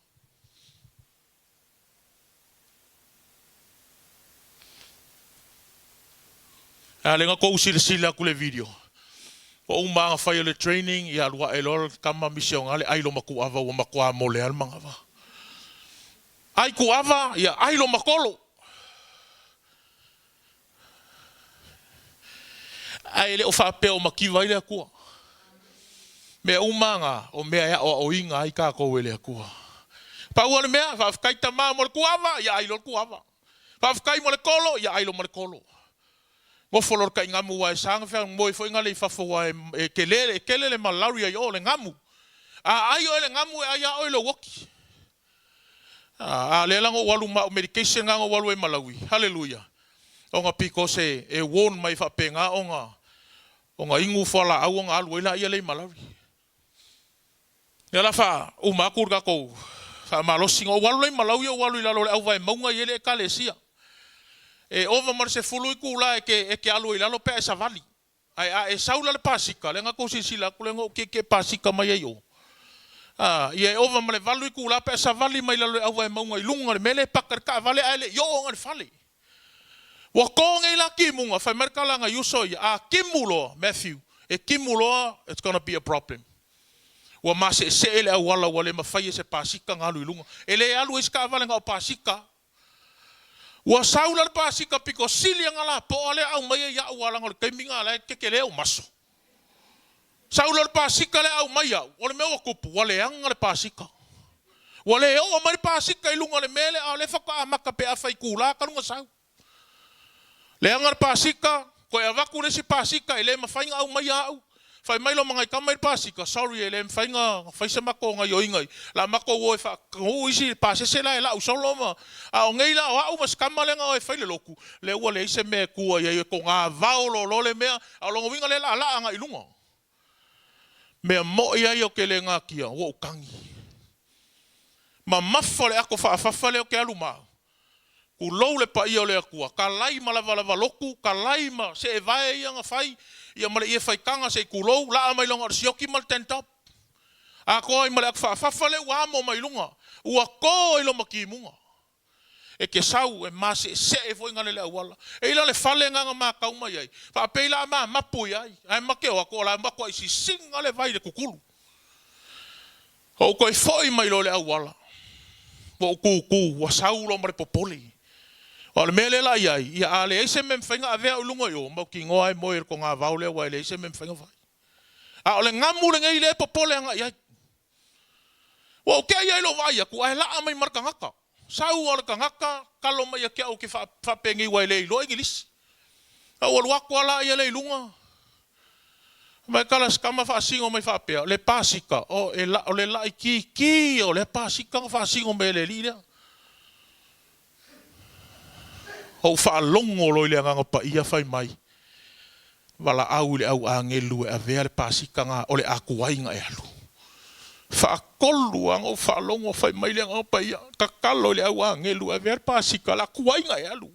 Lenga ko usila ku le video. Ko uma nga whai le training I alua e lor kama misio ngale ai lo maku ava wa maku a mole al mangava. Ai ku ava ia ai lo makolo. Ai le o whape o makiwa I le akua. Mea uma nga o mea ia o inga ai ka ko le akua. Pa ua le mea whafkai tama mo le ku ava ia ai lo ku ava. Whafkai mo le kolo ia ai lo mo le kolo. Mo folor ka ngamu wa sang fa mo fo ngale fa fo wa e kele le malawi ai o le ngamu ai o le ngamu ai o le woki le lango walu medication nga walu e malawi hallelujah o nga piko se e won mai fa penga o nga ingu fala au nga alu ila ia le malawi ya la fa o makur ka ko fa malosi o walu le malawi o walu ila lo au vai maunga ile kalesia e ova mar se fulu I kula e ke alu ila lo pe sa vali ai e saula le pasika le nga ko sila ku le ngo ke pasika mai yo e ova mar le valu I kula pe sa vali mai la au vai maunga I lunga le mele pakar ka vale ale yo ngar fale wa ko ngai la kimunga fa merkala nga yuso a kimulo Matthew e kimulo it's going to be a problem wa mase se ele wala wale mafai se pasika ngalu lunga ele alu iska vale nga pasika wa saula le pasika piko sili ngala po ale au mai ya wala ngol keminga la ke kele o maso Saula le pasika le au mai au. O le mea kupu. Wale anga le pasika. Wale o mai pasika ilunga le mele. A le whaka amaka pe a whai kula. Kanunga sau. Le anga le pasika. Koe a waku resi pasika. Ele ma whainga au mai au. Whai mailo mangai kamai pasika. Sorry ele ma whainga. Whaisa mako ngai o ingai. La mako o e whaka. Isi pasese la e la usolo ma. A o ngei la o au mas kamalenga o e whaile loku. Le ua le ise mea kua. Ia ko ngā vau lo le mea. A longa winga le la anga ilunga. Mea mo ia o ke le ngā kia. O kangi. Ma mawhale ako whaafawhale o ke aluma. Ku lou le pa ia o le akua. Ka lai ma lava loku. Ka lai ma se e vae ia ngā whai. Ia male ia whai kanga se ku lou. La amai longa sioki mal tentop. A koa i male ako whaafawhale ua amo mai lunga. Ua ko ilo makimunga. E ke sau e mase se e foi ngane le awala. E ila le fale nganga ma kauma iai. Fa peila ma mapu iai. Ai makeo ako la mako isi singa le vai le kukulu. Ho ko foi mai lo le awala. Wo ku wa sau lo mare popoli. O le mele la iai. Ia ale ese mem fenga avea ulunga yo. Mau ki ngoa e moir ko ngā vaule wa ele ese mem fenga vai. A ole ngamu le ngai le popole anga iai. Wo ke iai lo vai aku ai la amai marka ngaka. Sau ala kangaka kalo mai ke au ke fa pengi wa le lo inglis. Au lo akwa la ia le lunga. Mai kala skama fa singo mai fa pe le pasika o e la o le la ki o le pasika fa singo me le lila. O fa longo lo le nga pa ia fai mai. Wala au le au angelu e vea le pasika nga o le akuai nga e alu. Fa kolu ang o fa longo fai mai le nga pa ia kakalo le au angelu e vea pasika la kuai nga e alu.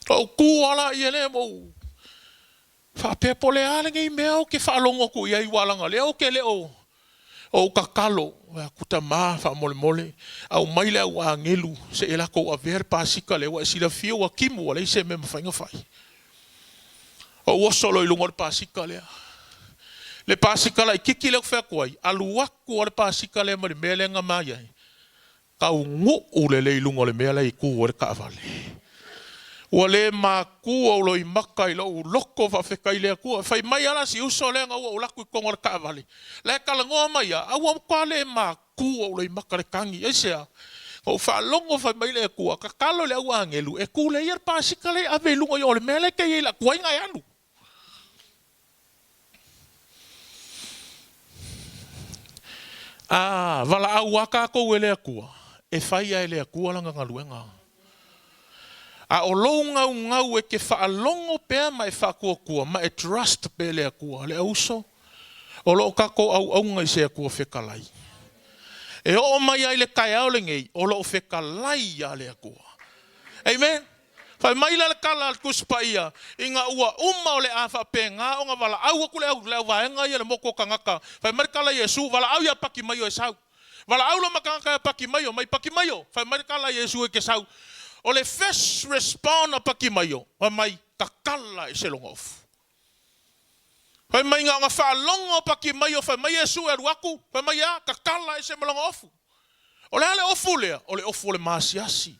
O kuala ia le mo. Fa pepo le ale ngai mea o ke fa longo ku ia i walanga le o ke le o. O kakalo kuta ma fa mole au mai le au angelu se ela ko a ver pasika le wa sila fio wa kimu wala se me mfainga fai. O solo i lungo pasika le. Le pasika la kiki le fa koi alu waku le pasika le mari mele nga mai ai. Ka ngu u le lungo le mele i ku o ka vale. Wale ma ku o lo i maka i lo loko fa fekai le ku fai mai ala si uso le nga o la ku kongo ka vale. Le kala ngo mai a wa ka le ma ku o lo i maka le kangi ese. O fa longo fa mai le ku ka kalo le wa ngelu e ku le yer pasika le ave lungo yo le mele ke i la ku nga yalu. Ah, wala au waka ko ele ku e fai ai le ku la nga ngaluenga. A o lo ngau e ke whaalongo pēr mai whakua ma e trust pē lea kua. Le auso, o lo kako au ngai se kua whekalai. E o mai ai le kai au le ngei, o lo whekalai a lea kua. Amen? Whai mai la le kala al kuspa ia, inga ua o le awha pē ngā o ngā wala au aku le au vaenga ia le moko kangaka. Whai mai kala Yesu, wala au ia paki mai o e sau. Wala au la makangaka ia paki mai o, mai paki mai o. Whai mai kala Yesu e ke sau. O le first respond a paki mai o, mai kakala e se longa ofu. Whai mai ngā whaalonga paki mai o, whai mai Yesu e ruaku, whai mai a kakala e se longa ofu. O le ale ofu lea, o le ofu o le masiasi,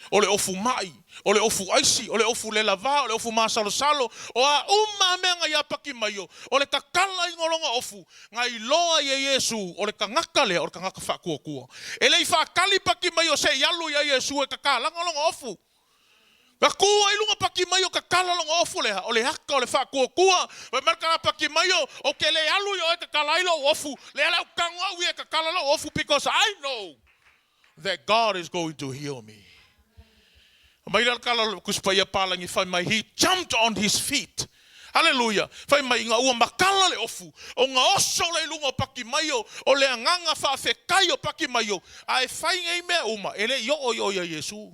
o le ofu mai, o le ofu aisi, o le ofu le lava, o le ofu masalo, o a menga ia paki mai o le kakala ingolonga ofu, ngai loa ye Yesu, o le kangaka lea, o le kangaka whakua. E lei whakali paki mai o se yalu ya Yesu e kakala ngolonga ofu. Ka kua ilunga paki mai o kakala longa ofu lea, o le haka o le whakua, o marka paki mai o ke le yalu yo e kakala ilo ofu, le ala kangau e kakala lo ofu, because I know that God is going to heal me. Mai la kala kuspaya palangi fai mai he jumped on his feet. Halleluiah. Fai mai nga ua makala le ofu. O nga oso le lungo paki mai o le nganga fa fekai o paki mai o. Ai fai ngai mea uma ele yo ya Yesu.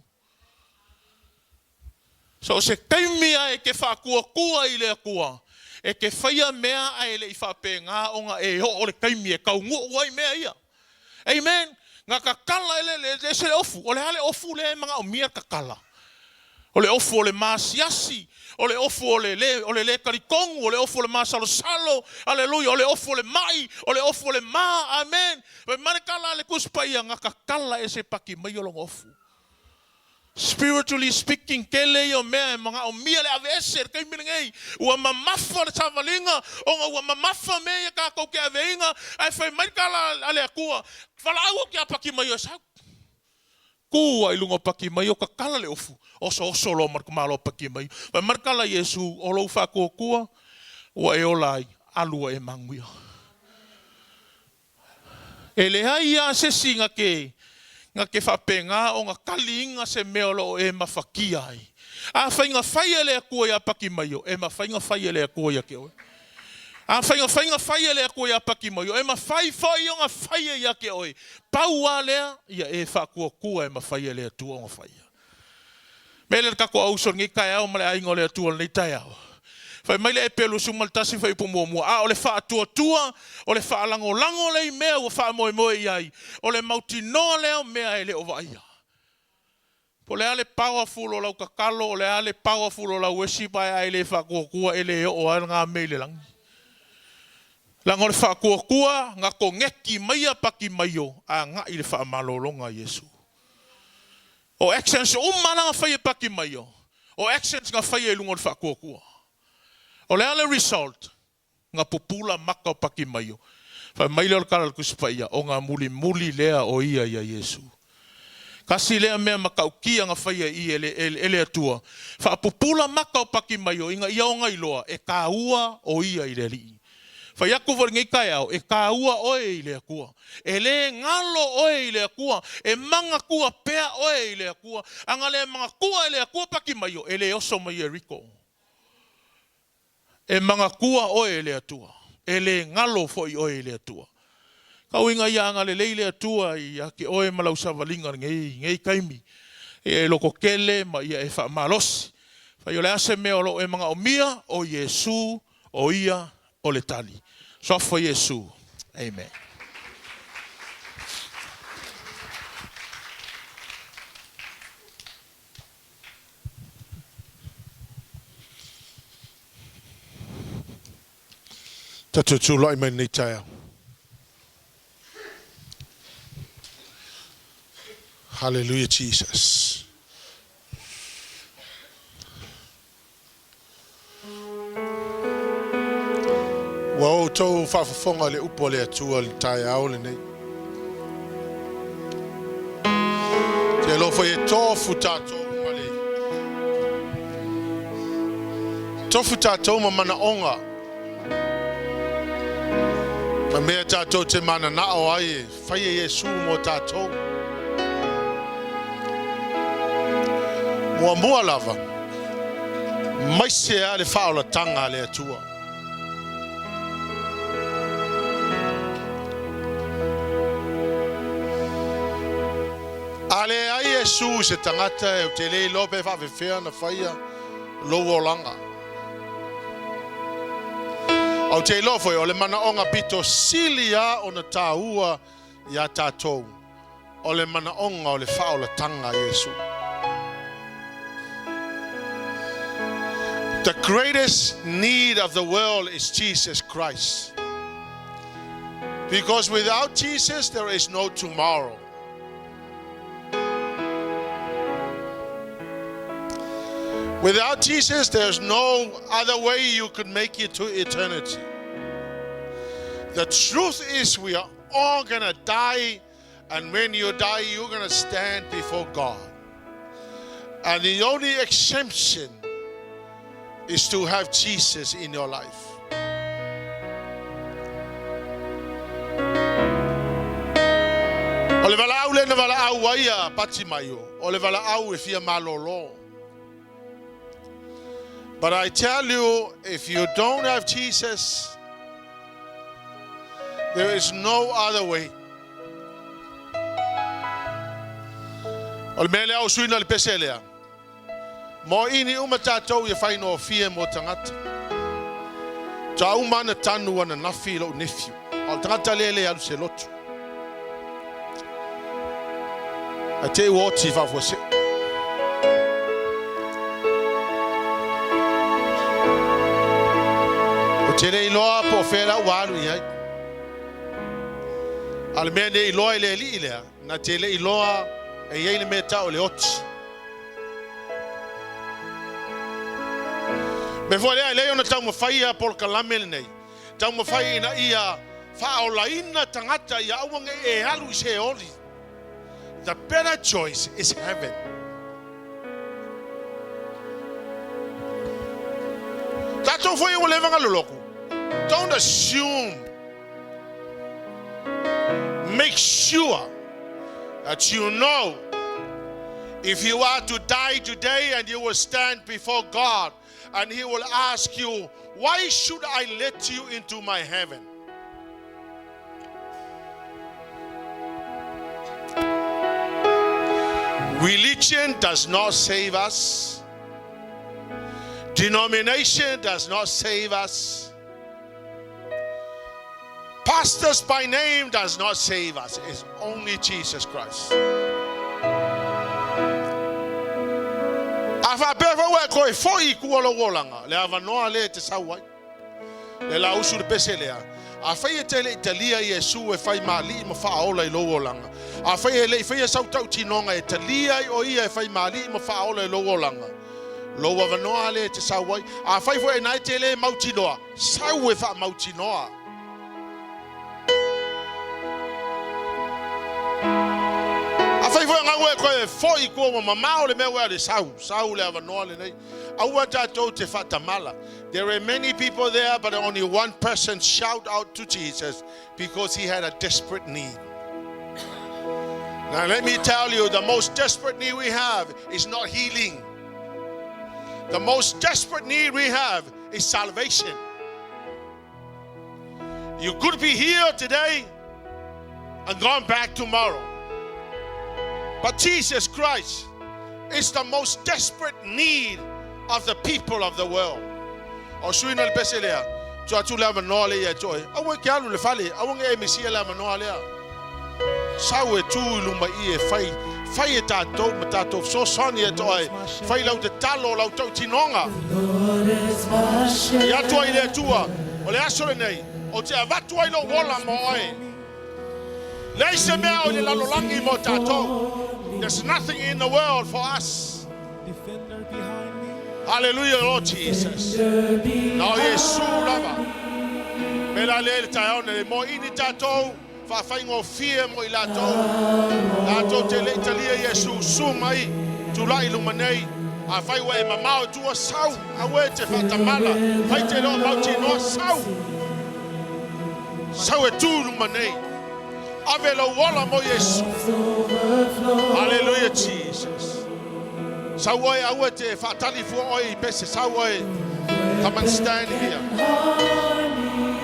So se kaimia e ke fa kua i le kua. E ke faia mea ai le fa pe nga o nga e o le kaimia ka ngu wai mea ia. Amen. Nga kakala ele se ofu. O le hale ofu le mga o mia kakala. O le ofu o le masiasi, o le ofu o le karikongu, o le ofu o le masalo, halleluia, o le ofu o le mai, o le ofu o le ma, amen. Pe marekala le kuspaia nga kakala e se paki mai o long ofu. Spiritually speaking, kele yo mea mga omia le avese kai mingai ua mamafa le tavalinga o ua mamafa me ka ko ke aveinga ai fai mai kala ale akua fala au ke apaki mai o sa ku ai lunga paki mai o ka kala le ofu oso lo mar kumalo paki mai vai mar kala Yesu o lo fa ko kua ua e olai alua e manguia ele hai a se singa ke nga ke whapenga o nga kalinga se meolo e mafakia ai. A whainga whaiele a kua ia paki mai o, e ma whainga whaiele a kua ia ke oe. A whainga whaiele a kua ia paki mai o, e ma whai o nga whaie ia ke oe. Pau a lea, ia e whakua kua e ma whaiele a tua o nga whaia. Mele kako au son ngi kai au male aingo le a tua nei tai au. Fai mai le e pelu sumaltasi fai pumua. A ole wha tua, ole wha lango le mea ua wha moe iai. Ole mauti noa leo mea e le o vaia. Po le ale powerful o lau kakalo, ole ale powerful o lau esi pai ai le wha kua ele e o al ngā mei le langi. Lango le wha kua ngā ko ngeki maia paki maio a ngā i le wha malolonga Yesu. O accents o mananga whai e paki maio. O accents ngā whai e lungo le wha kua. O le ale result, ngā pupula maka o paki maio. Whai maile o le kala kuspaia, o ngā muli lea o ia Yesu. Kasi lea mea maka ukia ngā whaia i ele atua. Wha pupula maka o paki maio, inga ia o ngailoa, e kā ua o ia i le li. Whai aku wari ngai kai au, e kā ua oe i le akua. E le ngalo oe i le akua, e manga kua pea oe i le akua. Anga le manga kua i le akua paki maio, e le oso mai e riko. E manga kua oe le atua. E le ngalo foi oe le atua. Kau inga ia anga lelei le atua i ake oe malau savalinga ngei kaimi. E loko kele ma ia e wha malosi. Whai ole ase mea olo e mga omia o Yesu o ia o le tali. Sofa Yesu. Amen. Tatu tu lai mai nei tai au. Hallelujah, Jesus. Wa o tau whawhawhonga le upo le atua le tai au le nei. Te alofa e tofu tātou male. Tofu tātou ma mana onga. Ma mea tātou te mana nao ai, whai e Yesu mo tātou. Mua lava, maise a le whaola tanga le atua. Ale ai Yesu se tangata e o te lei lope whawewhea na whaia lowo langa. Au te lofo o le mana onga pito silia o na taua i a tātou. O le mana onga o le whaola tanga Yesu. The greatest need of the world is Jesus Christ. Because without Jesus there is no tomorrow. Without Jesus, there's no other way you could make it to eternity. The truth is we are all going to die, and when you die, you're going to stand before God. And the only exemption is to have Jesus in your life. O le vala au le na vala au waia pati maio. O le vala au e fia malolo. But I tell you, if you don't have Jesus, there is no other way. O le mele au suina le peselea. Mo ini uma tātou ia whai no fia mo tangata. Ta umana tanu ana nafi lo nephew. O tangata lele alu se lotu. A te woti whawose. O te rei loa po whera waru i hai. Ale mea ne iloa i le li ilea. Na te le iloa e iei le mea tau le oti. Me foi le ona tau mawhaia por kalamele nei. Tau mawhaia ina ia whaolaina tangata ia awanga e halu I se oli. The better choice is heaven. Tato foi o levanga loloku. Don't assume. Make sure that you know if you are to die today and you will stand before God and He will ask you, why should I let you into my heaven? Religion does not save us. Denomination does not save us. Pastors by name does not save us. It's only Jesus Christ. Afa beva we ko foi ku lo wolanga le ava no ale te sawai le la usu de peselea afa ye tele Italia Yesu e fai mali mo fa ola I lo wolanga afa ye le fai sau tau tinonga Italia o ia e fai mali mo fa ola I lo wolanga lo ava no ale te sawai afa foi na tele mautinoa sau e fa mautinoa afa foi nga we ko foi ko mama le me we de sau le ava no le nei aua tatou te fatamala. There were many people there, but only one person shouted out to Jesus because he had a desperate need. Now let me tell you, the most desperate need we have is not healing. The most desperate need we have is salvation. You could be here today and gone back tomorrow. But Jesus Christ is the most desperate need of the people of the world. O suina le peselea, tu atu la manole ya joy. Awe ke alu le fale, awe nge emisia la manole ya. Sawe tu luma I fai tatou matatou so soni toy. Fai lau te talo lau tau tinonga. Ya tu ile tua, o le asole nei, o te avatu ai lo wola mo ai. Le se mea o le lalolangi mo tatou. There's nothing in the world for us. Hallelujah, Lord Jesus. Now Yesu lava. Mela le taona le mo ini tatou fa faingo fie mo ilato. Tatou te le Italia Yesu sumai tu lai lumanei. A fai wa e mamao tua sau awe te fatamala. Fai te lo mauti no sau. Sau e tu lumanei. Ave lo wala mo Yesu. Hallelujah, Jesus. Sawai awete fatali fu oi pese sawai. Come and stand here.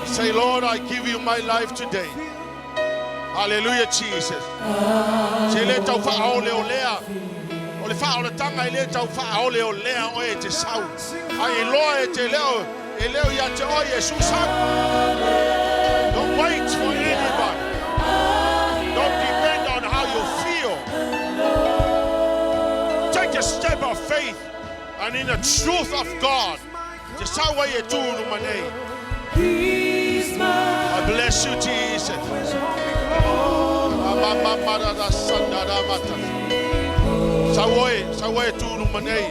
Say, Lord, I give you my life today. Hallelujah, Jesus. Se le tau fa ole olea. Ole fa ole tanga le tau fa ole olea oi te sau. Ai loe te leo ya te oi Jesus sau. Don't wait for anybody. Don't depend on how you feel. Take a step of faith and in the truth of God. I bless you, Jesus. Sawai tu lumanei.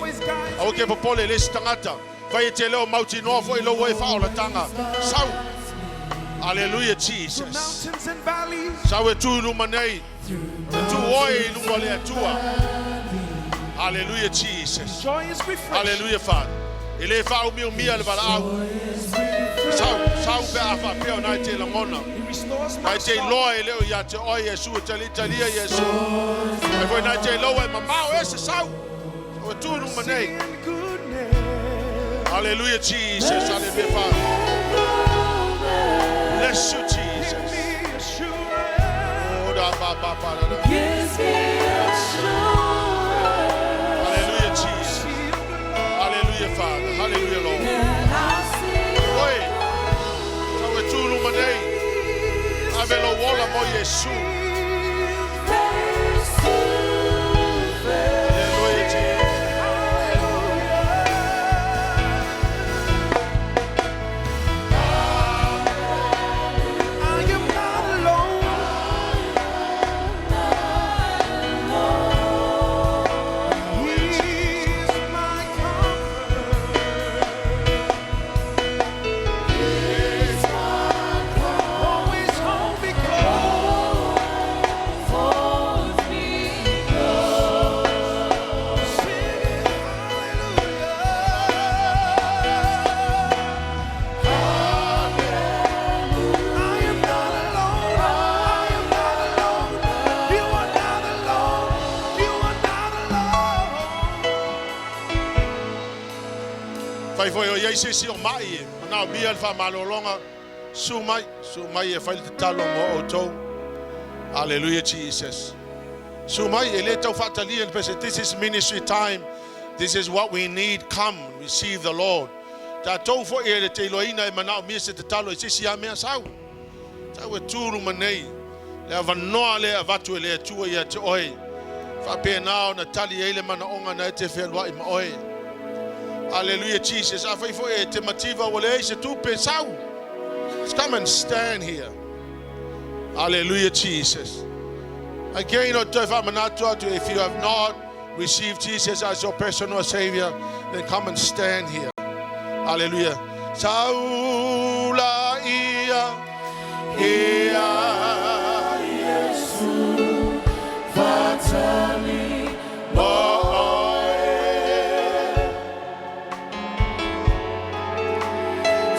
Auke popole les tangata. Vai te leo mauti no foi lo wai faula tanga. Sau. Hallelujah, Jesus. Sawai tu lumanei. Tu oi lumale tua. Hallelujah, Jesus. Hallelujah, Father. Ele fa o meu mia le valau. Sau be afa pe o nai te langona. Ai te loa e leo ia te oi Yesu te litalia Yesu. Ai foi nai te loa e mamau ese sau. O tu no manei. Hallelujah, Jesus. Hallelujah, Father. Bless you, Jesus. Oh, da ba ba ba da. Hallelujah, Jesus. Hallelujah, Father. Hallelujah, Lord. Oi, sawe tu no manei. Avelo wala mo Yesu. Hallelujah, Jesus. Fai foi o ia si o mai. Na bia fa malolonga. Sumai e fai te talo mo o tau. Hallelujah, Jesus. Sumai e le tau fatali and pese, this is ministry time. This is what we need. Come, receive the Lord. Ta tau fo e le te loina e manao mia se te talo e sisi a mea sau. Tau e tūru manei. Le avanoa le avatu e le atua ia te oi. Fa pe nao na tali e le mana onga na e te whelua i ma oi. Hallelujah, Jesus. A fai fo e te mativa wale e se tu pe sau. Let's come and stand here. Hallelujah, Jesus. Again, if you have not received Jesus as your personal Savior, then come and stand here. Hallelujah. Saula ia Yesu fatali moe.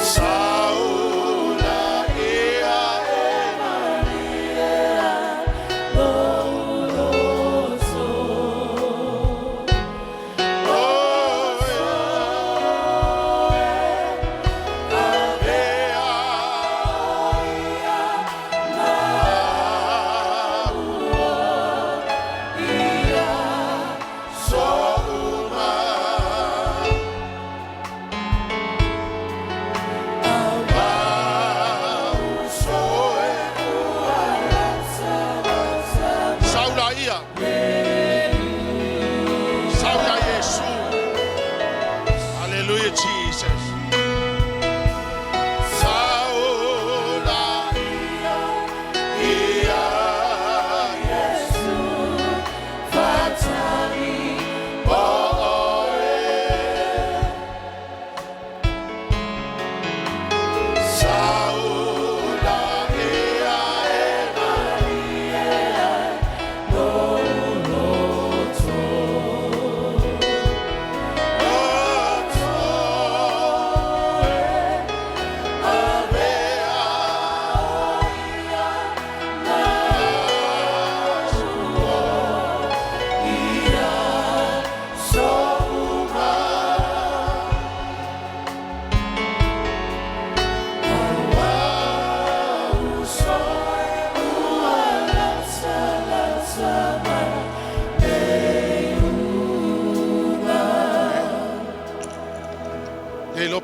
Saula ia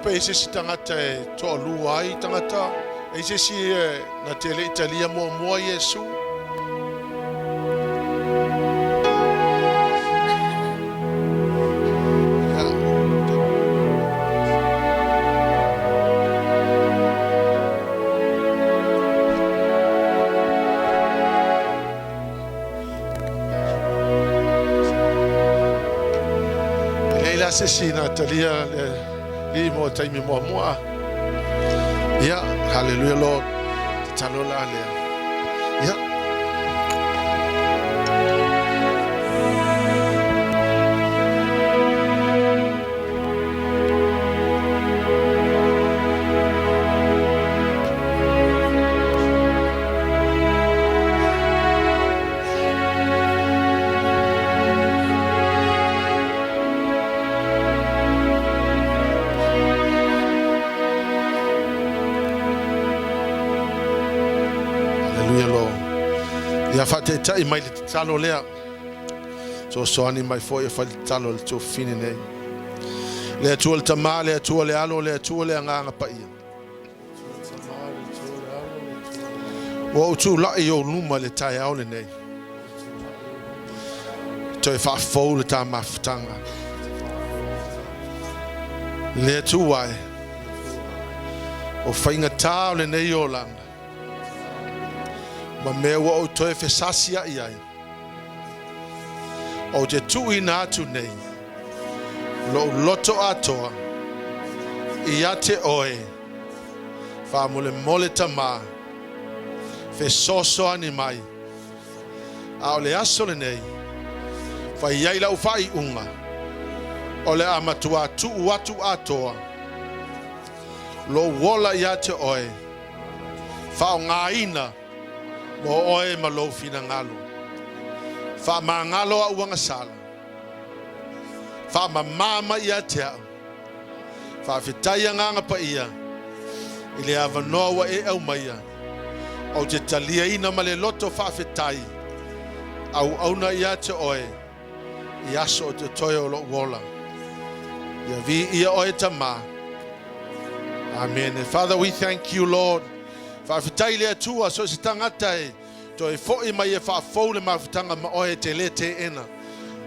e se si tangata e to lua ai tangata e se si na tele Italia mo Yesu Leila se si na Italia mo taimi mo. Yeah, hallelujah, Lord. Talola alea. Yeah. Ia fate tai mai le talo lea. So soani mai foi e fale talo le to fine nei. Le atua le tama, le atua le alo, le atua le anganga pa ia. Wa utu la i o luma le tai au le nei. To e fa fou le ta mafutanga. Le atua e. O fainga tau le nei o langa. Ma mea wa o toe fesasia i ai. O te tui na atu nei. Lo loto atoa. I ate oe. Fa mole tama. Fe soso ani mai. A o le aso le nei. Fa iai lau fai unga. O le amatua tu atu atoa. Lo wola i ate oe. Fa o ngā ina. Mo oe ma lo fina ngalo. Fa ma ngalo a uanga sala. Fa ma mama ia te au. Whawhetai nganga pa ia. I le awanoa wa e au maia. O te talia ina ma le loto whawhetai. Au auna ia te oe. I aso o te toi o lo wola. Ia vi ia oe tama. Amen. And Father, we thank you, Lord. Whawhetai le atua so se tangata e. To e fo I mai e whawhou le mawhitanga ma oe te le te ena.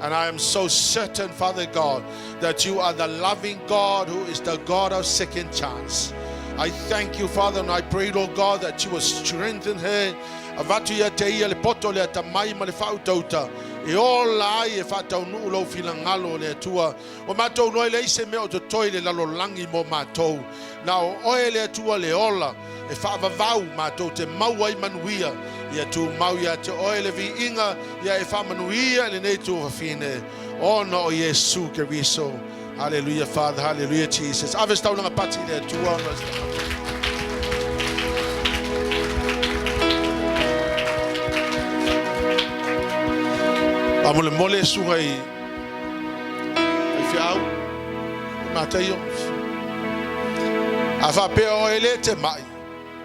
And I am so certain, Father God, that you are the loving God who is the God of second chance. I thank you, Father, and I pray, Lord God, that you will strengthen her. Avatu ia te ia le poto le atamai ma le whautauta. E o lai e whatau nuu lau whilangalo le atua. O mātou noi le ise mea o te toi le lalo langi mo mātou. Na o oe le atua le ola. E whaavavau mātou te mauai manuia. Ia tu mau ia te oe le vi inga. Ia e whamanuia le nei tu whawhine. O no o Yesu ke riso. Hallelujah, Father. Hallelujah, Jesus. Aves tau langa pati le atua. Amole mole sunga I fiau Mateo afa pe o ele te mai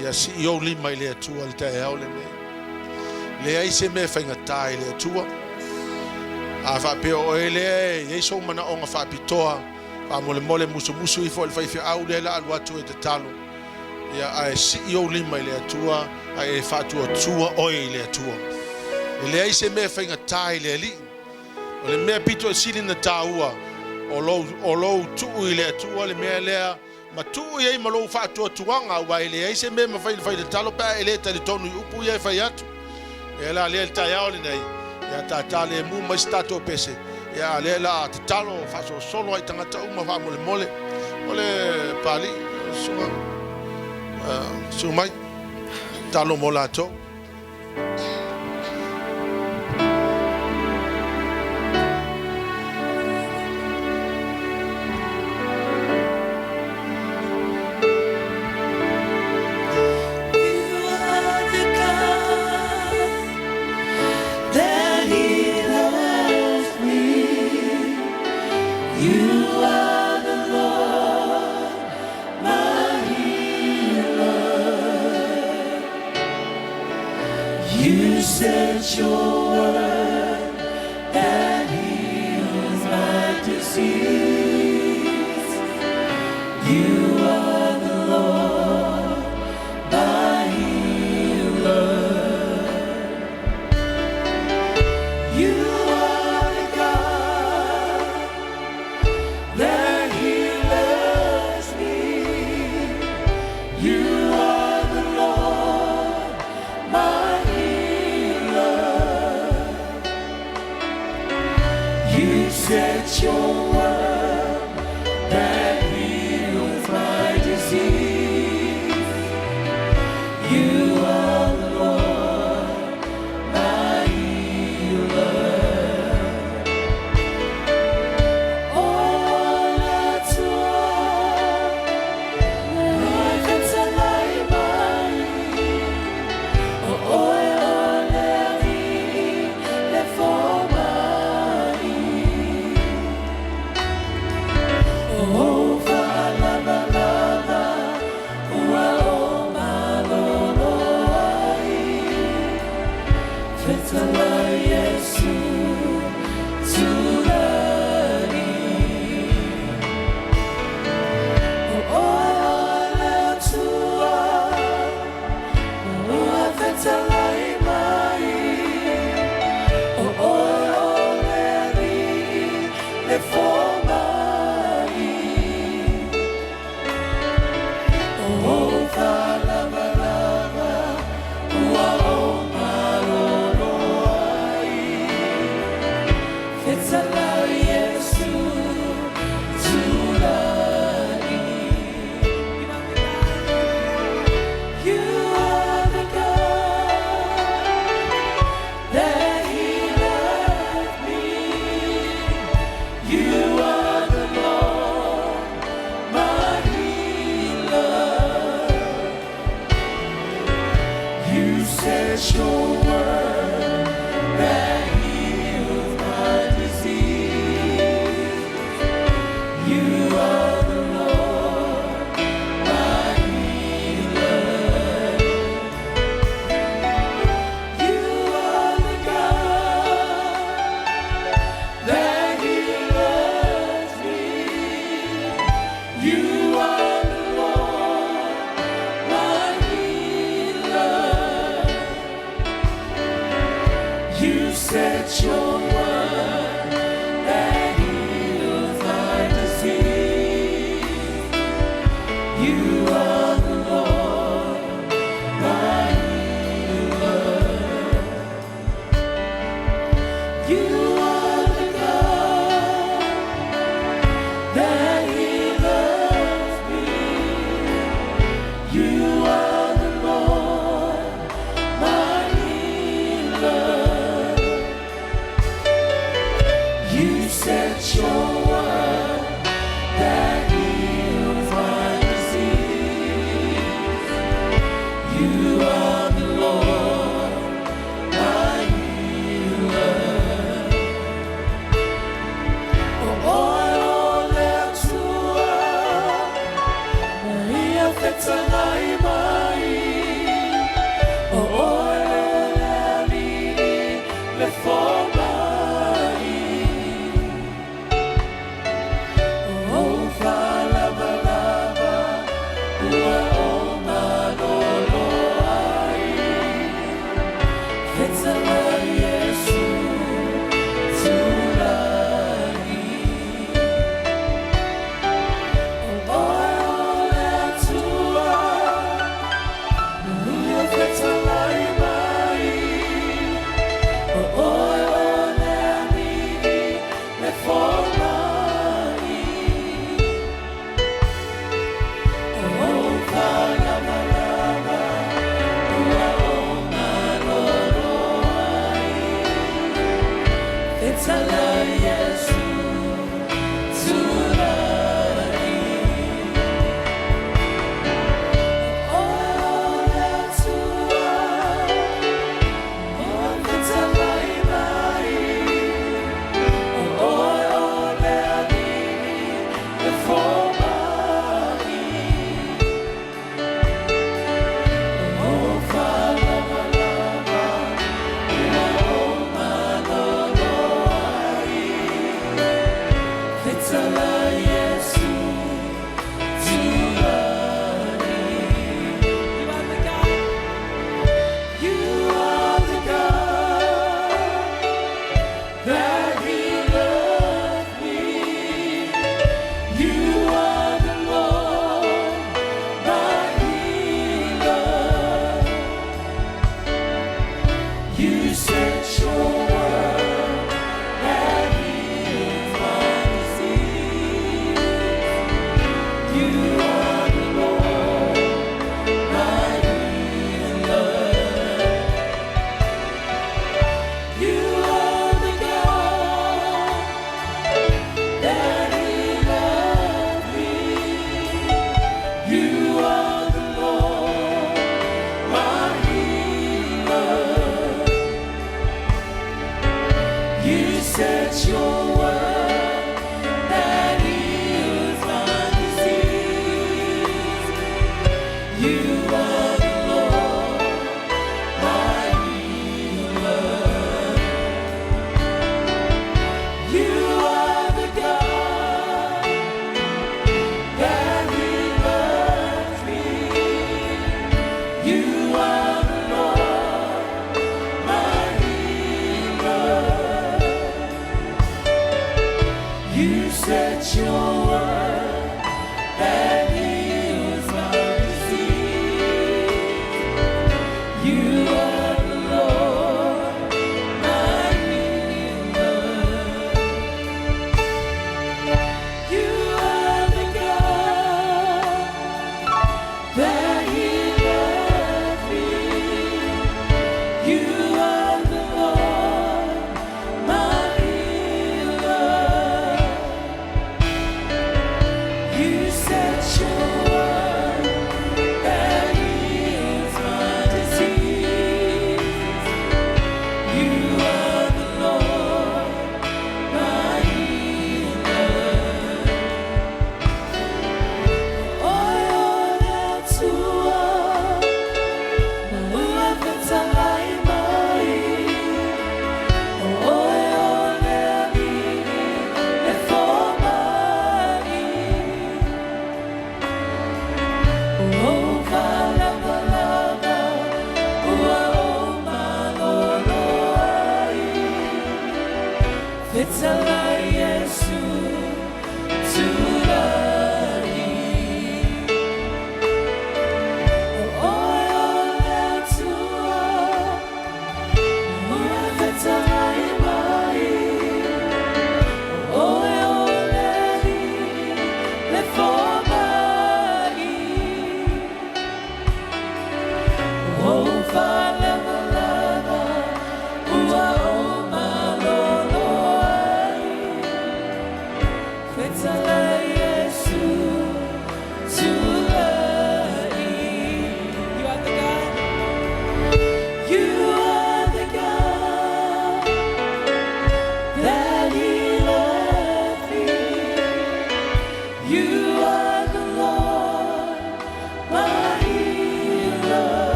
ia si o lima ile atua le te au le le ai se me fainga tai le atua afa pe o ele ye so mana o nga fa pitoa amole mole musu I fo le fa fiau le la alwa tu te talo ia ai si o lima ile atua ai fa tu tua o ile atua le ai se me fainga tai le li o le mea pito e sili na taua o lo tu ile atua le mea lea ma tu ye ma lo fa tu tuanga wa ile ai se me ma fai le talo pa ele tali tonu upu ye fai atu e la le ta ya ole nei ya ta tale mu ma stato pese ya le la talo fa so solo ai tanga ta uma fa mole ole pali so mai talo molato Sent your word that heals my disease. You are the Lord, my healer. You are the God that heals me. You are the Lord, my set your word that heals my disease. You are the Lord, my healer. Oh, that's why life is a lie by oh, sent your word that heals my disease. You are the Lord, my healer.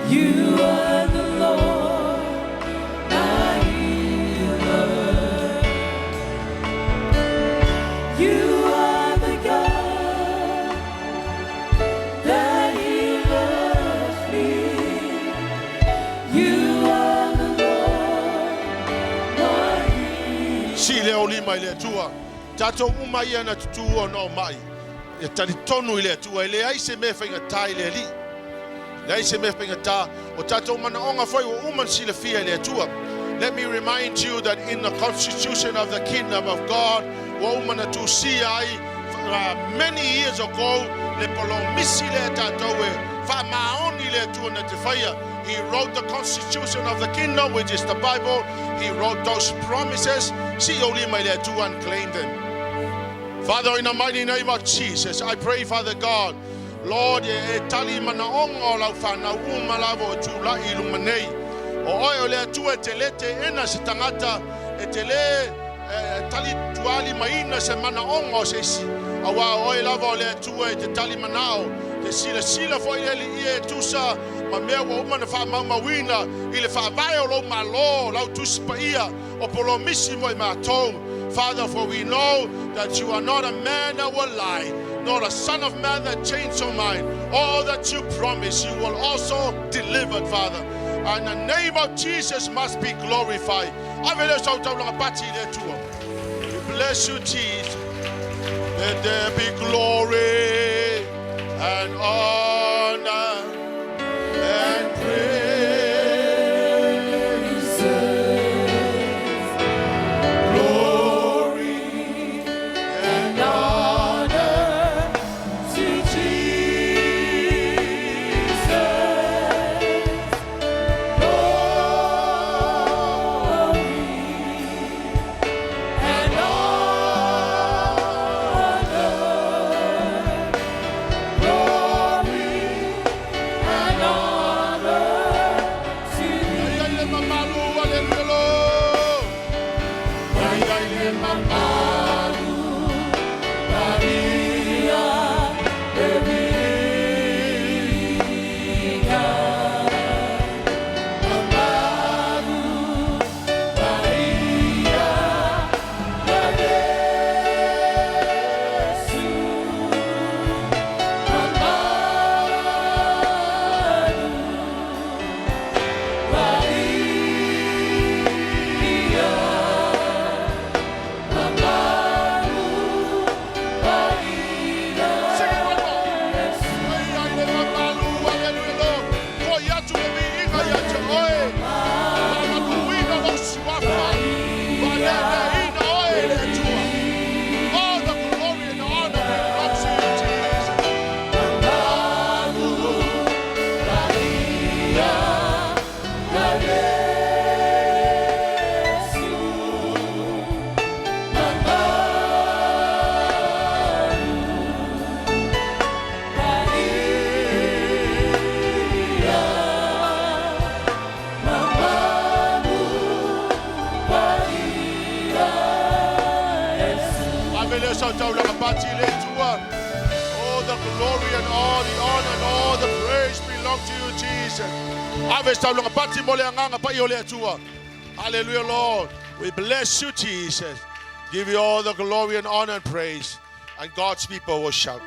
You are the Lord, my healer. You are the God that heals me. You are the Lord, my healer. Si le olima ile tua. Tato uma ia na tutua no mai. E tali tonu ile tua. Ile ai se me whainga tai le li. Let me remind you that in the constitution of the kingdom of God, many years ago, he wrote the constitution of the kingdom, which is the Bible. He wrote those promises. And claimed them. Father, in the mighty name of Jesus, I pray, Father God, Lord, e tali mana ongo lau whanau umalavo tu la ilumanei. O oi o lea tua te lete ena se tangata e te le tali tuali maina se mana ongo se si. Awa oi lava o lea tua e te tali manao. Te sila fo ili e tusa ma mea wa umana wha maumawina i le wha vai o lo ma lo lau tuspa ia o polo misi mo i mātou. Father, for we know that you are not a man that will lie, nor a son of man that change your mind. All that you promise, you will also deliver, Father. And the name of Jesus must be glorified. We bless you, Jesus. Let there be glory and honor and praise. All the glory and all the honor and all the praise belong to you, Jesus. Hallelujah, Lord. We bless you, Jesus. Give you all the glory and honor and praise. And God's people will shout.